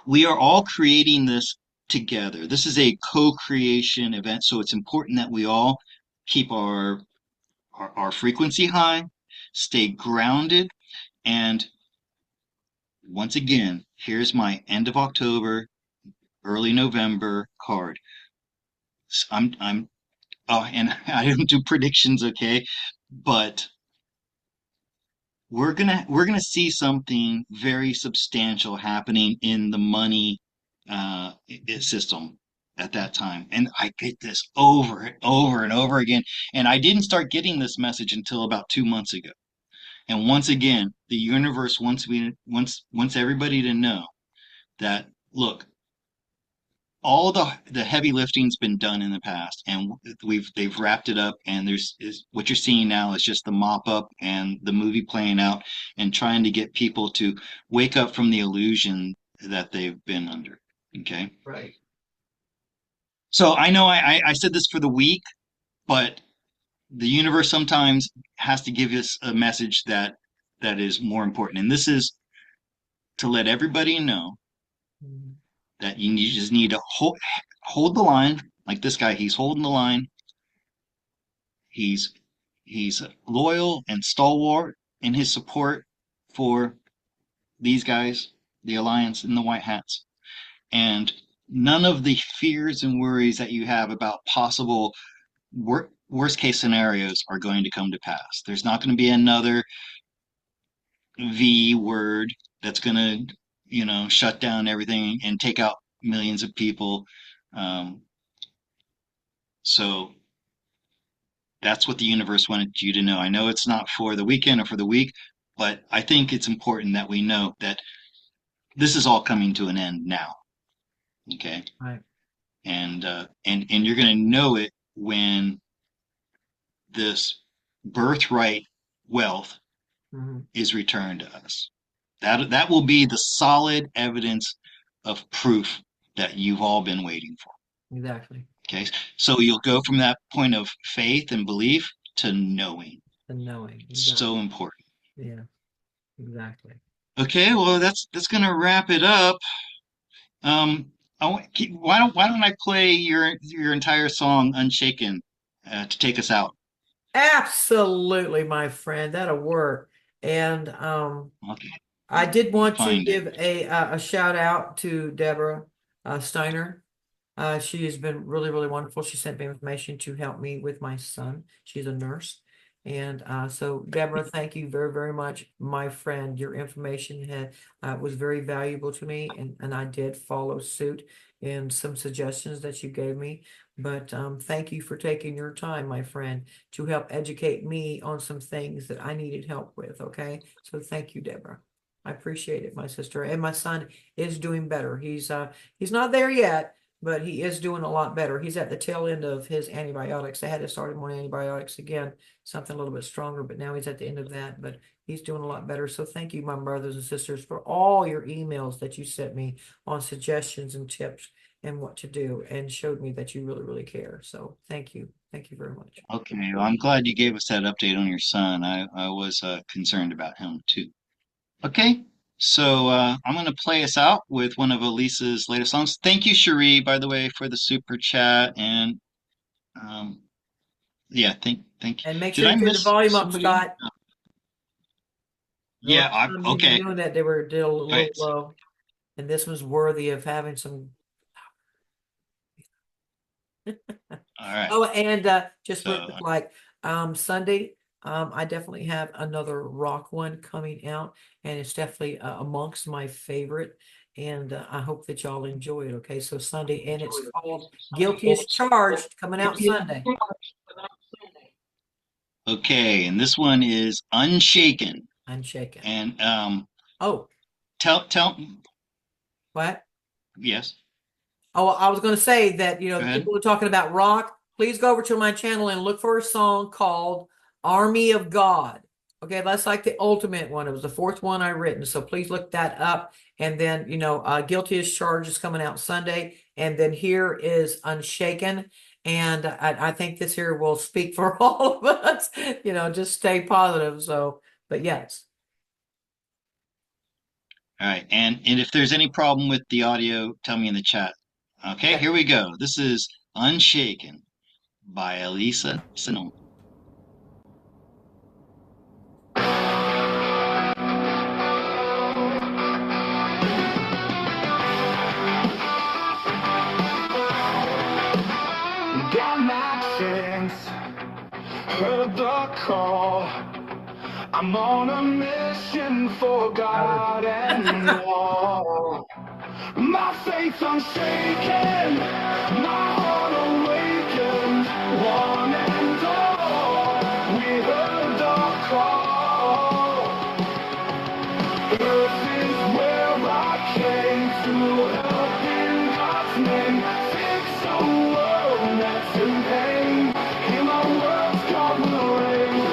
We are all creating this together. This is a co-creation event, so it's important that we all keep our frequency high, stay grounded, and once again, here's my end of October, early November card. I'm oh, and I don't do predictions, okay? But we're gonna see something very substantial happening in the money system at that time. And I get this over and over and over again. And I didn't start getting this message until about 2 months ago. And once again, the universe wants everybody to know that look, all the heavy lifting's been done in the past, and they've wrapped it up, and what you're seeing now is just the mop up and the movie playing out and trying to get people to wake up from the illusion that they've been under. Okay, Right. so I know I said this for the week, but the universe sometimes has to give us a message that is more important, and this is to let everybody know Mhm. that you just need to hold the line. Like this guy, he's holding the line. He's he's loyal and stalwart in his support for these guys, the Alliance and the White Hats. And none of the fears and worries that you have about possible worst case scenarios are going to come to pass. There's not going to be another V word that's going to, shut down everything and take out millions of people. Um, so that's what the universe wanted you to know. I know it's not for the weekend or for the week, but I think it's important that we know that this is all coming to an end now. Okay. Right. And you're going to know it when this birthright wealth Hmm. is returned to us. That will be the solid evidence of proof that you've all been waiting for. Exactly. Okay. So you'll go from that point of faith and belief to knowing. The knowing. So Exactly. important. Yeah. Exactly. Okay, well that's gonna wrap it up. Um, why don't I play your entire song "Unshaken" to take us out? Absolutely, my friend. That'll work. And Okay, I did let me want to find it. give a shout out to Deborah Steiner. She has been really, really wonderful. She sent me information to help me with my son. She's a nurse, And so, Deborah, thank you very, very much, my friend. Your information was very valuable to me, and I did follow suit in some suggestions that you gave me. But thank you for taking your time, my friend, to help educate me on some things that I needed help with. Okay, so thank you, Deborah. I appreciate it, my sister. And my son is doing better. He's not there yet, but he is doing a lot better. He's at the tail end of his antibiotics. They had to start him on antibiotics again, something a little bit stronger, but now he's at the end of that, but he's doing a lot better. So thank you, my brothers and sisters, for all your emails that you sent me on suggestions and tips and what to do, and showed me that you really, really care. So thank you. Thank you very much. Okay, well, I'm glad you gave us that update on your son. I was concerned about him too. Okay, so I'm going to play us out with one of Elisa's latest songs. Thank you, Cherie, by the way, for the super chat. And um, yeah, thank you. And make Did sure I you turn the miss volume up, somebody? Scott. The Yeah, last time you were okay. doing that, they were did a All right. little low, and this was worthy of having some. All right. Oh, and just real quick, So, like Sunday, I definitely have another rock one coming out, and it's definitely amongst my favorite. And I hope that y'all enjoy it. Okay, so Sunday, and it's called "Guilty as Charged," coming out Sunday. okay, and this one is Unshaken. Unshaken. And Oh, tell, what? yes, Oh, I was going to say that, go ahead. people are talking about rock. Please go over to my channel and look for a song called Army of God. Okay, that's like the ultimate one. It was the fourth one I written. So please look that up. And then, Guilty as Charged is coming out Sunday. And then here is Unshaken. And I think this here will speak for all of us. Just stay positive. So, but yes. All right, and if there's any problem with the audio, tell me in the chat. Okay, Okay. here we go. This is Unshaken by Alisa Scott. Got my sense, heard the call. I'm on a mission for God and all. My faith unshaken, my heart awakened, one and all. We heard the call. Earth is where I came to help in God's name. Fix a world that's in pain. Hear my words, God will reign.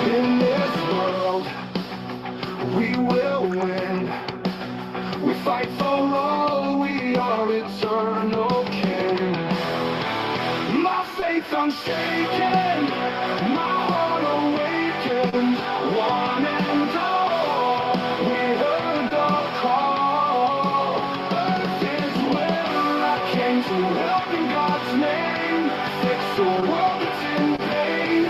In this world, we will win. We fight for all, we are eternal king. My faith unshaken, my heart awakened, one and all. We heard the call. Earth is where I came to help in God's name. Fix the world that's in pain.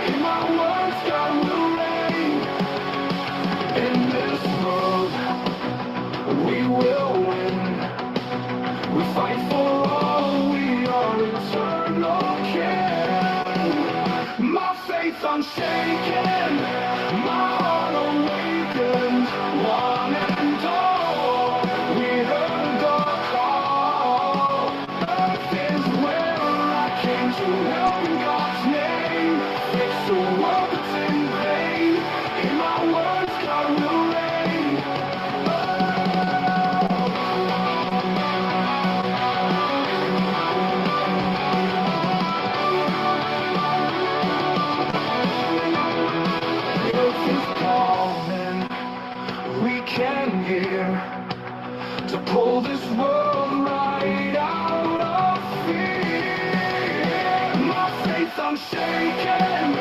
In my words, God will reign. In this world, we will win. We fight for all, we are eternal king. My faith unshaken, my heart awakened, one and all. We heard the call. Earth is where I came to help in God's name. Fix the world that's in pain. In my words, God will reign. Earth is calling, we can hear to pull this world right out of fear. My faith unshaken,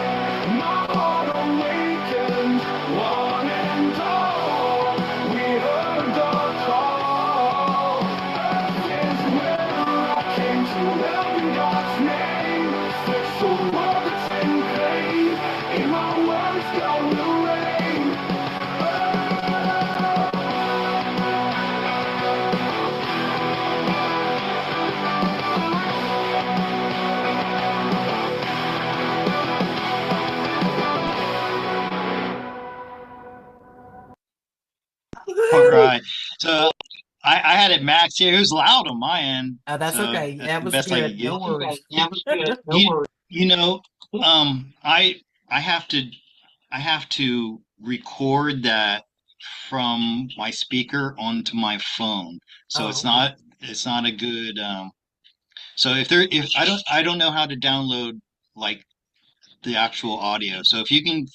my heart awakened, one and all. We heard the call. Earth is where I came to help in God's name. Fix the world that's in pain. In my words, God will reign. right. So I had it maxed here. It was loud on my end, That's so okay. that's That the was best I good. could No get. worries. You you know, I have to record that from my speaker onto my phone. So Oh, okay. it's not a good so if I don't know how to download like the actual audio. So if you can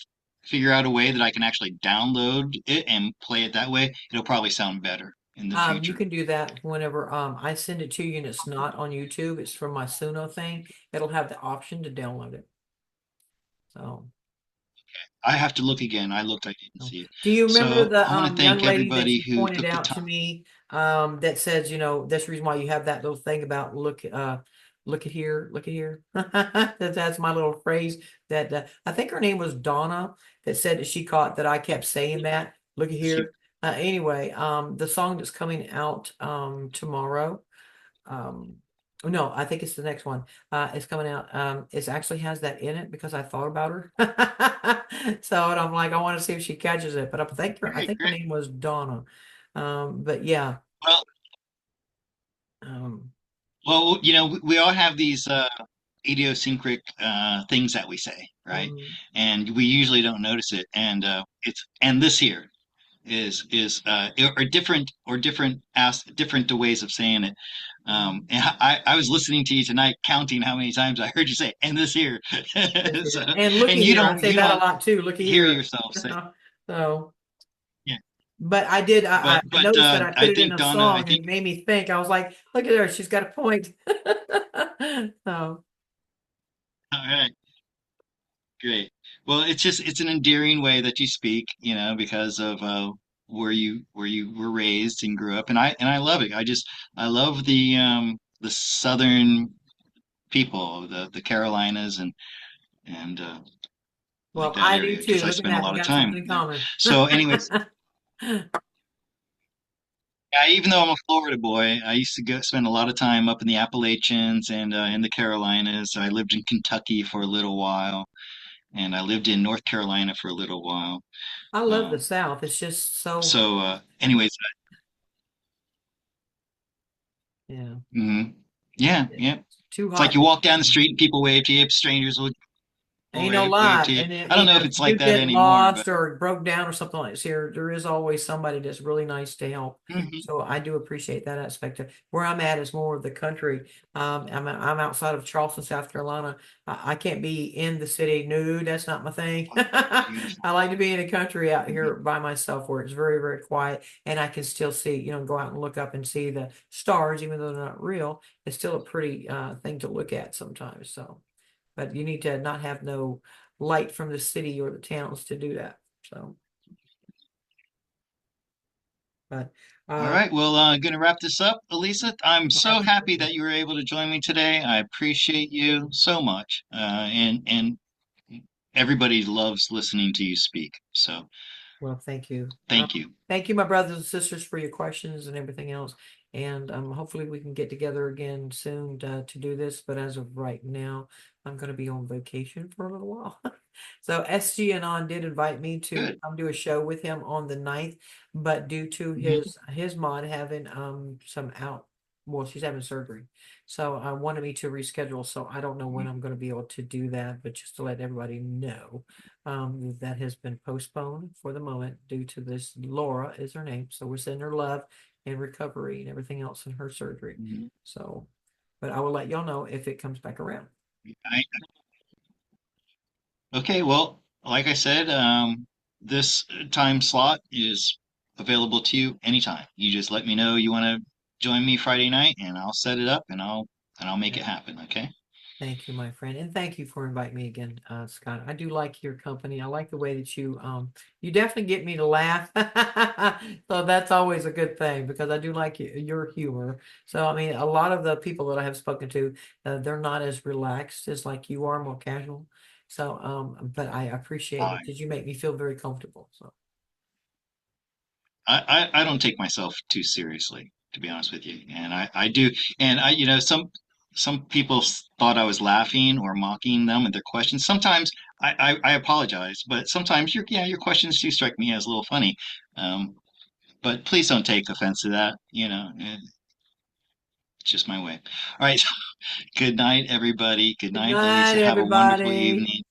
figure out a way that I can actually download it and play it that way, it'll probably sound better in the You future. can do that whenever I send it to you and it's not on YouTube. It's from my Suno thing. It'll have the option to download it. So, I have to look again. I looked, I didn't so. see it. Do you remember So the I want to young thank lady that everybody you who pointed took the out time. to me that says, that's the reason why you have that little thing about look at here. That's my little phrase that I think her name was Donna that said that she caught that I kept saying that. Look at here. Anyway, the song that's coming out tomorrow. Um, no, I think it's the next one. It's coming out. It actually has that in it because I thought about her. So, and I'm like, I want to see if she catches it. But I Great, think her great. name was Donna. But yeah. Well, Um, we all have these idiosyncratic things that we say, right? mm, And we usually don't notice it. And and this here is different ways of saying it. mm, And I was listening to you tonight, counting how many times I heard you say "and this here," this so, here. And and looky here. I say you that a don't lot too. Looky hear here. yourself say, So, yeah. but I did. I noticed that I I put it in think a Donna, I song and think it made me think. I was like, look at her. She's got a point. So, all right, great. Well, it's an endearing way that you speak, because of where you were raised and grew up, and I love it. I love the southern people, the Carolinas and like well, that I do area because too. I Look at spent a that. We lot of got time something in there. common. So, anyways, yeah, even though I'm a Florida boy, I used to go spend a lot of time up in the Appalachians and in the Carolinas. I lived in Kentucky for a little while, and I lived in North Carolina for a little while. I love the Um, South. It's just so, anyways, yeah, yeah, it's yeah. too It's like hot you to walk down the be. street and people wave to you. Strangers will Ain't no wave lie. to you. And I don't know if if it's you like that get anymore, but lost or broke down or something like this here, there is always somebody that's really nice to help. mhm, So I do appreciate that aspect of where I'm at is more of the country. I'm outside of Charleston, South Carolina. I can't be in the city. No, that's not my thing. beautiful. I like to be in the country out Mhm, here by myself where it's very, very quiet and I can still see, go out and look up and see the stars, even though they're not real. It's still a pretty thing to look at sometimes. So, but you need to not have no light from the city or the towns to do that. So, but All uh, right, well, going to wrap this up, Elisa. I'm so happy absolutely. that you were able to join me today. I appreciate you so much, and everybody loves listening to you speak. So, Well, thank you. thank you. Thank you, my brothers and sisters, for your questions and everything else. And hopefully we can get together again soon to do this. But as of right now, I'm going to be on vacation for a little while. So SG Anon did invite me to Good. come do a show with him on the 9th, but due to Mhm, his mod having some out, well, she's having surgery. So I wanted me to reschedule. So I don't know when mhm, I'm going to be able to do that, but just to let everybody know that has been postponed for the moment due to this. Laura is her name. So we're sending her love and recovery and everything else in her surgery. mhm. So, but I will let y'all know if it comes back around. I, okay, well, like I said, this time slot is available to you anytime. You just let me know you want to join me Friday night, and I'll set it up, and I'll make it happen. Okay. Thank you, my friend, and thank you for inviting me again, Scott. I do like your company. I like the way that you definitely get me to laugh. So that's always a good thing because I do like your humor. So I mean, a lot of the people that I have spoken to, they're not as relaxed as like you are, more casual. So, but I appreciate it Fine. because you make me feel very comfortable. So, I don't take myself too seriously, to be honest with you. And I do. And some people thought I was laughing or mocking them and their questions. Sometimes I apologize, but sometimes your questions do strike me as a little funny. Um, but please don't take offense to that. It's just my way. All right. Good night, everybody. Good Good night, night, Alisa. Have a wonderful everybody. evening.